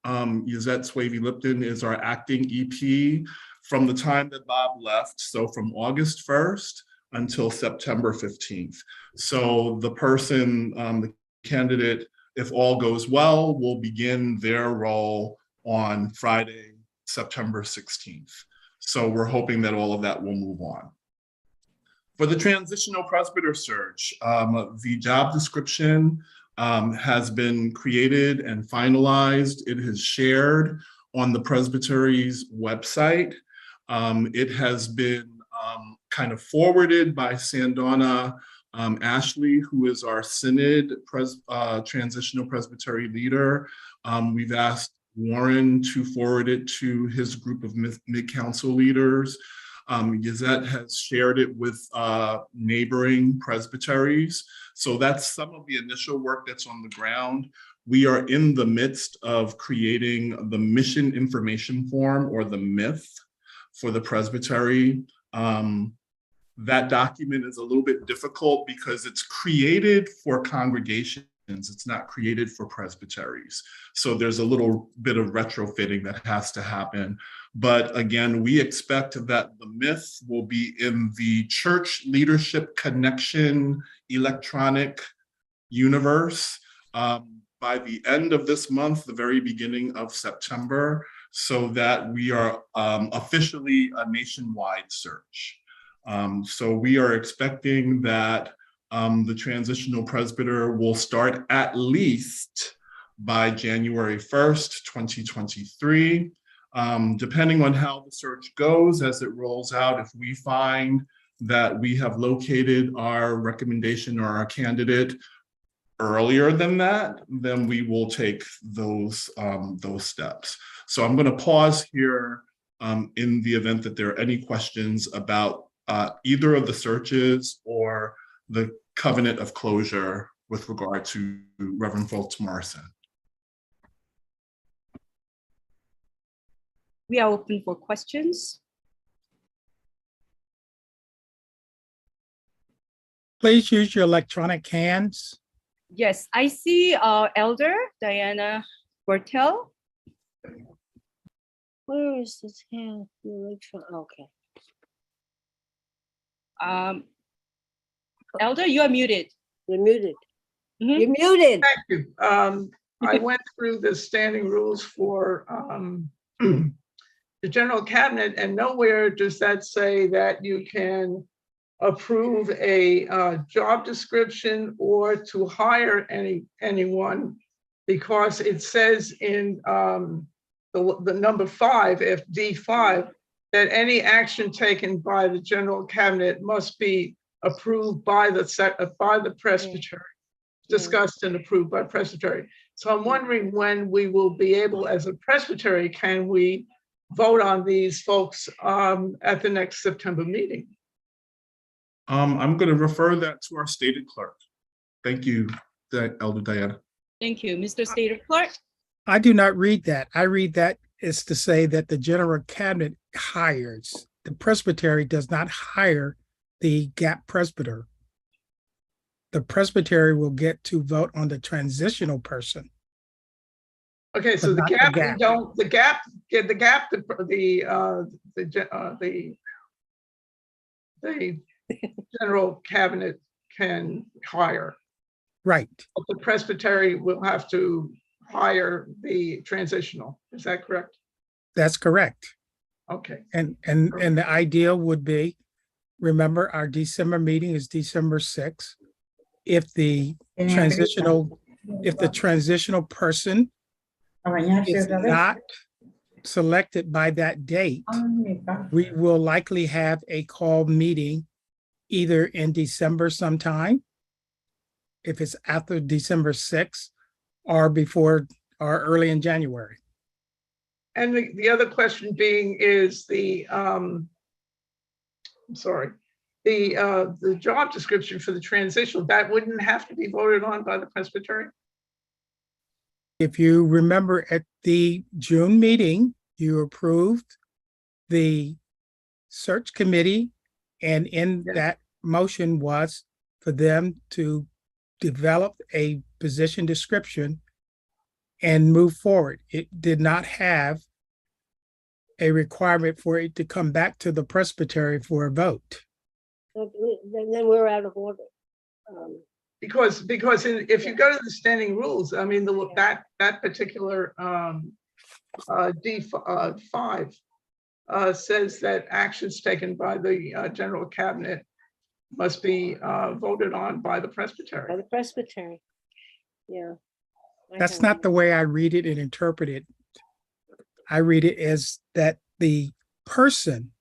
Yvette Swavey-Lipton is our acting EP from the time that Bob left, so from August 1st until September 15th. So the person, the candidate, if all goes well, will begin their role on Friday, September 16th. So we're hoping that all of that will move on. For the transitional presbyter search, the job description has been created and finalized. It is shared on the Presbytery's website. It has been kind of forwarded by Sandonna Ashley, who is our Synod Transitional Presbytery leader. We've asked Warren to forward it to his group of mid-council leaders. Gazette has shared it with neighboring presbyteries. So that's some of the initial work that's on the ground. We are in the midst of creating the mission information form, or the MIF, for the presbytery. That document is a little bit difficult because it's created for congregations. It's not created for presbyteries. So there's a little bit of retrofitting that has to happen. But again, we expect that the MIF will be in the Church Leadership Connection electronic universe by the end of this month, the very beginning of September, so that we are officially a nationwide search. So we are expecting that the transitional presbyter will start at least by January 1st, 2023. Depending on how the search goes as it rolls out, if we find that we have located our recommendation or our candidate earlier than that, then we will take those steps. So I'm going to pause here in the event that there are any questions about either of the searches or the covenant of closure with regard to Reverend Fultz Morrison. We are open for questions. Please use your electronic hands. Yes, I see Elder Diana Bertel. Where is this hand? Okay. Elder, you are muted. You're muted. You're muted. Thank you. I went through the standing rules for the general cabinet, and nowhere does that say that you can approve a job description or to hire anyone, because it says in the number 5, if D5, that any action taken by the general cabinet must be approved by the presbytery, discussed and approved by presbytery. So I'm wondering when we will be able, as a presbytery, can we vote on these folks at the next September meeting? I'm going to refer that to our stated clerk. Thank you, Elder Diana. Thank you, Mr. Stater Clerk. I do not read that. I read that is to say that the general cabinet hires. The presbytery does not hire the gap presbyter. The presbytery will get to vote on the transitional person. Okay, so the general cabinet can hire. Right. But the presbytery will have to hire the transitional. Is that correct? That's correct. Okay. And the idea would be, remember, our December meeting is December 6th. If the transitional person is not selected by that date, we will likely have a call meeting either in December sometime, if it's after December 6th, or before or early in January. And the other question being is the job description for the transitional, that wouldn't have to be voted on by the presbytery? If you remember at the June meeting, you approved the search committee, and in that motion was for them to develop a position description and move forward. It did not have a requirement for it to come back to the presbytery for a vote. Then we're out of order. Because if you go to the standing rules, I mean, that particular D5 says that actions taken by the general cabinet must be voted on by the presbytery. By the presbytery, yeah. That's not the way I read it and interpret it. I read it as that the person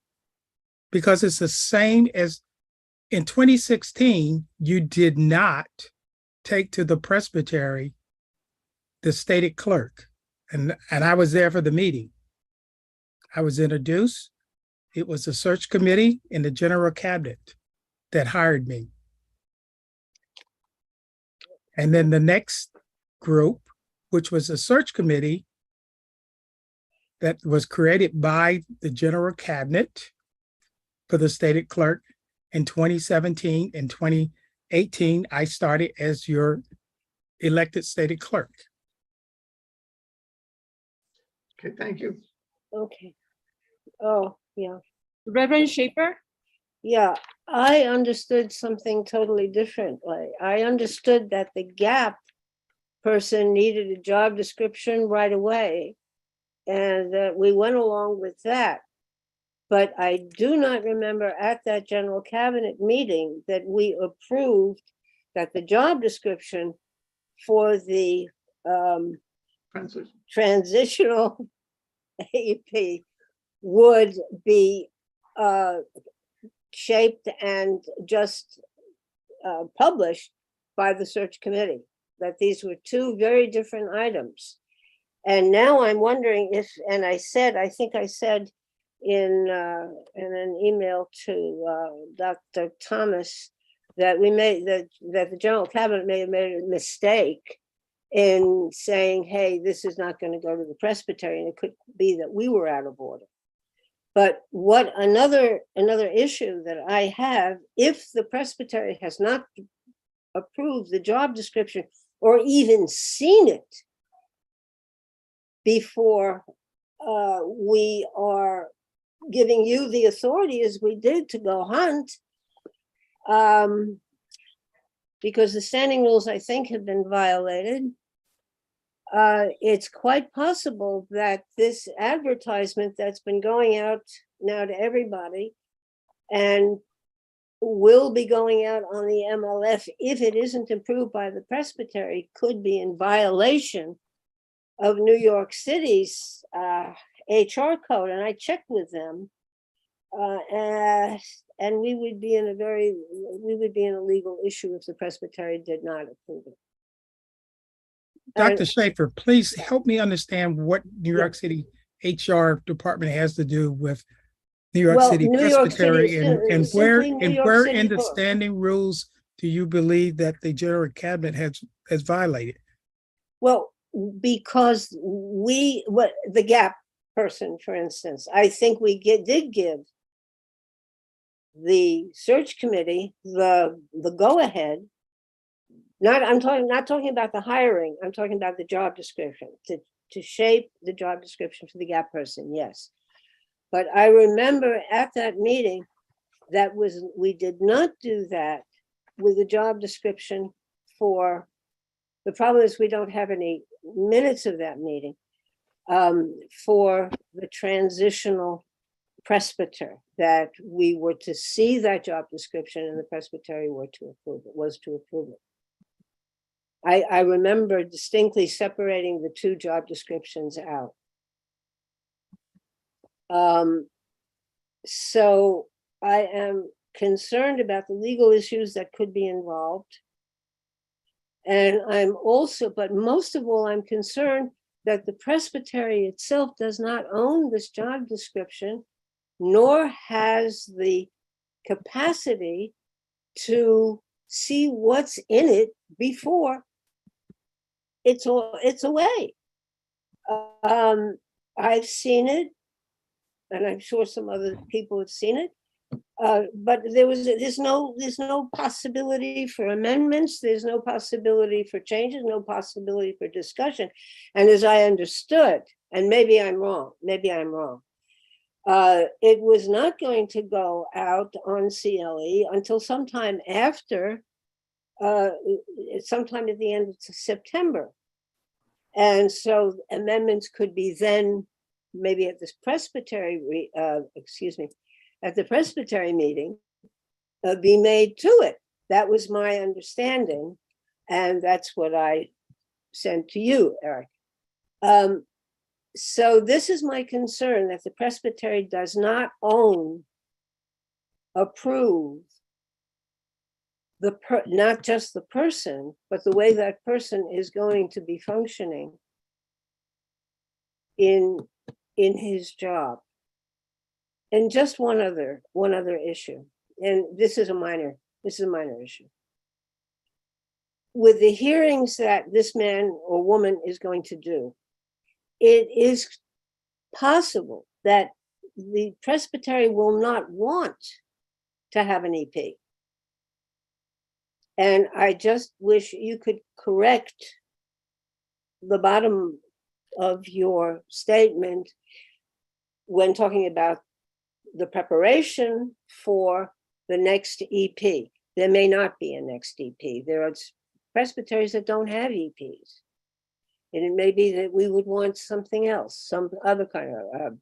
because it's the same as in 2016, you did not take to the presbytery the stated clerk. And I was there for the meeting. I was introduced. It was the search committee and the general cabinet that hired me. And then the next group, which was a search committee that was created by the general cabinet for the stated clerk in 2017 and 2018, I started as your elected stated clerk. Okay, thank you. Okay. Oh, yeah. Reverend Schaefer? Yeah, I understood something totally differently. I understood that the GAP person needed a job description right away, and that we went along with that. But I do not remember at that general cabinet meeting that we approved that the job description for the transitional AEP would be shaped and just published by the search committee, that these were two very different items. And now I'm wondering if, and I think I said in an email to Dr. Thomas that that the general cabinet may have made a mistake in saying, hey, this is not going to go to the presbytery, and it could be that we were out of order. But what another issue that I have, if the presbytery has not approved the job description or even seen it before we are giving you the authority as we did to go hunt, because the standing rules, I think, have been violated. It's quite possible that this advertisement that's been going out now to everybody and will be going out on the MLF, if it isn't approved by the presbytery, could be in violation of New York City's HR code. And I checked with them, and we would be in a legal issue if the presbytery did not approve it. Dr. Schaefer, please help me understand what New York City HR department has to do with New York City Presbytery, and where in the standing rules do you believe that the general cabinet has violated? Well, because the GAP person, for instance, I think we did give the search committee the go-ahead. Not talking about the hiring. I'm talking about the job description, to shape the job description for the GAP person. Yes, but I remember at that meeting we did not do that with the job description for. The problem is we don't have any minutes of that meeting for the transitional presbyter, that we were to see that job description and the presbytery was to approve it. I remember distinctly separating the two job descriptions out. So I am concerned about the legal issues that could be involved. And but most of all, I'm concerned that the presbytery itself does not own this job description, nor has the capacity to see what's in it before it's away. I've seen it, and I'm sure some other people have seen it. But there's no possibility for amendments. There's no possibility for changes, no possibility for discussion. And as I understood, and maybe I'm wrong, it was not going to go out on CLE until sometime after, sometime at the end of September. And so amendments could be then maybe at this presbytery, at the presbytery meeting, be made to it. That was my understanding. And that's what I sent to you, Eric. So this is my concern, that the presbytery does not own approve not just the person, but the way that person is going to be functioning in his job. And just one other issue, and this is a minor issue. With the hearings that this man or woman is going to do, it is possible that the Presbytery will not want to have an EP. And I just wish you could correct the bottom of your statement when talking about the preparation for the next EP. There may not be a next EP. There are presbyteries that don't have EPs. And it may be that we would want something else, some other kind of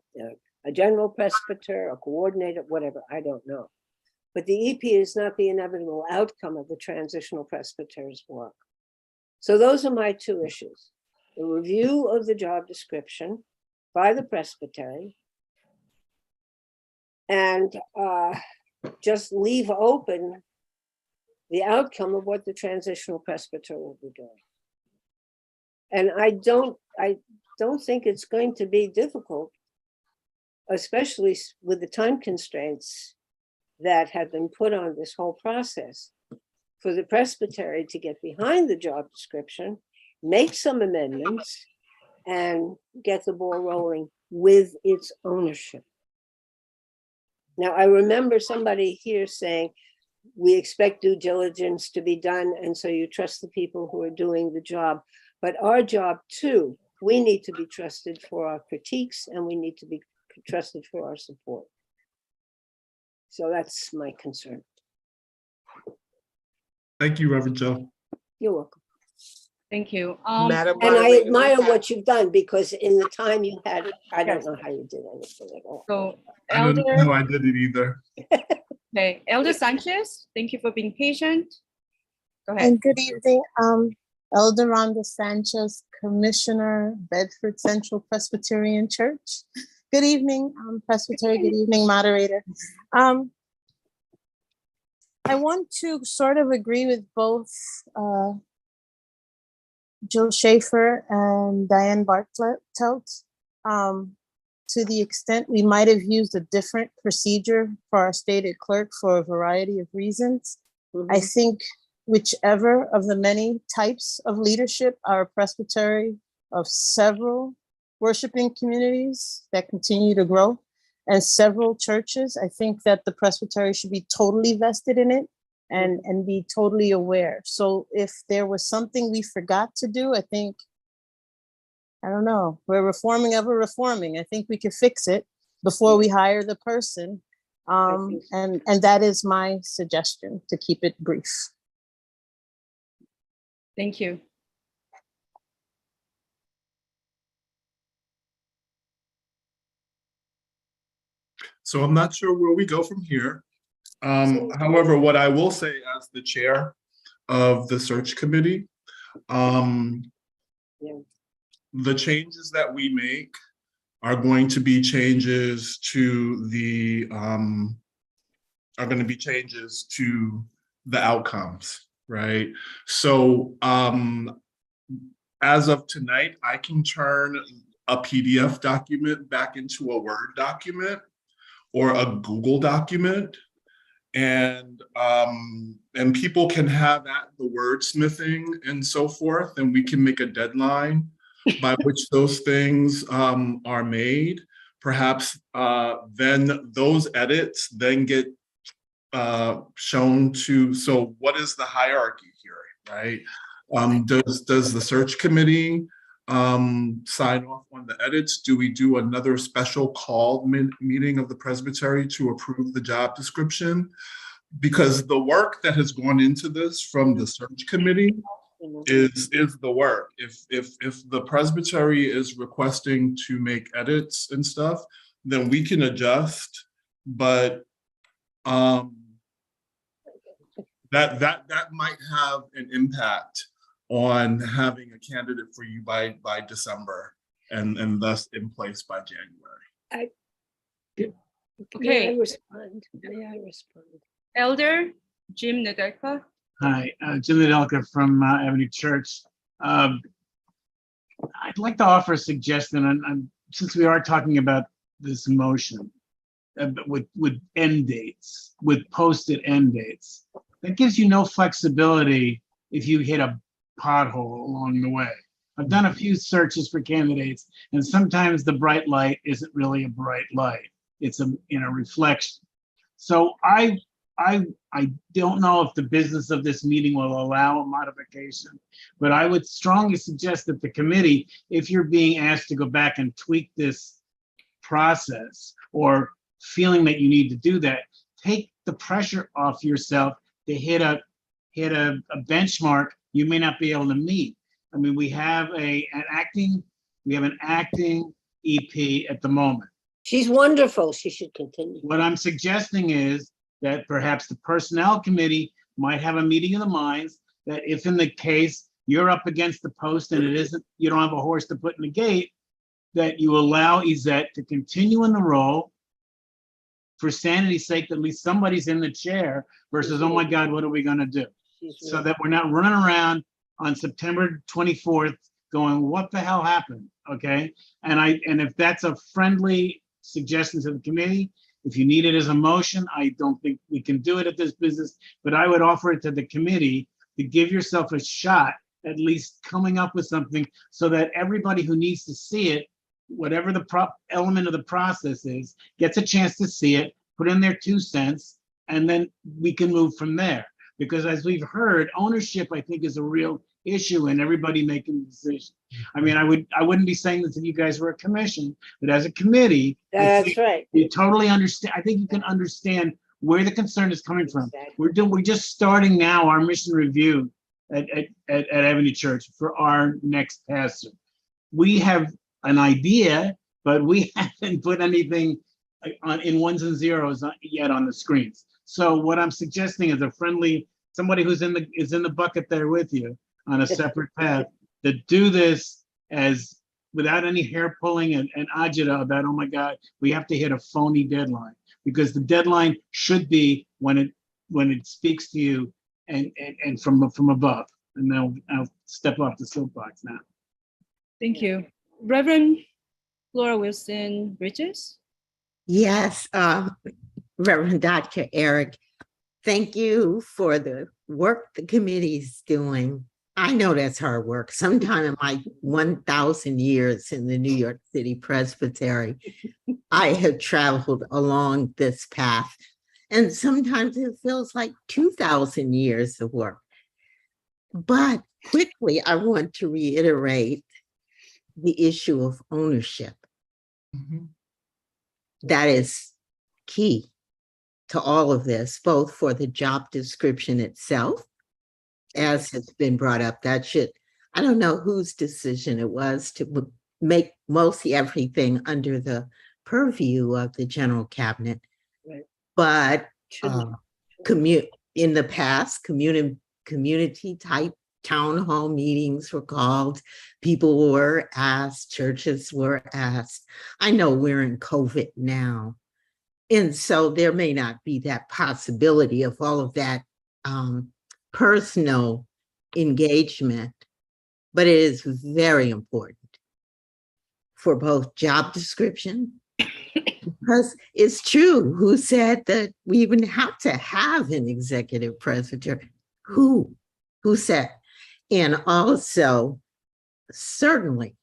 a general presbyter, a coordinator, whatever, I don't know. But the EP is not the inevitable outcome of the transitional presbyter's work. So those are my two issues. The review of the job description by the presbytery, and just leave open the outcome of what the transitional presbyter will be doing. And I don't think it's going to be difficult, especially with the time constraints that have been put on this whole process, for the presbytery to get behind the job description, make some amendments, and get the ball rolling with its ownership. Now, I remember somebody here saying, we expect due diligence to be done, and so you trust the people who are doing the job. But our job too, we need to be trusted for our critiques, and we need to be trusted for our support. So that's my concern. Thank you, Reverend Joe. You're welcome. Thank you. Madam And I Moderator, admire we have- what you've done, because in the time you had, I don't know how you did anything at all. So, I don't Elder, know I did it either. okay, Elder Sanchez, thank you for being patient. Go ahead. And good evening, Elder Rhonda Sanchez, Commissioner, Bedford Central Presbyterian Church. Good evening, Presbytery. Good evening, moderator. I want to sort of agree with both Jill Schaefer and Diane Bartlett, to the extent we might have used a different procedure for our stated clerk for a variety of reasons. I think whichever of the many types of leadership our presbytery of several worshiping communities that continue to grow and several churches, I think that the presbytery should be totally vested in it and be totally aware. So if there was something we forgot to do, I think, I don't know, we're reforming ever reforming. I think we could fix it before we hire the person. And that is my suggestion, to keep it brief. Thank you. So I'm not sure where we go from here. However, what I will say as the chair of the search committee, the changes that we make are going to be changes to the outcomes, right? So as of tonight, I can turn a PDF document back into a Word document or a Google document, and people can have the wordsmithing and so forth, and we can make a deadline by which those things are made. Perhaps then those edits then get shown to, so what is the hierarchy here, right? Does the search committee sign off on the edits? Do we do another special called meeting of the presbytery to approve the job description? Because the work that has gone into this from the search committee is the work. If the presbytery is requesting to make edits and stuff, then we can adjust, but that might have an impact on having a candidate for you by December and thus in place by January. May I Okay, respond? May I respond? Elder Jim Nedelka. Hi, Jim Nedelka from Avenue Church. I'd like to offer a suggestion, and since we are talking about this motion with end dates, with posted end dates, that gives you no flexibility if you hit a pothole along the way. I've done a few searches for candidates, and sometimes the bright light isn't really a bright light. It's a reflection. So I don't know if the business of this meeting will allow a modification, but I would strongly suggest that the committee, if you're being asked to go back and tweak this process or feeling that you need to do that, take the pressure off yourself to hit a benchmark you may not be able to meet. I mean, we have an acting EP at the moment. She's wonderful. She should continue. What I'm suggesting is that perhaps the personnel committee might have a meeting of the minds, that if in the case you're up against the post and you don't have a horse to put in the gate, that you allow Izette to continue in the role for sanity's sake, that at least somebody's in the chair versus, oh my God, what are we gonna do? So that we're not running around on September 24th going, what the hell happened, okay? And if that's a friendly suggestion to the committee, if you need it as a motion, I don't think we can do it at this business, but I would offer it to the committee to give yourself a shot, at least coming up with something so that everybody who needs to see it, whatever the element of the process is, gets a chance to see it, put in their 2 cents, and then we can move from there. Because as we've heard, ownership, I think, is a real issue in everybody making the decision. I mean, I wouldn't be saying this if you guys were a commission, but as a committee, That's right. you totally understand. I think you can understand where the concern is coming from. We're just starting now our mission review at Avenue Church for our next pastor. We have an idea, but we haven't put anything in ones and zeros yet on the screens. So what I'm suggesting is a friendly, somebody who's in the bucket there with you on a separate path, to do this as without any hair pulling and agita about, oh my God, we have to hit a phony deadline, because the deadline should be when it speaks to you and from above. And then I'll step off the soapbox now. Thank you. Reverend Flora Wilson Bridges. Yes, Reverend Dr. Eric, thank you for the work the committee's doing. I know that's hard work. Sometime in my 1,000 years in the New York City Presbytery, I have traveled along this path, and sometimes it feels like 2,000 years of work. But quickly, I want to reiterate the issue of ownership. That is key to all of this, both for the job description itself, as it's been brought up. That should, I don't know whose decision it was to make mostly everything under the purview of the general cabinet. Right. But in the past, community type town hall meetings were called, people were asked, churches were asked. I know we're in COVID now, and so there may not be that possibility of all of that personal engagement, but it is very important for both job description, because it's true, who said that we even have to have an executive presbytery? Who said? And also, certainly,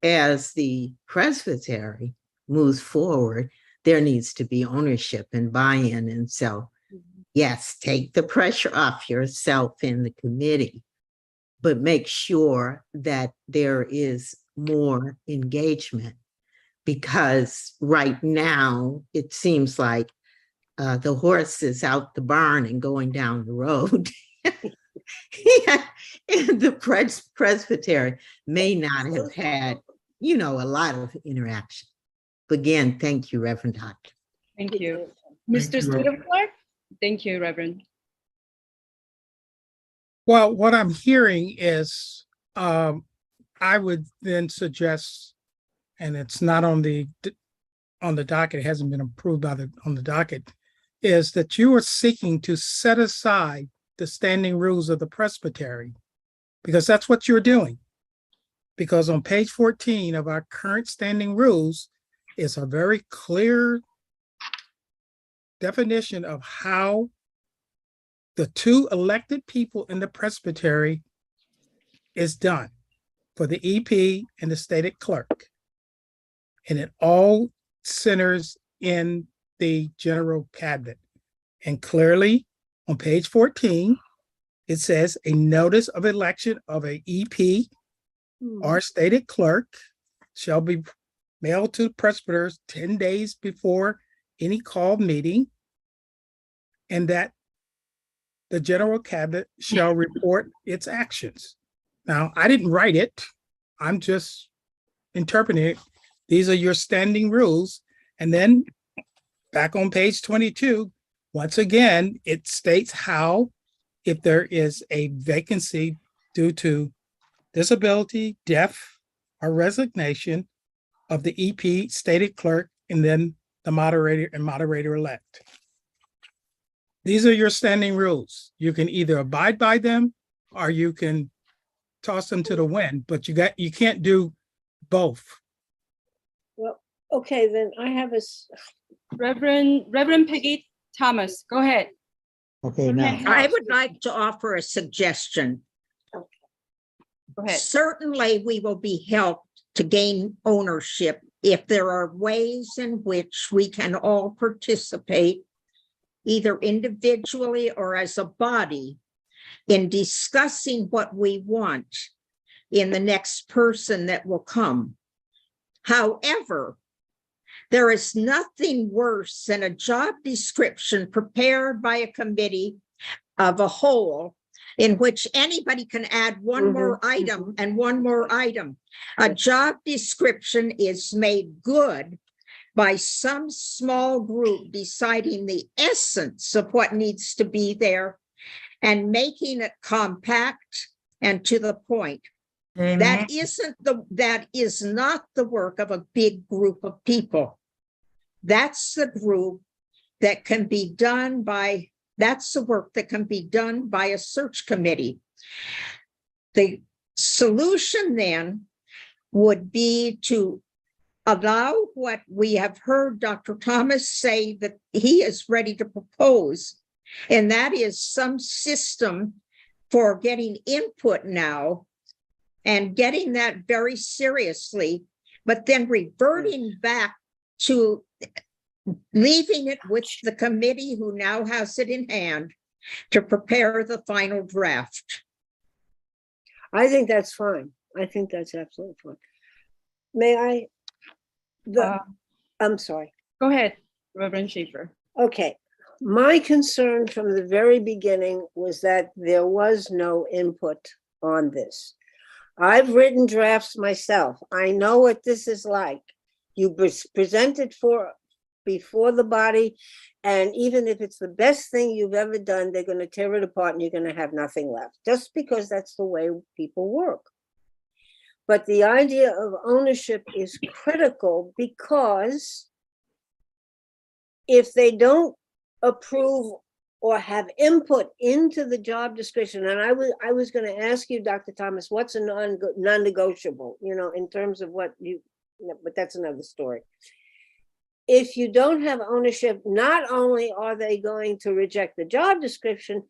as the presbytery moves forward, there needs to be ownership and buy-in. And so, yes, take the pressure off yourself in the committee, but make sure that there is more engagement, because right now it seems like the horse is out the barn and going down the road. And the presbytery may not have had, a lot of interaction. But again, thank you, Reverend Doctor. Thank you. Mr. Stephen Clark? Thank you, Reverend. Well, what I'm hearing is I would then suggest, and it's not on the on the docket, it hasn't been approved on the docket, is that you are seeking to set aside the standing rules of the Presbytery, because that's what you're doing. Because on page 14 of our current standing rules is a very clear definition of how the two elected people in the Presbytery is done for the EP and the stated clerk. And it all centers in the general cabinet. And clearly on page 14, it says a notice of election of a EP or stated clerk shall be mailed to presbyters 10 days before any called meeting, and that the general cabinet shall report its actions. Now, I didn't write it. I'm just interpreting it. These are your standing rules. And then back on page 22, once again, it states how, if there is a vacancy due to disability, death, or resignation of the EP, stated clerk, and then the moderator and moderator-elect. These are your standing rules. You can either abide by them or you can toss them to the wind, but you can't do both. Well, okay, then I have Reverend Peggy Thomas, go ahead. Okay, now. I would like to offer a suggestion. Go ahead. Certainly, we will be helped to gain ownership if there are ways in which we can all participate, either individually or as a body, in discussing what we want in the next person that will come. However, there is nothing worse than a job description prepared by a committee of a whole in which anybody can add one more item and one more item. A job description is made good by some small group deciding the essence of what needs to be there and making it compact and to the point. Amen. That is not the work of a big group of people. That's the group that can be done by, that's the work that can be done by a search committee. The solution then would be to allow what we have heard Dr. Thomas say that he is ready to propose, and that is some system for getting input now and getting that very seriously, but then reverting back to leaving it with the committee who now has it in hand to prepare the final draft. I think that's fine. I think that's absolutely fine. May I? I'm sorry. Go ahead, Reverend Schaefer. Okay. My concern from the very beginning was that there was no input on this. I've written drafts myself. I know what this is like. You present it before the body, and even if it's the best thing you've ever done, they're going to tear it apart and you're going to have nothing left, just because that's the way people work. But the idea of ownership is critical, because if they don't approve or have input into the job description, and I was going to ask you, Dr. Thomas, what's a non-negotiable, in terms of what you, but that's another story. If you don't have ownership, not only are they going to reject the job description,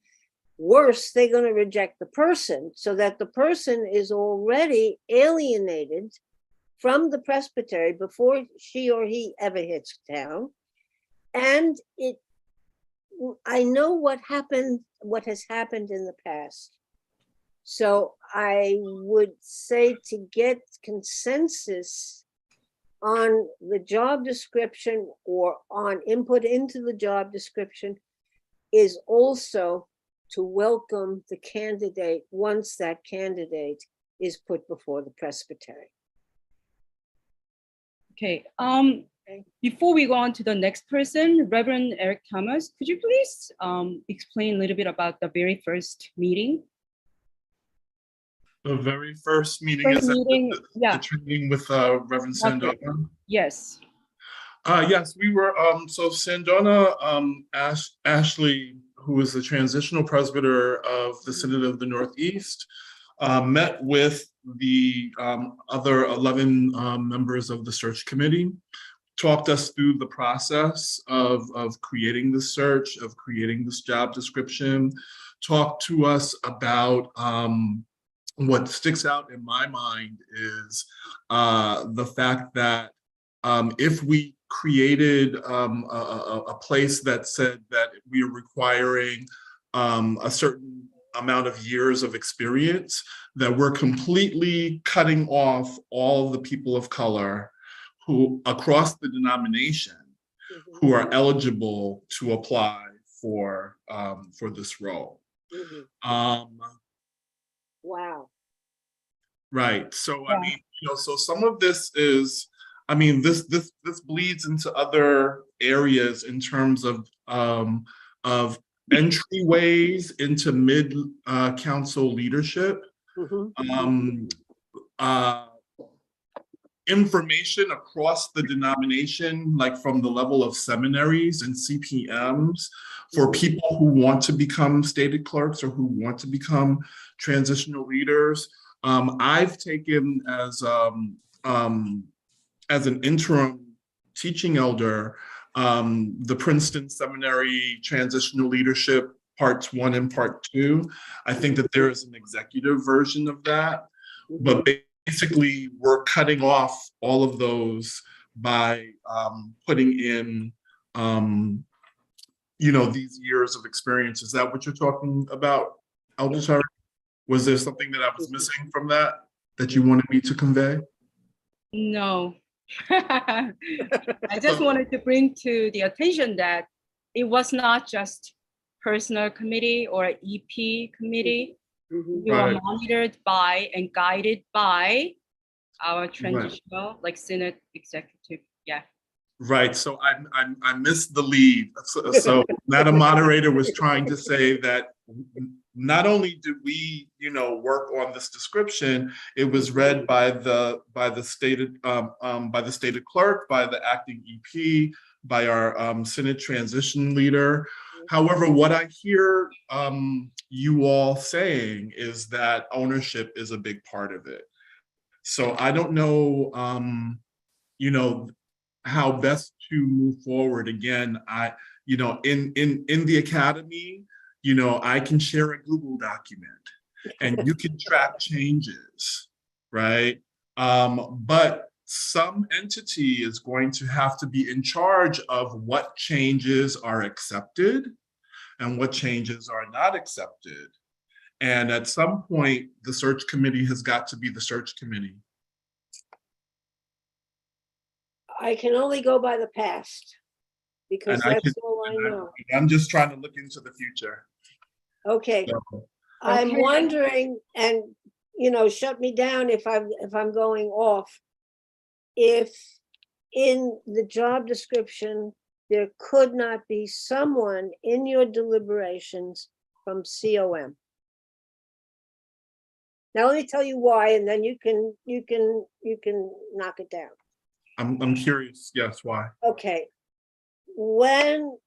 worse, they're going to reject the person, so that the person is already alienated from the presbytery before she or he ever hits town. And I know what has happened in the past. So I would say to get consensus on the job description or on input into the job description is also to welcome the candidate once that candidate is put before the presbytery. Okay. Before we go on to the next person, Reverend Eric Thomas, could you please explain a little bit about the very first meeting? The very first meeting is yeah. the training with Reverend Sandoval. Yes. Yes, we were, so Sandona Ashley, who is the transitional presbyter of the Synod of the Northeast, met with the other 11 members of the search committee, talked us through the process of creating the search, of creating this job description, talked to us about what sticks out in my mind is the fact that if we created a place that said that we are requiring a certain amount of years of experience, that we're completely cutting off all the people of color who across the denomination who are eligible to apply for this role. Wow. Right. So I mean, so some of this is, I mean, this bleeds into other areas in terms of entryways into mid council leadership. Information across the denomination, like from the level of seminaries and CPMs, for people who want to become stated clerks or who want to become transitional leaders. I've taken as an interim teaching elder, the Princeton Seminary Transitional Leadership Parts 1 and Part 2. I think that there is an executive version of that, but basically we're cutting off all of those by putting in, these years of experience. Is that what you're talking about, Elder Tari? Was there something that I was missing from that you wanted me to convey? No. I just wanted to bring to the attention that it was not just personal committee or EP committee. You are monitored by and guided by our transitional, like Synod executive. Yeah. Right. So I missed the lead. So Madam Moderator was trying to say that not only did we, work on this description, it was read by the stated clerk, by the acting EP, by our Synod transition leader. However, what I hear you all saying is that ownership is a big part of it. So I don't know, how best to move forward. Again, in the academy, I can share a Google document and you can track changes, right? But some entity is going to have to be in charge of what changes are accepted and what changes are not accepted. And at some point, the search committee has got to be the search committee. I can only go by the past because that's all I know. I'm just trying to look into the future. Okay. I'm wondering, and shut me down if I'm going off. If in the job description there could not be someone in your deliberations from COM. Now let me tell you why, and then you can knock it down. I'm curious. Yes, why? Okay. When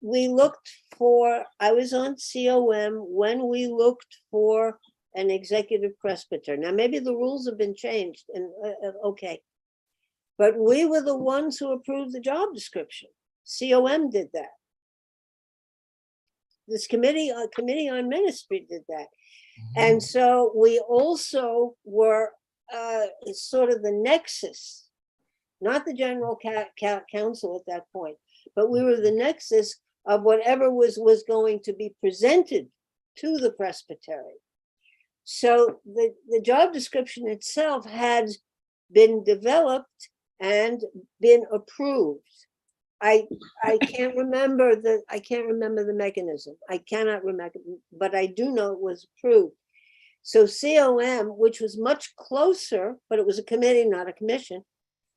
we looked for, I was on COM when we looked for an executive presbyter. Now, maybe the rules have been changed, and okay. But we were the ones who approved the job description. COM did that. This committee on ministry did that. And so we also were sort of the nexus, not the general council at that point, but we were the nexus of whatever was going to be presented to the presbytery. So the job description itself had been developed and been approved. I can't remember the mechanism. I cannot remember, but I do know it was approved. So COM, which was much closer, but it was a committee, not a commission.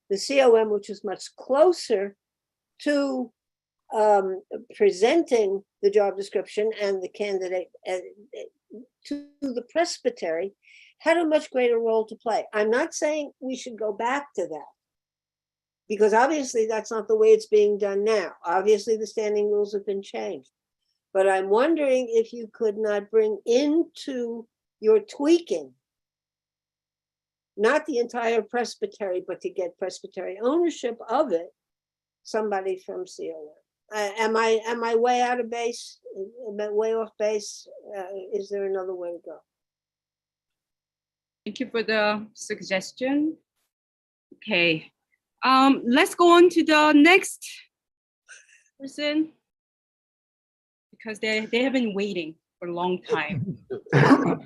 The COM, which was much closer to presenting the job description and the candidate to the presbytery, had a much greater role to play. I'm not saying we should go back to that, Because obviously that's not the way it's being done now. Obviously the standing rules have been changed. But I'm wondering if you could not bring into your tweaking, not the entire presbytery, but to get presbytery ownership of it, somebody from CON. Am I way out of base? Am I way off base? Is there another way to go? Thank you for the suggestion. Okay, let's go on to the next person because they have been waiting for a long time.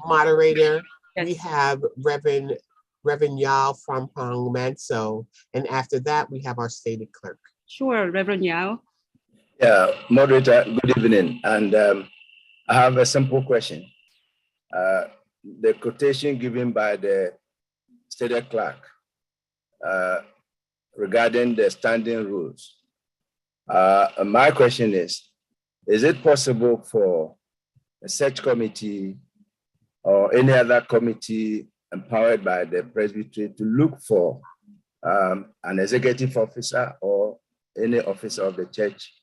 Moderator, we Yes. have Reverend Yao from Pangmanso, and after that, we have our stated clerk. Sure, Reverend Yao. Yeah, moderator, good evening. And I have a simple question. The quotation given by the stated clerk regarding the standing rules. My question is it possible for a search committee or any other committee empowered by the Presbytery to look for an executive officer or any officer of the church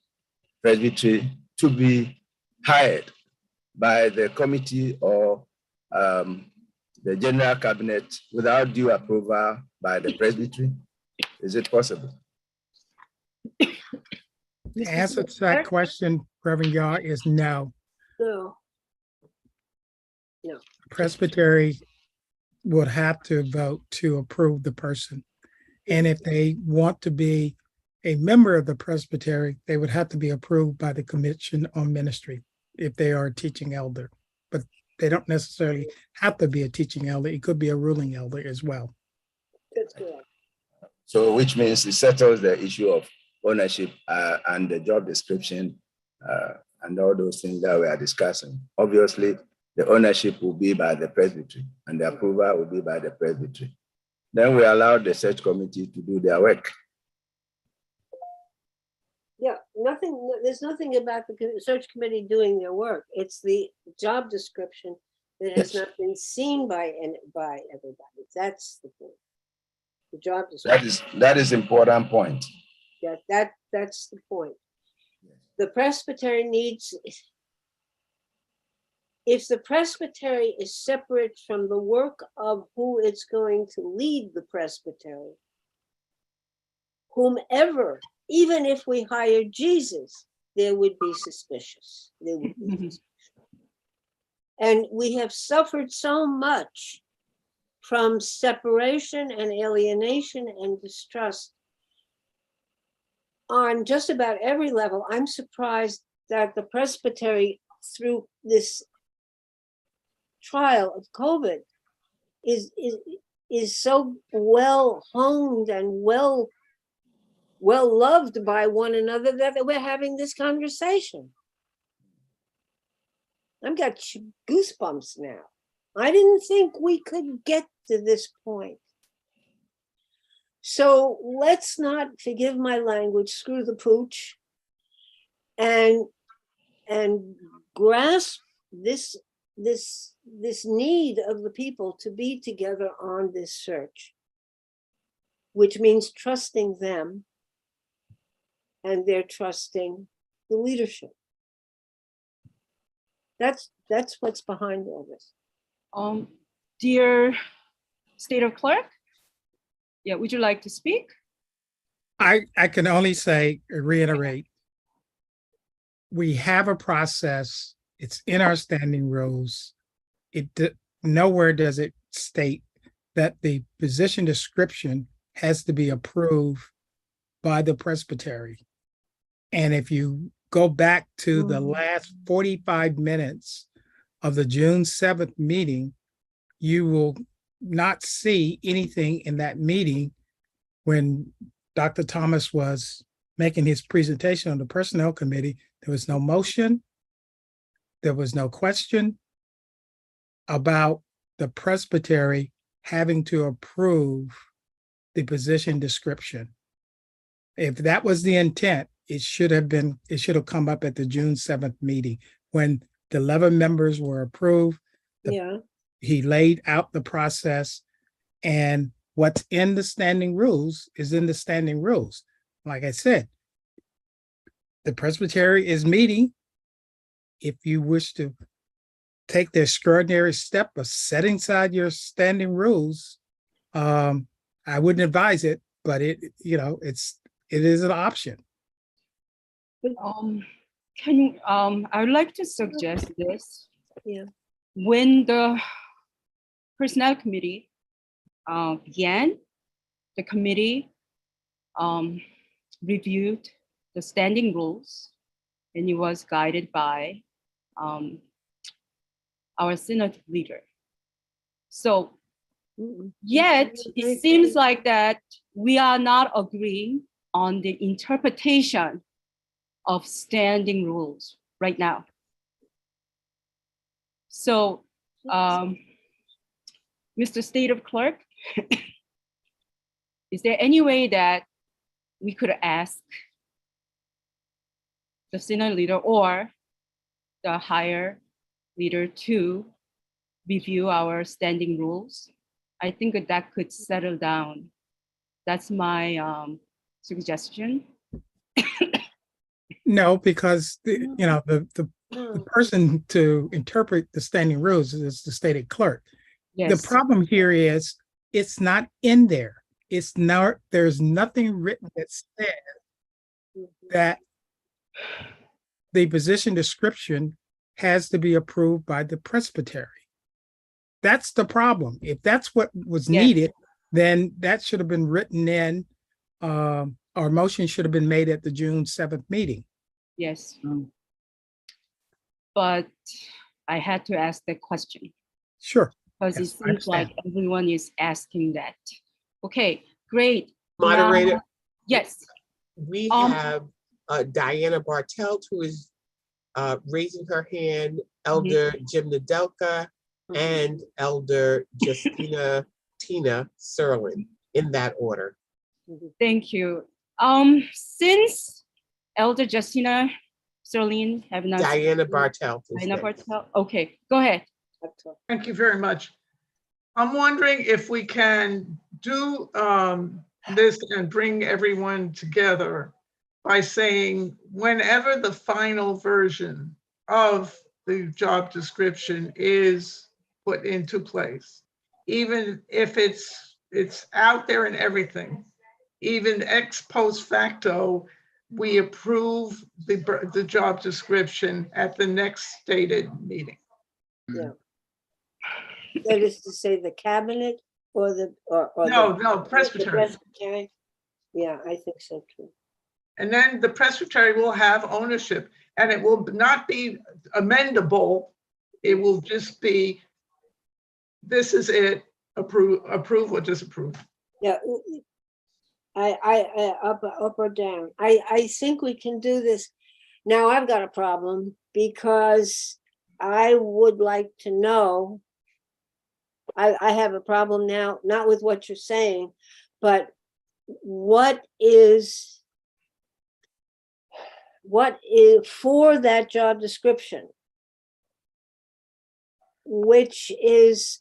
Presbytery to be hired by the committee or the general cabinet without due approval by the Presbytery? Is it possible? The answer to that question, Reverend Yaw, is no. No. No. Presbytery would have to vote to approve the person. And if they want to be a member of the Presbytery, they would have to be approved by the Commission on Ministry if they are a teaching elder. But they don't necessarily have to be a teaching elder. It could be a ruling elder as well. That's correct. So which means it settles the issue of ownership and the job description and all those things that we are discussing. Obviously, the ownership will be by the Presbytery and the approval will be by the Presbytery. Then we allow the search committee to do their work. Yeah, there's nothing about the search committee doing their work. It's the job description that has not been seen by everybody. That's the point. The job description. That is important point. Yeah, that's the point. The Presbytery needs, if the Presbytery is separate from the work of who it's going to lead the Presbytery, whomever, even if we hired Jesus, there would be suspicious. There would be suspicious. And we have suffered so much from separation and alienation and distrust on just about every level. I'm surprised that the Presbytery, through this trial of COVID, is so well honed and well loved by one another that we're having this conversation. I've got goosebumps now. I didn't think we could get to this point. So let's not, forgive my language, screw the pooch, and grasp this need of the people to be together on this search, which means trusting them and they're trusting the leadership. That's what's behind all this. Dear State of Clerk, yeah, would you like to speak? I can only say, reiterate, we have a process. It's in our standing rules. Nowhere does it state that the position description has to be approved by the Presbytery. And if you go back to the last 45 minutes of the June 7th meeting, you will not see anything in that meeting when Dr. Thomas was making his presentation on the Personnel Committee. There was no motion. There was no question about the Presbytery having to approve the position description. If that was the intent, it should have come up at the June 7th meeting when the 11 members were approved. He laid out the process, and what's in the standing rules is in the standing rules. Like I said, the Presbytery is meeting. If you wish to take the extraordinary step of setting aside your standing rules, I wouldn't advise it, but it is an option. I would like to suggest this. Yeah. When the Personnel Committee began, the committee reviewed the standing rules, and it was guided by our synod leader. So yet it seems like that we are not agreeing on the interpretation of standing rules right now. So, Mr. State of Clerk, is there any way that we could ask the synod leader or the higher leader to review our standing rules? I think that could settle down. That's my suggestion. No, because the person to interpret the standing rules is the state clerk. Yes. The problem here is it's not in there. There's nothing written that says that the position description has to be approved by the Presbytery. That's the problem. If that's what was needed, then that should have been written in, or motion should have been made at the June 7th meeting. Yes. But I had to ask that question. Sure. Because Yes, it seems like everyone is asking that. Okay, great. Moderator. Now, yes. We have Diana Bartelt, who is raising her hand, Elder Jim Nadelka, and Elder Justina Tina Serlin, in that order. Thank you. Since Elder Justina Serlin have not. Diana Bartelt. Diana Bartelt. Okay, go ahead. Thank you very much. I'm wondering if we can do this and bring everyone together by saying whenever the final version of the job description is put into place, even if it's out there and everything, even ex post facto, we approve the job description at the next stated meeting. Yeah. That is to say the cabinet or the Presbytery. Presbytery. Yeah, I think so too. And then the Presbytery will have ownership, and it will not be amendable. It will just be, this is it, approve or disapprove. Yeah, I up or down. I think we can do this. Now I've got a problem because I would like to know. I have a problem now, not with what you're saying, but what is for that job description, which is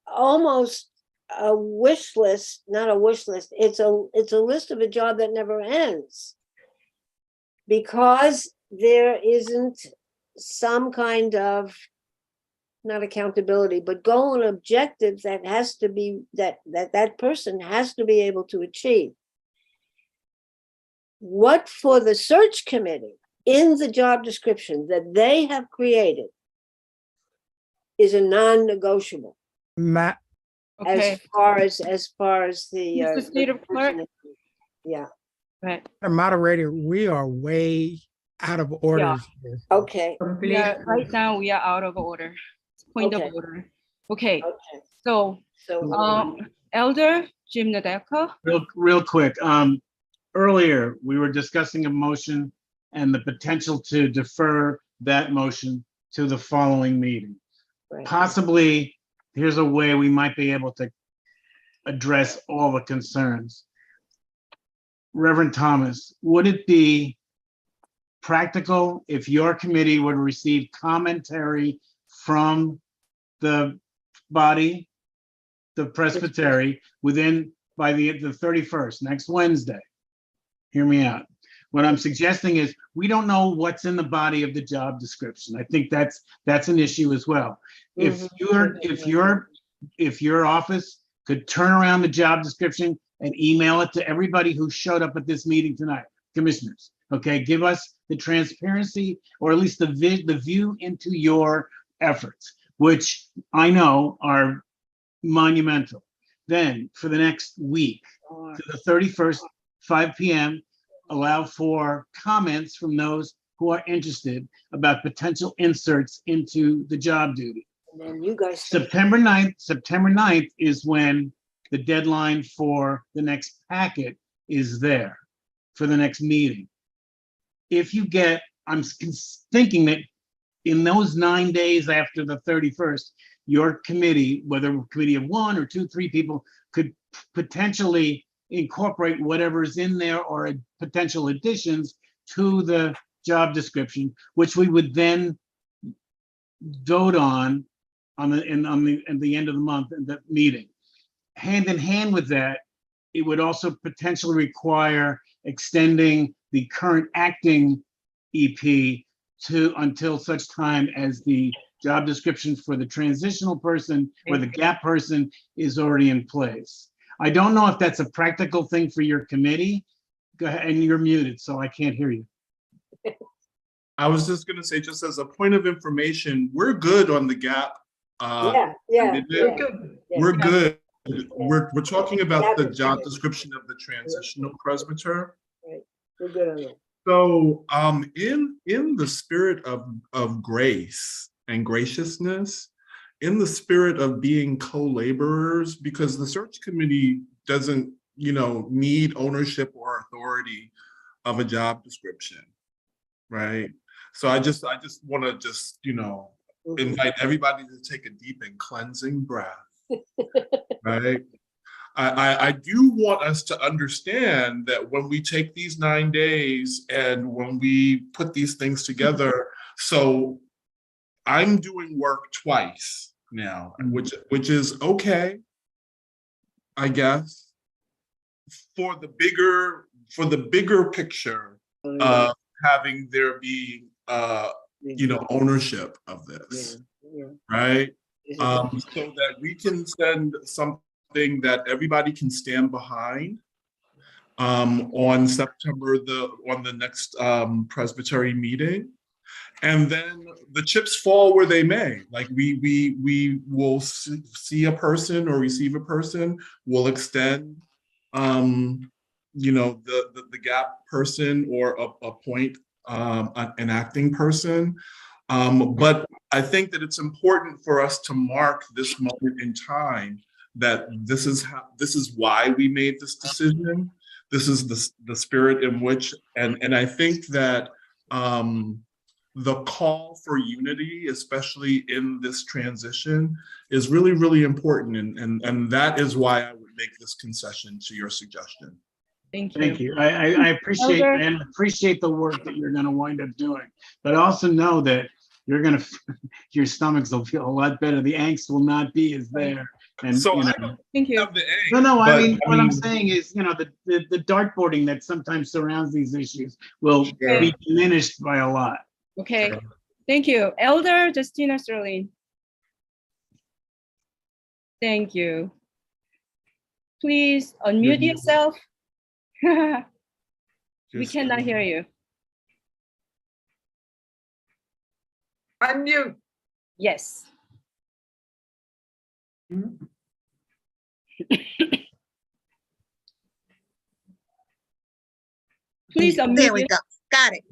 almost a wish list, not a wish list. It's a list of a job that never ends, because there isn't some kind of, not accountability, but goal and objectives that has to be that person has to be able to achieve. What for the search committee in the job description that they have created is a non-negotiable. Matt. Okay. As far as the Mr. State of Clerk. Yeah. Right. Moderator, we are way out of order. Yeah. Okay. Yeah, right now we are out of order. Point of order. Okay. So Elder Jim Nadelka. Real quick. Earlier, we were discussing a motion and the potential to defer that motion to the following meeting. Right. Possibly, here's a way we might be able to address all the concerns. Reverend Thomas, would it be practical if your committee would receive commentary from the body the Presbytery by the 31st, next Wednesday. Hear me out. What I'm suggesting is we don't know what's in the body of the job description. I think that's an issue as well. If your office could turn around the job description and email it to everybody who showed up at this meeting tonight, commissioners, okay, give us the transparency or at least the view into your efforts, which I know are monumental. Then for the next week, to the 31st, 5 p.m., allow for comments from those who are interested about potential inserts into the job duty. And then you guys. September 9th is when the deadline for the next packet is there for the next meeting. If you get, I'm thinking that in those 9 days after the 31st, your committee, whether a committee of 1 or 2, 3 people, could potentially incorporate whatever's in there or potential additions to the job description, which we would then vote on the end of the month in the meeting. Hand in hand with that, it would also potentially require extending the current acting EP until such time as the job description for the transitional person or the gap person is already in place. I don't know if that's a practical thing for your committee. Go ahead, and you're muted, so I can't hear you. I was just going to say, just as a point of information, we're good on the gap. We're good. We're talking about the job description of the transitional presbyter. Right. We're good on that. So in the spirit of grace and graciousness, in the spirit of being co-laborers, because the search committee doesn't, need ownership or authority of a job description, right? So I just want to invite everybody to take a deep and cleansing breath, right? I do want us to understand that when we take these 9 days and when we put these things together, so I'm doing work twice now, which is okay, I guess, for the bigger picture of having there be ownership of this, right? So that we can send something that everybody can stand behind on September on the next Presbytery meeting. And then the chips fall where they may. Like we will see a person or receive a person, we'll extend the gap person or appoint an acting person. But I think that it's important for us to mark this moment in time that this is why we made this decision. This is the spirit in which, and I think that the call for unity, especially in this transition, is really, really important. And that is why I would make this concession to your suggestion. Thank you. Thank you. I appreciate the work that you're going to wind up doing, but also know that your stomachs will feel a lot better. The angst will not be as there. And so thank you. I mean, what I'm saying is, the dartboarding that sometimes surrounds these issues will be diminished by a lot. Okay, thank you. Elder Justina Sterling. Thank you. Please unmute yourself. We cannot hear you. Unmute. Yes. Please unmute. There we go. Got it.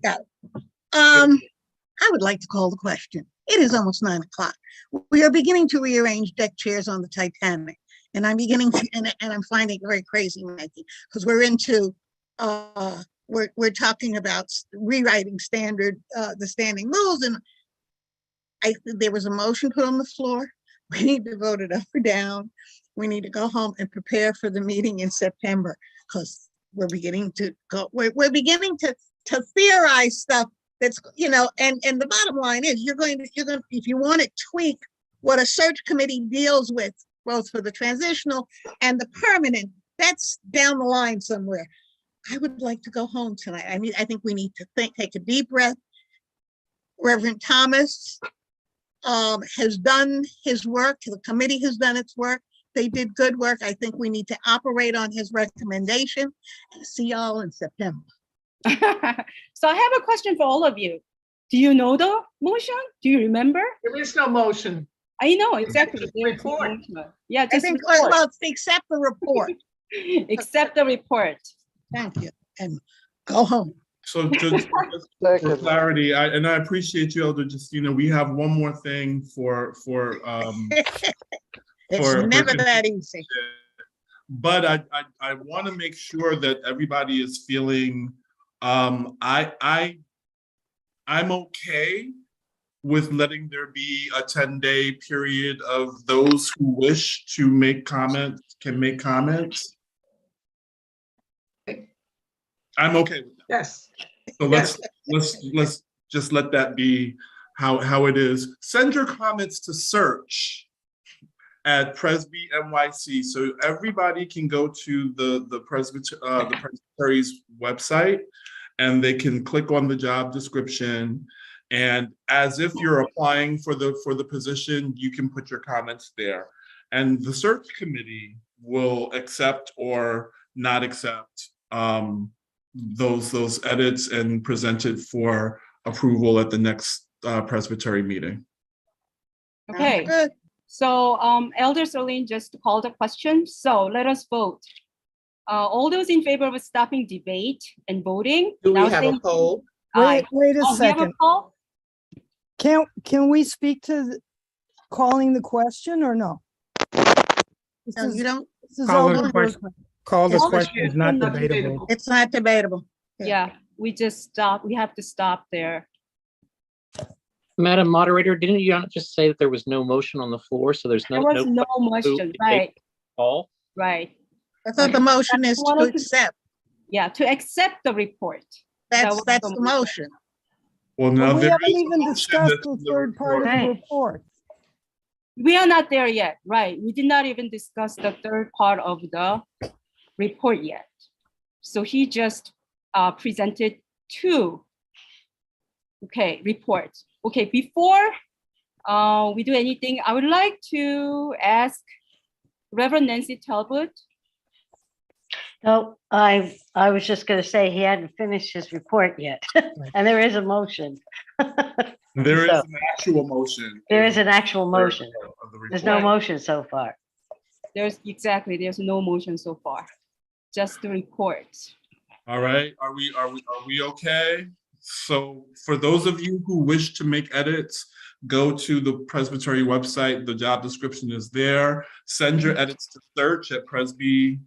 I would like to call the question. It is almost 9 o'clock. We are beginning to rearrange deck chairs on the Titanic, and I'm beginning to, and I'm finding it very crazy, Maggie, because we're into, we're talking about rewriting the standing rules, and there was a motion put on the floor. We need to vote it up or down. We need to go home and prepare for the meeting in September, because we're beginning to we're beginning to theorize stuff that's, and the bottom line is you're going to, if you want to tweak what a search committee deals with both for the transitional and the permanent. That's down the line somewhere. I would like to go home tonight. I think we need to take a deep breath. Reverend Thomas has done his work. The committee has done its work. They did good work. I think we need to operate on his recommendation. See y'all in September. So I have a question for all of you. Do you know the motion? Do you remember? There is no motion. I know, exactly. There's no Report. motion. Yeah, I just think, report. well, accept the report. Accept the report. Thank you. And go home. So just for clarity, I appreciate you, Elder Justina. We have one more thing for It's never that easy. But I want to make sure that everybody is feeling I'm okay with letting there be a 10-day period of those who wish to make comments can make comments. I'm okay with that. Yes. So let's just let that be how it is. Send your comments to search at Presby NYC. So everybody can go to the Presbytery's website and they can click on the job description. And as if you're applying for the position, you can put your comments there. And the search committee will accept or not accept those edits and present it for approval at the next Presbytery meeting. Okay. Good. So Elder Serlin just called a question. So let us vote. All those in favor of stopping debate and voting. Do we now have a say poll? aye. Wait a Oh, we have a second. poll? Can we speak to calling the question or no? No, you don't. This is Call all the question. Call the Call the question is not Not debatable. debatable. It's not debatable. Yeah, we just stop. We have to stop there. Madam Moderator, didn't you not just say that there was no motion on the floor? So there's There was no motion, to take right? All? Right. I thought the motion is to wanted to- accept. Yeah, to accept the report. That was That's the motion. Well, But now we there haven't is a even motion discussed that's the in the third part of report. the report. We are not there yet, right? We did not even discuss the third part of the report yet. So he just presented two, reports. Okay, before we do anything, I would like to ask Reverend Nancy Talbot. No, I was just going to say he hadn't finished his report yet, and there is a motion. There is So, an actual motion. there is an actual Third motion. of the There's no report. motion so far. There's no motion so far, just the report. All right, are we okay? So for those of you who wish to make edits, go to the Presbytery website. The job description is there. Send your edits to search at presbynyc.org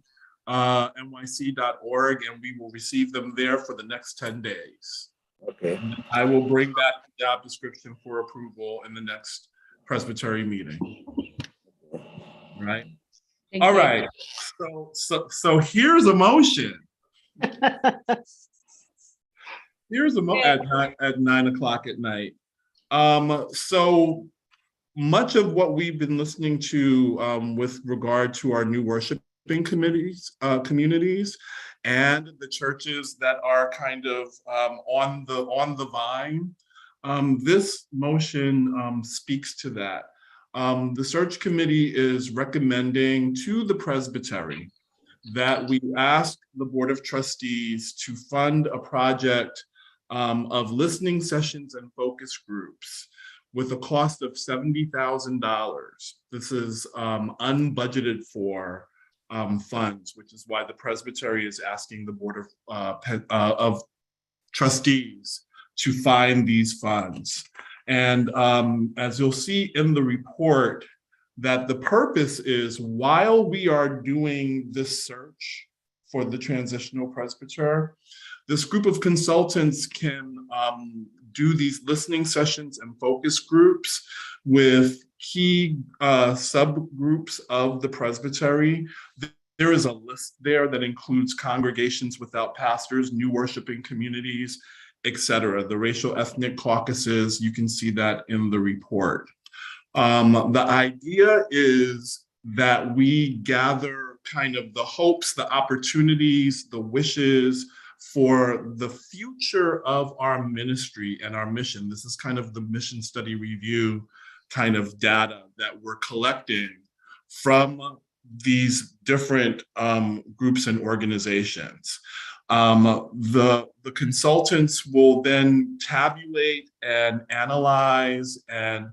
and we will receive them there for the next 10 days. Okay. And I will bring back the job description for approval in the next Presbytery meeting. Right? Thank All you. right. So here's a motion. Here's a at 9 o'clock at night. So much of what we've been listening to with regard to our new worshiping communities and the churches that are kind of on the vine, this motion speaks to that. The search committee is recommending to the Presbytery that we ask the Board of Trustees to fund a project of listening sessions and focus groups with a cost of $70,000. This is unbudgeted for funds, which is why the Presbytery is asking the Board of Trustees to find these funds. And as you'll see in the report, that the purpose is while we are doing this search for the transitional presbyter, this group of consultants can do these listening sessions and focus groups with key subgroups of the presbytery. There is a list there that includes congregations without pastors, new worshiping communities, etc. The racial ethnic caucuses, you can see that in the report. The idea is that we gather kind of the hopes, the opportunities, the wishes for the future of our ministry and our mission. This is kind of the mission study review kind of data that we're collecting from these different groups and organizations. The consultants will then tabulate and analyze and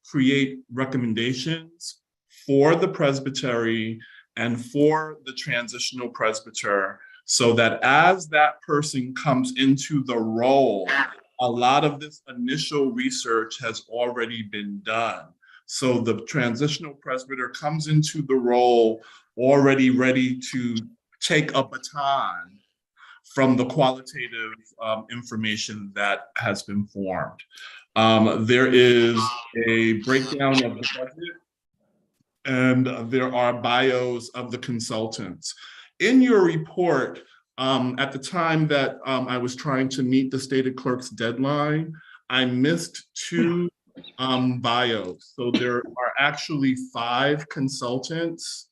create recommendations for the presbytery and for the transitional presbyter, so that as that person comes into the role, a lot of this initial research has already been done. So the transitional presbyter comes into the role already ready to take a baton from the qualitative information that has been formed. There is a breakdown of the budget, and there are bios of the consultants. In your report, at the time that I was trying to meet the stated clerk's deadline, I missed 2 bios. So there are actually 5 consultants.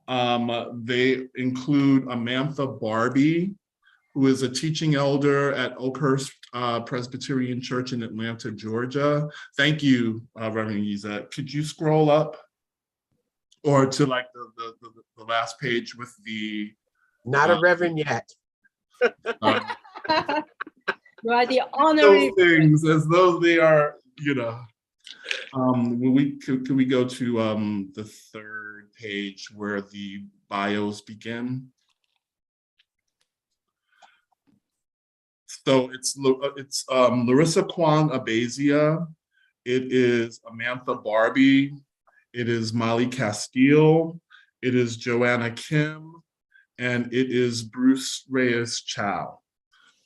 They include Amantha Barbie, who is a teaching elder at Oakhurst Presbyterian Church in Atlanta, Georgia. Thank you, Reverend Yiza. Could you scroll up or to like the last page with the— Not a Reverend yet. You are the honorary. Those things as though they are, you know. Could we go to the 3rd page where the bios begin? So it's Larissa Kwan Abazia, it is Amantha Barbie, it is Molly Castile, it is Joanna Kim, and it is Bruce Reyes Chow.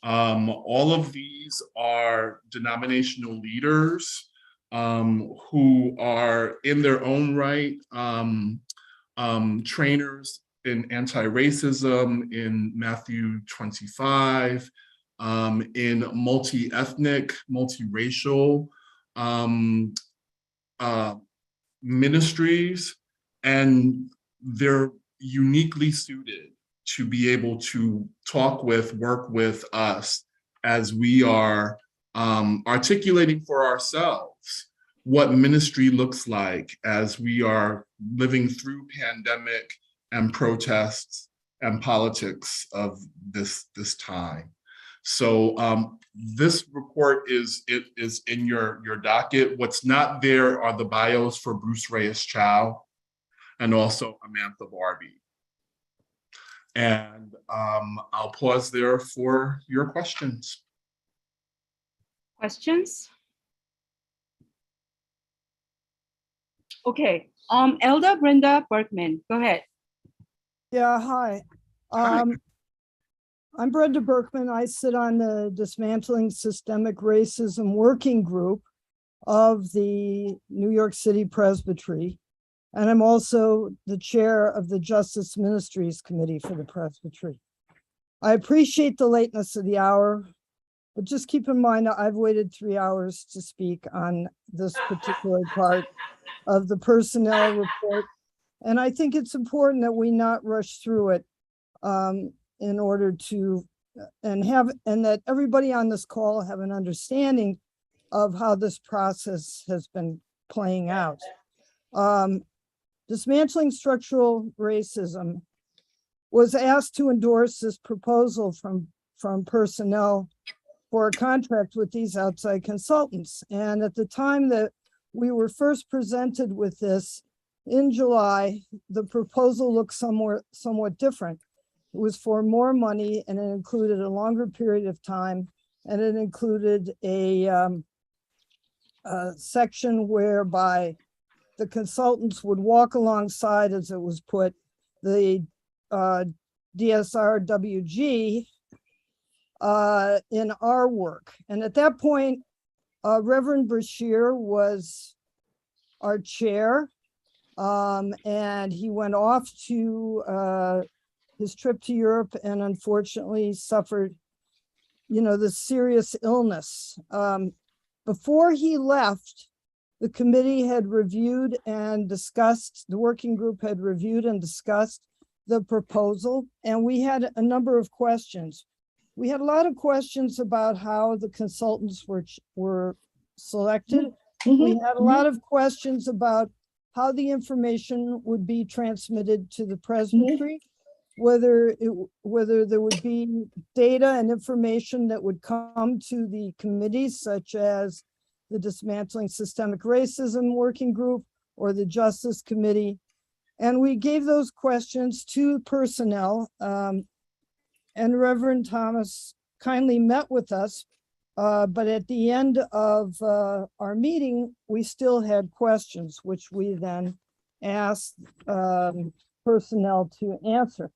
All of these are denominational leaders who are in their own right trainers in anti-racism, in Matthew 25, in multi-ethnic, multiracial ministries, and they're uniquely suited to be able to work with us as we are articulating for ourselves what ministry looks like as we are living through pandemic and protests and politics of this time. So this report is in your docket. What's not there are the bios for Bruce Reyes Chow and also Amantha Barbie. And I'll pause there for your questions. Questions? Okay, Elder Brenda Berkman, go ahead. Yeah, hi. I'm Brenda Berkman. I sit on the Dismantling Systemic Racism Working Group of the New York City Presbytery. And I'm also the chair of the Justice Ministries Committee for the Presbytery. I appreciate the lateness of the hour, but just keep in mind that I've waited 3 hours to speak on this particular part of the personnel report. And I think it's important that we not rush through it in order to, and that everybody on this call have an understanding of how this process has been playing out. Dismantling Structural Racism was asked to endorse this proposal from personnel for a contract with these outside consultants. And at the time that we were first presented with this in July, the proposal looked somewhat different. It was for more money, and it included a longer period of time, and it included a section whereby the consultants would walk alongside, as it was put, the DSRWG in our work. And at that point, Reverend Brashear was our chair, and he went off to his trip to Europe and unfortunately suffered, this serious illness. Before he left, The committee had reviewed and discussed, the working group had reviewed and discussed the proposal, and we had a number of questions. We had a lot of questions about how the consultants were selected. We had a lot of questions about how the information would be transmitted to the presbytery, whether there would be data and information that would come to the committees, such as the Dismantling Systemic Racism Working Group or the Justice Committee. And we gave those questions to personnel, and Reverend Thomas kindly met with us. But at the end of our meeting, we still had questions, which we then asked personnel to answer.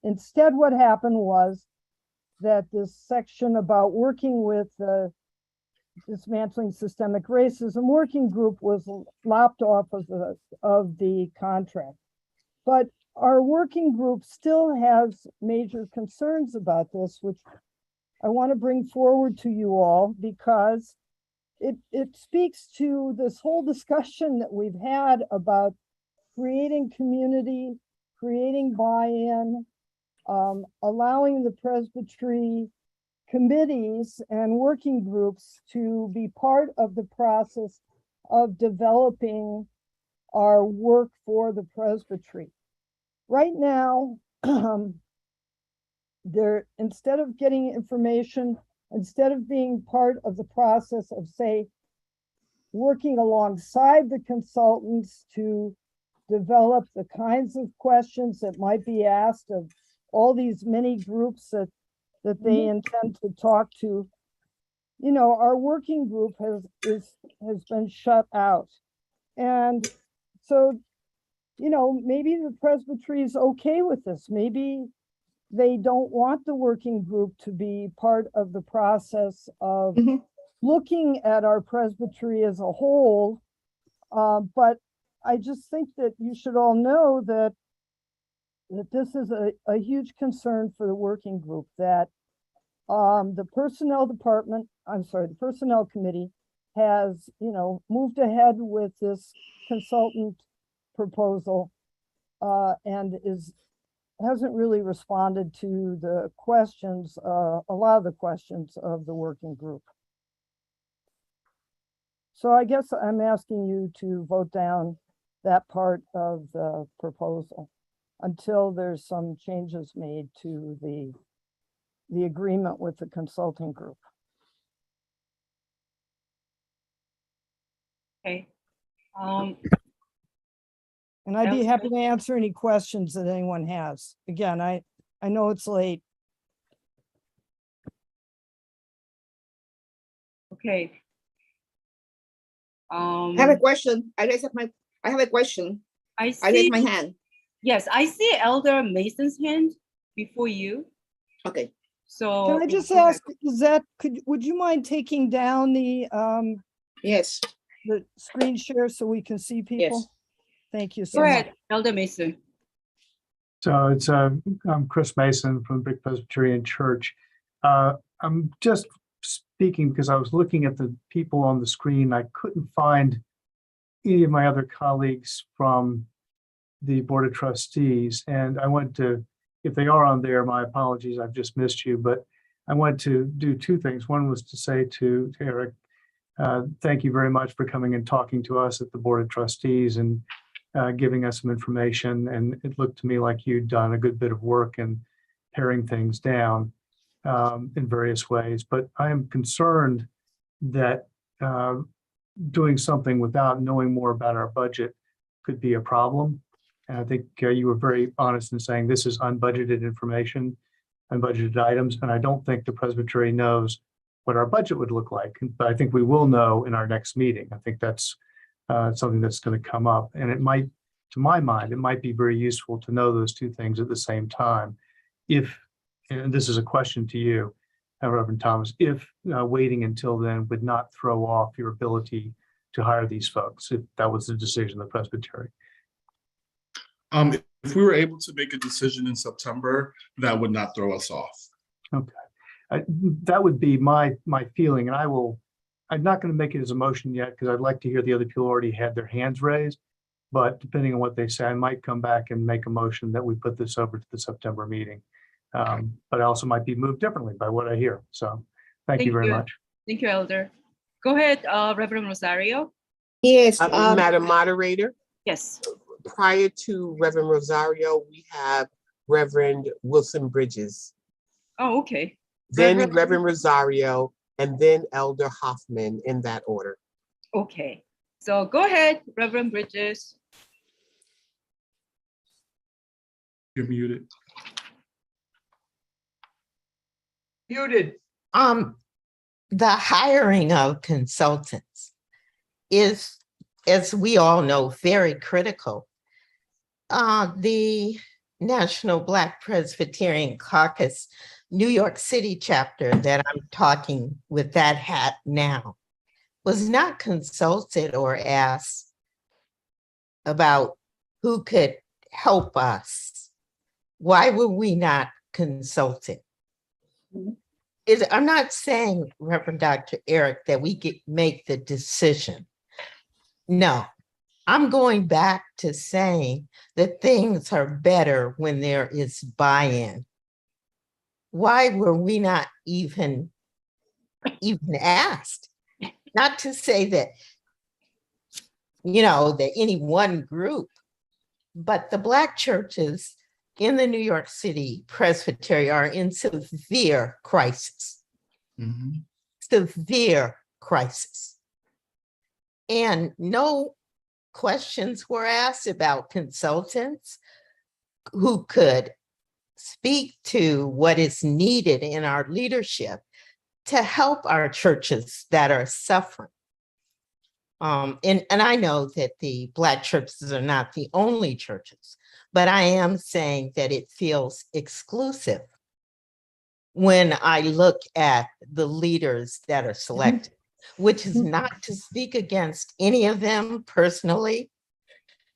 Instead, what happened was that this section about working with the Dismantling Systemic Racism Working Group was lopped off of the contract. But our working group still has major concerns about this, which I want to bring forward to you all, because it speaks to this whole discussion that we've had about creating community, creating buy-in, allowing the presbytery committees and working groups to be part of the process of developing our work for the presbytery. Right now, instead of getting information, instead of being part of the process of, say, working alongside the consultants to develop the kinds of questions that might be asked of all these many groups that they intend to talk to, you know, our working group has been shut out. And so, you know, maybe the presbytery is okay with this. Maybe they don't want the working group to be part of the process of looking at our presbytery as a whole. But I just think that you should all know that this is a huge concern for the working group, that the personnel committee has, you know, moved ahead with this consultant proposal and hasn't really responded to the questions, a lot of the questions of the working group. So I guess I'm asking you to vote down that part of the proposal until there's some changes made to the agreement with the consulting group. Okay. And I'd be happy to answer any questions that anyone has. Again, I know it's late. Okay. I have a question. I have a question. I I raise my see- hand. Yes, I see Elder Mason's hand before you. Okay. So Can I just go ahead. ask, would you mind taking down the yes, the screen share so we can see people? Yes. Thank you so Go much. ahead, Elder Mason. So it's I'm Chris Mason from Big Presbyterian Church. I'm just speaking because I was looking at the people on the screen. I couldn't find any of my other colleagues from the Board of Trustees, and I went to, if they are on there, my apologies, I've just missed you, but I wanted to do two things. One was to say to Eric, thank you very much for coming and talking to us at the Board of Trustees and giving us some information. And it looked to me like you'd done a good bit of work in paring things down in various ways. But I am concerned that doing something without knowing more about our budget could be a problem. And I think you were very honest in saying this is unbudgeted information, unbudgeted items. And I don't think the Presbytery knows what our budget would look like. But I think we will know in our next meeting. I think that's something that's going to come up. And it might, to my mind, it might be very useful to know those two things at the same time. If, and this is a question to you, Reverend Thomas, if waiting until then would not throw off your ability to hire these folks, if that was the decision of the Presbytery. If we were able to make a decision in September, that would not throw us off. Okay, that would be my feeling, and I will I'm not going to make it as a motion yet because I'd like to hear the other people already had their hands raised. But depending on what they say, I might come back and make a motion that we put this over to the September meeting. But I also might be moved differently by what I hear. So thank you very much. Thank you, Elder. Go ahead, Reverend Rosario. Yes. Madam Moderator, Yes. prior to Reverend Rosario, we have Reverend Wilson Bridges, Oh, okay. then Reverend Rosario, and then Elder Hoffman in that order. Okay. So go ahead, Reverend Bridges. You're muted. Muted. The hiring of consultants is, as we all know, very critical. The National Black Presbyterian Caucus New York City chapter that I'm talking with that hat now was not consulted or asked about who could help us. Why were we not consulted? I'm not saying, Reverend Dr. Eric, that we make the decision. No, I'm going back to saying that things are better when there is buy-in. Why were we not even asked? Not to say that, that any one group, but the Black churches in the New York City Presbytery are in severe crisis. Mm-hmm. Severe crisis. And no questions were asked about consultants who could speak to what is needed in our leadership to help our churches that are suffering. And I know that the Black churches are not the only churches, but I am saying that it feels exclusive when I look at the leaders that are selected, which is not to speak against any of them personally,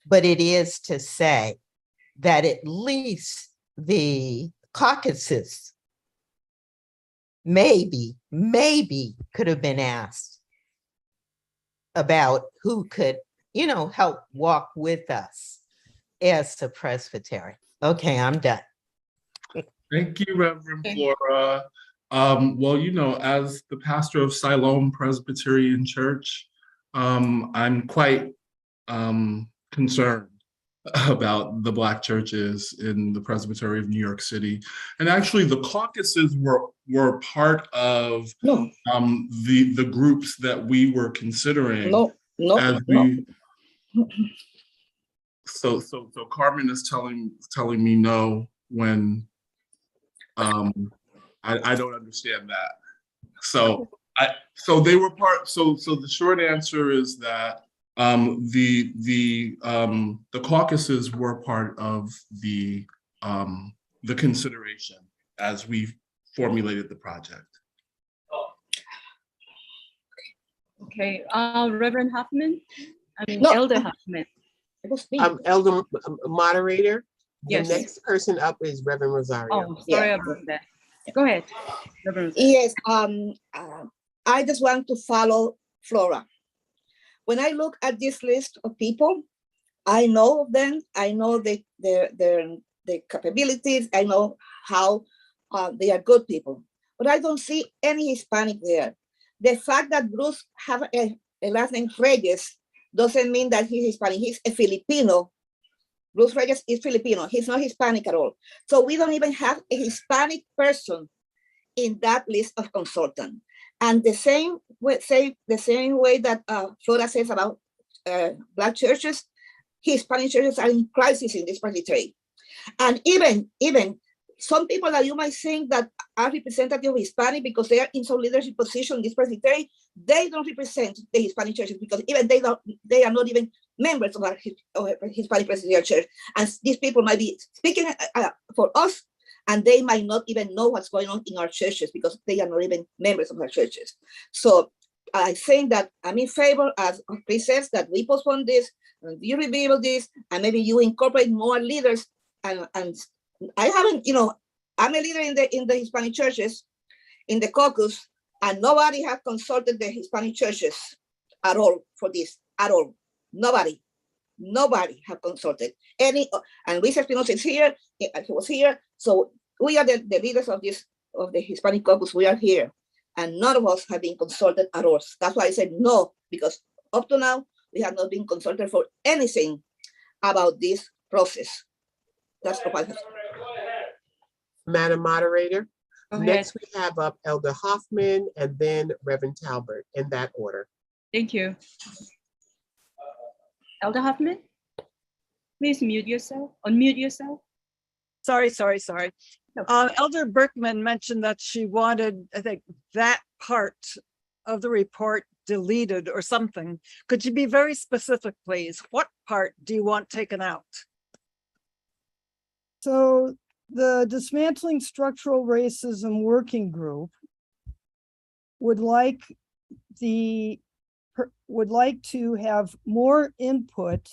but it is to say that at least the caucuses maybe could have been asked about who could, help walk with us as the presbytery. Okay, I'm done. Thank you, Reverend Flora. Well, as the pastor of Siloam Presbyterian Church, I'm quite concerned about the Black churches in the Presbytery of New York City. And actually the caucuses were part of the groups that we were considering. So Carmen is telling me no when I don't understand that. So they were part. So the short answer is that the caucuses were part of the consideration as we formulated the project. Okay, Reverend Hoffman. Elder Hoffman. Elder Moderator, Yes. the next person up is Reverend Rosario. Oh, sorry about that. Go ahead, Reverend Rosario. Yes, I just want to follow Flora. When I look at this list of people, I know them. I know their capabilities. I know how they are good people. But I don't see any Hispanic there. The fact that Bruce have a last name Reyes doesn't mean that he's Hispanic. He's a Filipino. Bruce Reyes is Filipino. He's not Hispanic at all. So we don't even have a Hispanic person in that list of consultants. And the same way that Flora says about Black churches, Hispanic churches are in crisis in this presbytery. And even some people that you might think that are representative of Hispanic because they are in some leadership position in this presbytery, they don't represent the Hispanic churches because even they are not even members of our Hispanic Presbyterian Church. And these people might be speaking for us, and they might not even know what's going on in our churches because they are not even members of our churches. So I think that I'm in favor, as Chris says, that we postpone this, and you reveal this, and maybe you incorporate more leaders. And I haven't, I'm a leader in the Hispanic churches, in the caucus, And nobody has consulted the Hispanic churches at all for this, at all. Nobody have consulted any, and Luis Espinosa is here, he was here. So we are the leaders of the Hispanic caucus, we are here. And none of us have been consulted at all. That's why I said no, because up to now, we have not been consulted for anything about this process. That's what I have. Madam Moderator, Go ahead. next we have up Elder Hoffman and then Reverend Talbert in that order. Thank you. Elder Hoffman, please unmute yourself. Sorry. Elder Berkman mentioned that she wanted, I think, that part of the report deleted or something. Could you be very specific, please? What part do you want taken out? So the Dismantling Structural Racism Working Group would like to have more input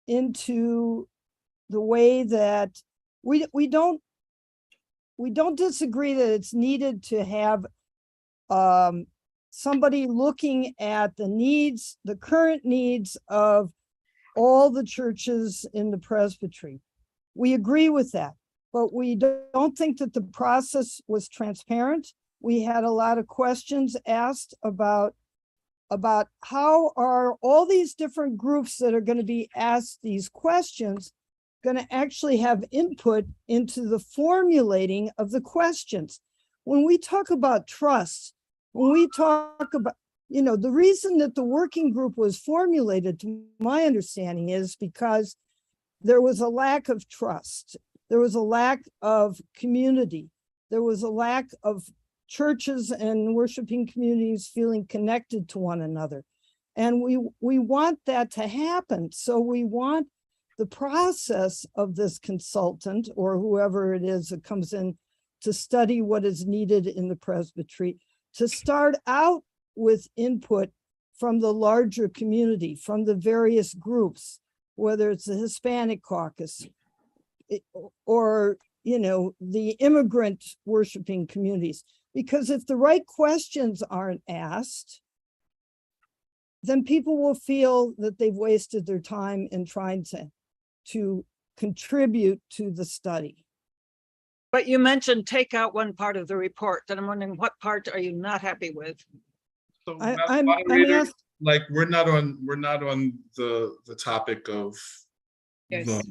into the way that we don't disagree that it's needed to have somebody looking at the current needs of all the churches in the presbytery. We agree with that, but we don't think that the process was transparent. We had a lot of questions asked about how are all these different groups that are going to be asked these questions going to actually have input into the formulating of the questions. When we talk about trust, when we talk about, the reason that the working group was formulated, to my understanding, is because there was a lack of trust. There was a lack of community. There was a lack of churches and worshiping communities feeling connected to one another. And we want that to happen. So we want the process of this consultant or whoever it is that comes in to study what is needed in the presbytery to start out with input from the larger community, from the various groups, whether it's the Hispanic caucus or, the immigrant worshiping communities. Because if the right questions aren't asked, then people will feel that they've wasted their time in trying to contribute to the study. But you mentioned take out one part of the report, and I'm wondering what part are you not happy with? So, I'm moderator, asked, like we're not on the topic of Yes.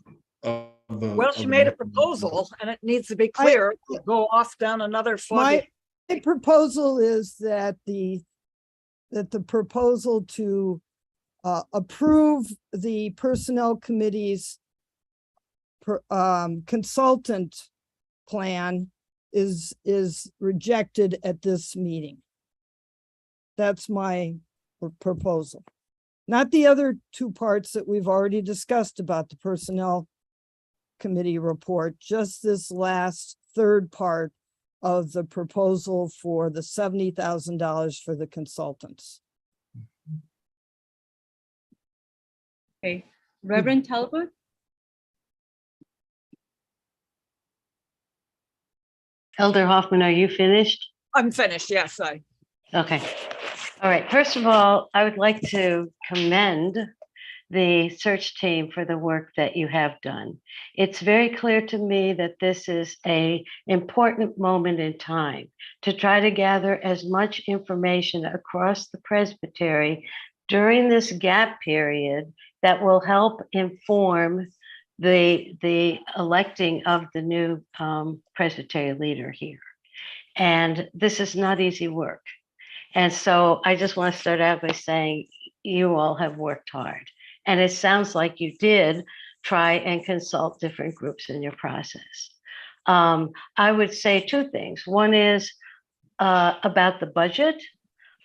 Well, she made a proposal and it needs to be clear. We'll go off down another foggy. My proposal is that the proposal to approve the Personnel Committee's consultant plan is rejected at this meeting. That's my proposal. Not the other two parts that we've already discussed about the Personnel Committee report, just this last third part of the proposal for the $70,000 for the consultants. Okay, Reverend Talbot? Elder Hoffman, are you finished? I'm finished, yes. Okay. All right. First of all, I would like to commend the search team for the work that you have done. It's very clear to me that this is an important moment in time to try to gather as much information across the presbytery during this gap period that will help inform the electing of the new presbytery leader here. And this is not easy work. And so I just want to start out by saying you all have worked hard. And it sounds like you did try and consult different groups in your process. I would say two things. One is about the budget.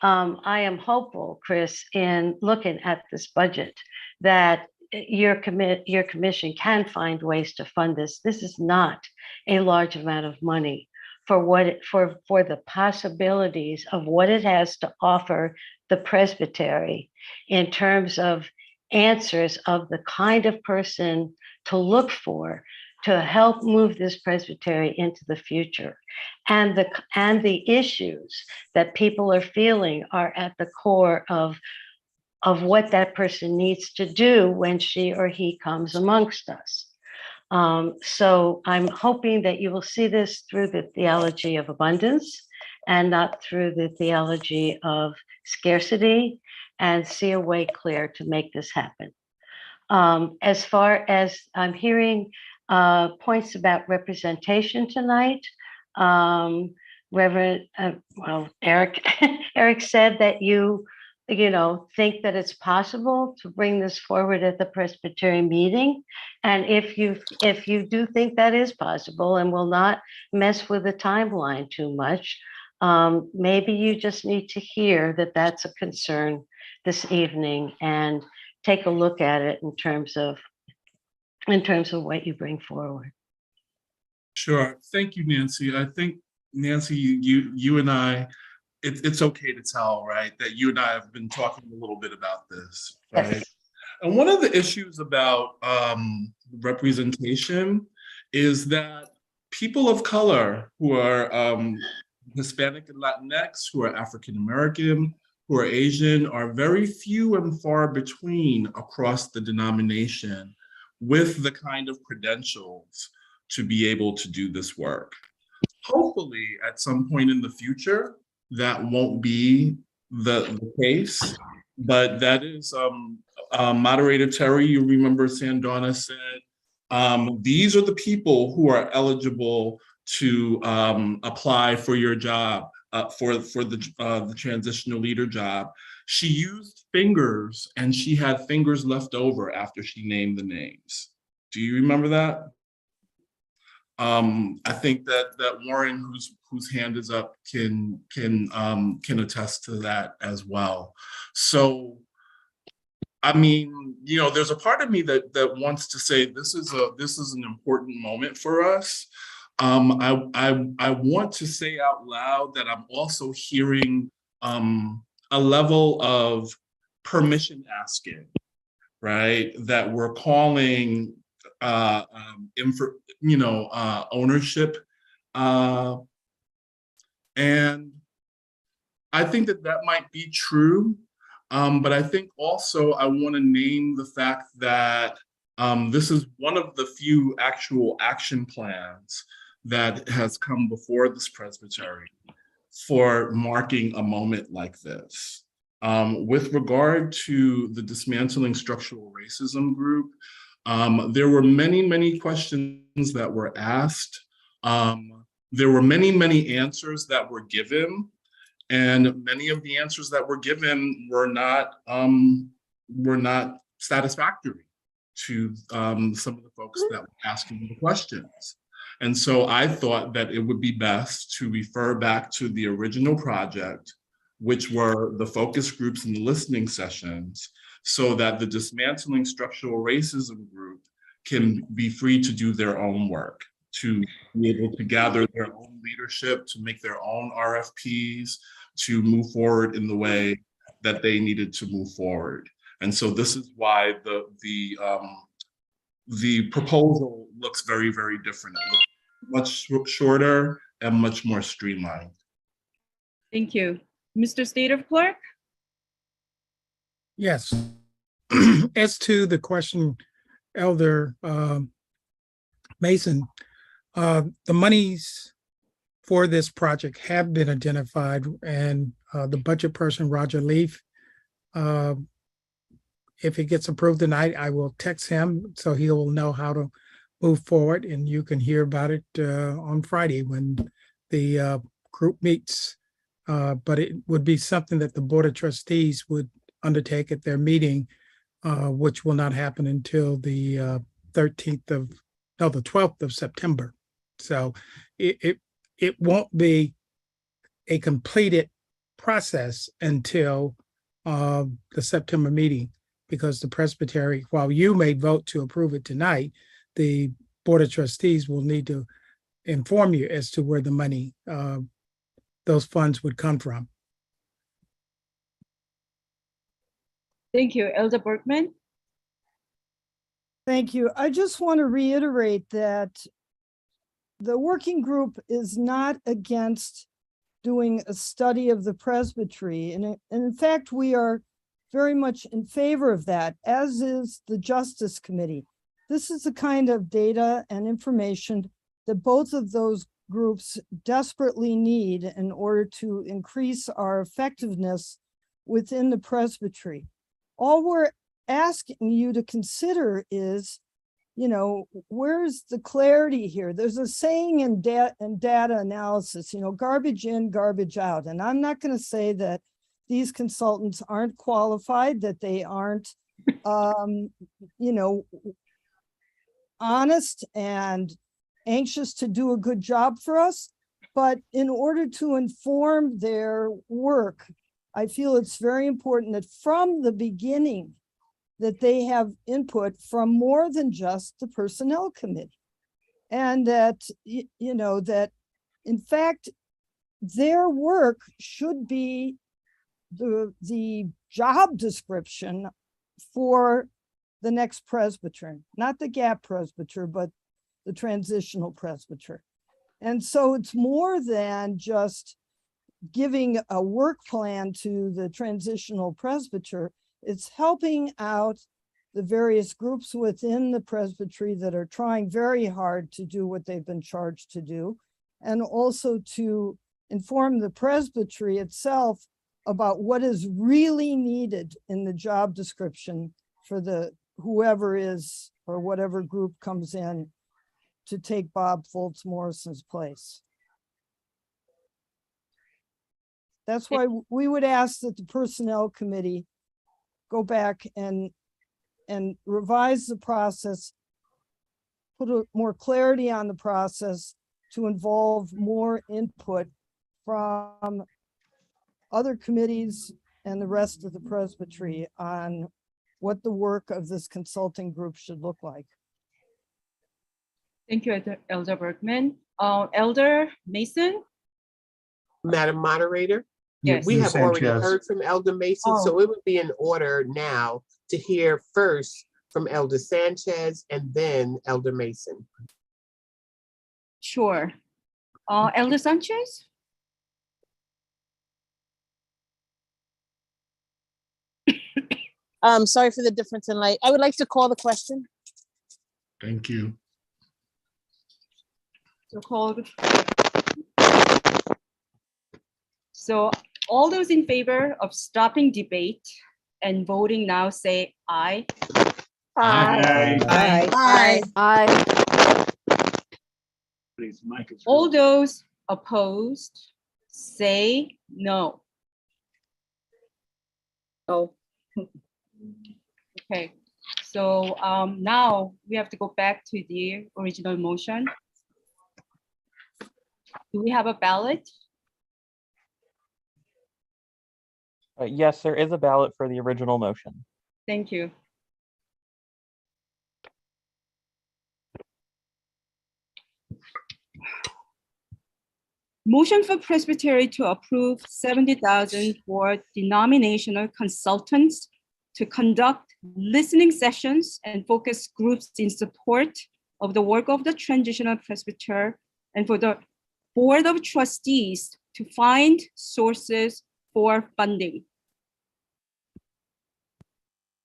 I am hopeful, Chris, in looking at this budget, that your commission can find ways to fund this. This is not a large amount of money for the possibilities of what it has to offer the presbytery in terms of answers of the kind of person to look for to help move this presbytery into the future. And the issues that people are feeling are at the core of what that person needs to do when she or he comes amongst us. So I'm hoping that you will see this through the theology of abundance and not through the theology of scarcity, and see a way clear to make this happen. As far as I'm hearing points about representation tonight, Reverend, Eric, Eric said that you think that it's possible to bring this forward at the Presbyterian meeting. And if you do think that is possible and will not mess with the timeline too much, maybe you just need to hear that that's a concern this evening and take a look at it in terms of what you bring forward. Sure. Thank you, Nancy. I think, Nancy, you and I, it's okay to tell, right, that you and I have been talking a little bit about this, right? Yes. And one of the issues about representation is that people of color who are Hispanic and Latinx, who are African American, who are Asian, are very few and far between across the denomination with the kind of credentials to be able to do this work. Hopefully, at some point in the future, that won't be the case, but that is, Moderator Terry, you remember Sandonna said, these are the people who are eligible to apply for your job, for the transitional leader job. She used fingers, and she had fingers left over after she named the names. Do you remember that? I think that Warren, whose hand is up, can attest to that as well. So, I mean, there's a part of me that wants to say this is an important moment for us. I want to say out loud that I'm also hearing a level of permission asking, right? That we're calling ownership, and I think that might be true, but I think also I want to name the fact that this is one of the few actual action plans that has come before this presbytery for marking a moment like this. With regard to the Dismantling Structural Racism group, there were many questions that were asked. There were many answers that were given, and many of the answers that were given were not satisfactory to some of the folks that were asking the questions. And so I thought that it would be best to refer back to the original project, which were the focus groups and the listening sessions, so that the Dismantling Structural Racism group can be free to do their own work, to be able to gather their own leadership, to make their own RFPs, to move forward in the way that they needed to move forward. And so this is why the proposal looks very different. It looks much shorter and much more streamlined. Thank you. Mr. State Clerk? Yes. As to the question, Elder Mason, the monies for this project have been identified, and the budget person, Roger Leaf, if it gets approved tonight, I will text him so he will know how to move forward, and you can hear about it on Friday when the group meets. But it would be something that the Board of Trustees would undertake at their meeting, which will not happen until the 12th of September. So it won't be a completed process until the September meeting, because the Presbytery, while you may vote to approve it tonight, the Board of Trustees will need to inform you as to where the money, those funds would come from. Thank you. Elder Berkman? Thank you. I just want to reiterate that the working group is not against doing a study of the presbytery. And in fact, we are very much in favor of that, as is the Justice Committee. This is the kind of data and information that both of those groups desperately need in order to increase our effectiveness within the presbytery. All we're asking you to consider is, you know, where's the clarity here? There's a saying in data analysis, you know, garbage in, garbage out. And I'm not going to say that these consultants aren't qualified, that they aren't, you know, honest and anxious to do a good job for us. But in order to inform their work, I feel it's very important that from the beginning, that they have input from more than just the personnel committee. And that, you know, that in fact, their work should be the job description for the next presbyter, not the gap presbyter, but the transitional presbyter. And so it's more than just giving a work plan to the transitional presbyter. It's helping out the various groups within the presbytery that are trying very hard to do what they've been charged to do, and also to inform the presbytery itself about what is really needed in the job description for the whoever is or whatever group comes in to take Bob Foltz Morrison's place. That's why we would ask that the personnel committee go back and revise the process, put more clarity on the process to involve more input from other committees and the rest of the presbytery on what the work of this consulting group should look like. Thank you, Elder Bergman. Elder Mason? Madam Moderator? Yes. We have already Sanchez. heard from Elder Mason, so it would be in order now to hear first from Elder Sanchez and then Elder Mason. Sure. Elder Sanchez? Sorry for the difference in light. I would like to call the question. Thank you. So called. So all those in favor of stopping debate and voting now say aye. Aye. Aye. Aye. Please, mic is. All those opposed say no. Oh. Okay, so now we have to go back to the original motion. Do we have a ballot? Yes, there is a ballot for the original motion. Thank you. Motion for Presbytery to approve 70,000 for denominational consultants to conduct listening sessions and focus groups in support of the work of the transitional presbyter, and for the Board of Trustees to find sources for funding.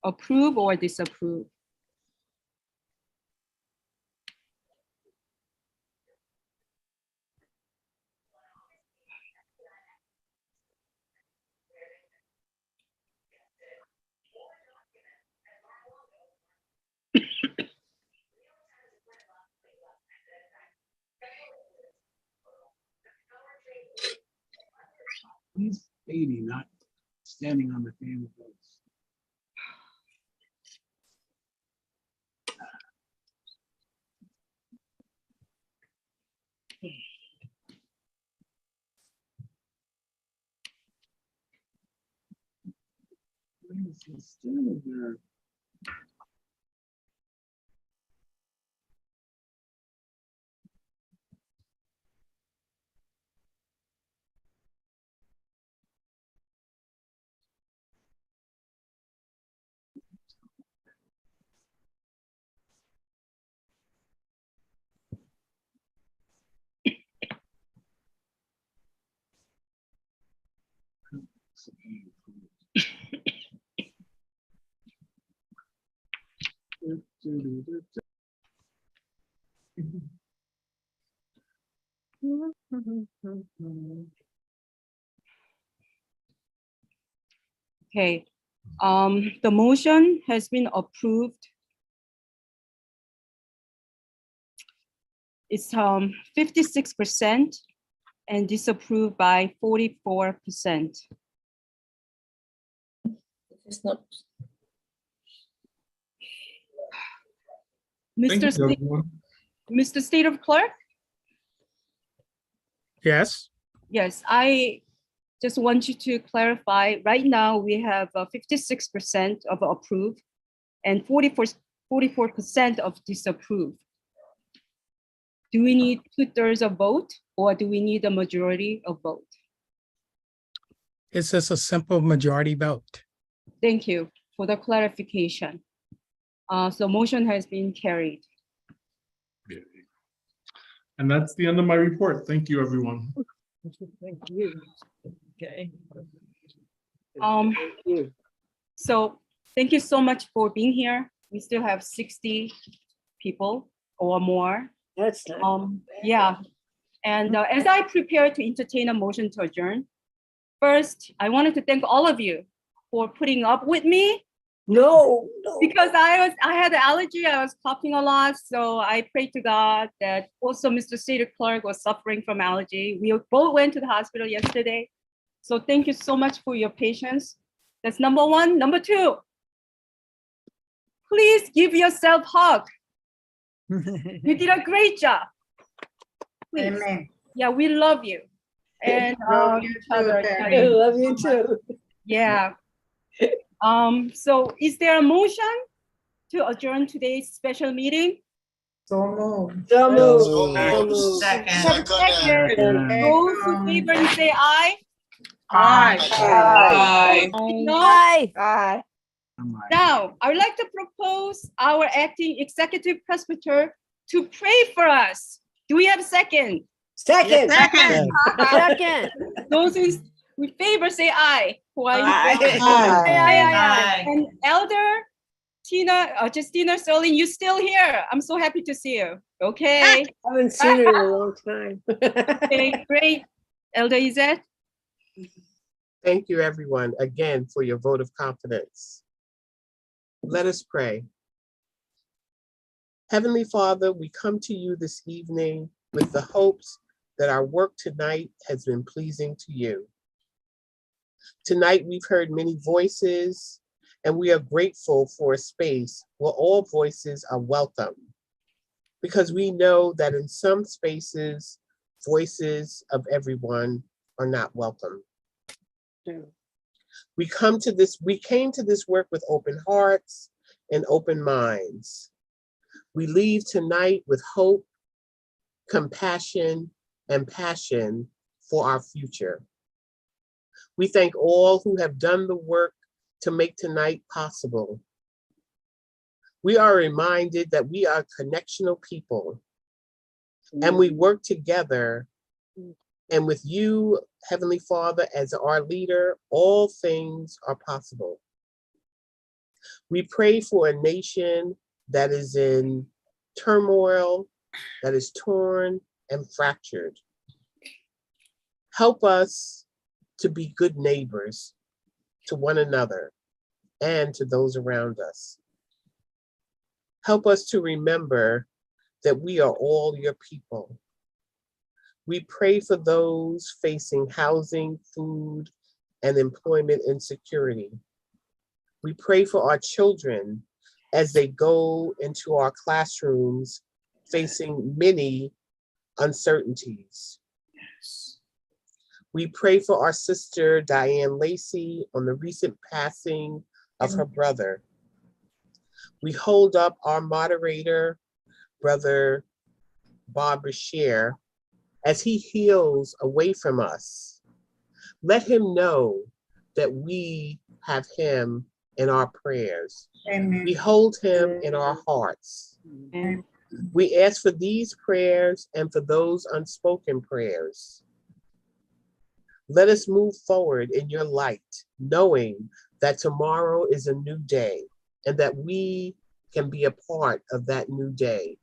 Approve or disapprove? He's 80, not standing on the family votes. He's still there. Okay, the motion has been approved. It's 56% and disapproved by 44%. It's not. Mr. State of Clerk? Yes. Yes, I just want you to clarify. Right now, we have 56% of approved and 44% of disapprove. Do we need 2/3 of vote or do we need a majority of vote? It's just a simple majority vote. Thank you for the clarification. So motion has been carried. And that's the end of my report. Thank you, everyone. Thank you. Okay. So thank you so much for being here. We still have 60 people or more. That's not yeah. And as I prepare to entertain a motion to adjourn, first, I wanted to thank all of you for putting up with me. No. Because I had an allergy, I was coughing a lot. So I prayed to God that also Mr. State Clerk was suffering from allergy. We both went to the hospital yesterday. So thank you so much for your patience. That's number one. Number two, please give yourself a hug. You did a great job. Please. Amen. Yeah, we love you. And Love you each other. too, I love you too. Yeah. So is there a motion to adjourn today's special meeting? So moved. So moved. So moved. Second. Those in favor and say aye. Aye. No. Now, I would like to propose our acting executive presbyter to pray for us. Do we have a second? Second. Second. Those in favor say aye. Aye. And Elder Justina Sterling, you still here? I'm so happy to see you. Okay. I haven't seen her in a long time. Okay, great. Elder Izette? Thank you, everyone, again for your vote of confidence. Let us pray. Heavenly Father, we come to you this evening with the hopes that our work tonight has been pleasing to you. Tonight, we've heard many voices, and we are grateful for a space where all voices are welcome, because we know that in some spaces, voices of everyone are not welcome. We came to this work with open hearts and open minds. We leave tonight with hope, compassion, and passion for our future. We thank all who have done the work to make tonight possible. We are reminded that we are connectional people, and we work together. And with you, Heavenly Father, as our leader, all things are possible. We pray for a nation that is in turmoil, that is torn and fractured. Help us to be good neighbors to one another and to those around us. Help us to remember that we are all your people. We pray for those facing housing, food, and employment insecurity. We pray for our children as they go into our classrooms facing many uncertainties. We pray for our sister Diane Lacey on the recent passing of her brother. We hold up our moderator, Brother Bob Bashir, as he heals away from us. Let him know that we have him in our prayers. Amen. We hold him in our hearts. Amen. We ask for these prayers and for those unspoken prayers. Let us move forward in your light, knowing that tomorrow is a new day and that we can be a part of that new day.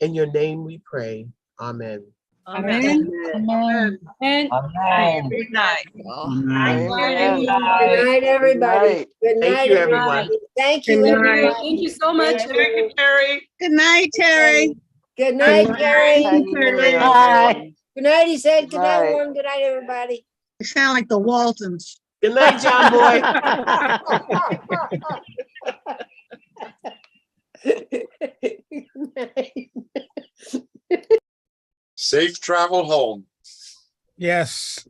In your name we pray. Amen. Amen. Amen. And Good night. Amen. Good night, everybody. Good Thank night, you, everyone. everybody. Thank you, Good night. everybody. thank you so much. Thank Thank you, Terry. Good night, Terry. Good night, Gary. Good night. Bye. Good night, he said. Good night, Warren. Good night, everybody. You sound like the Waltons. Good night, John Boy. Safe travel home. Yes.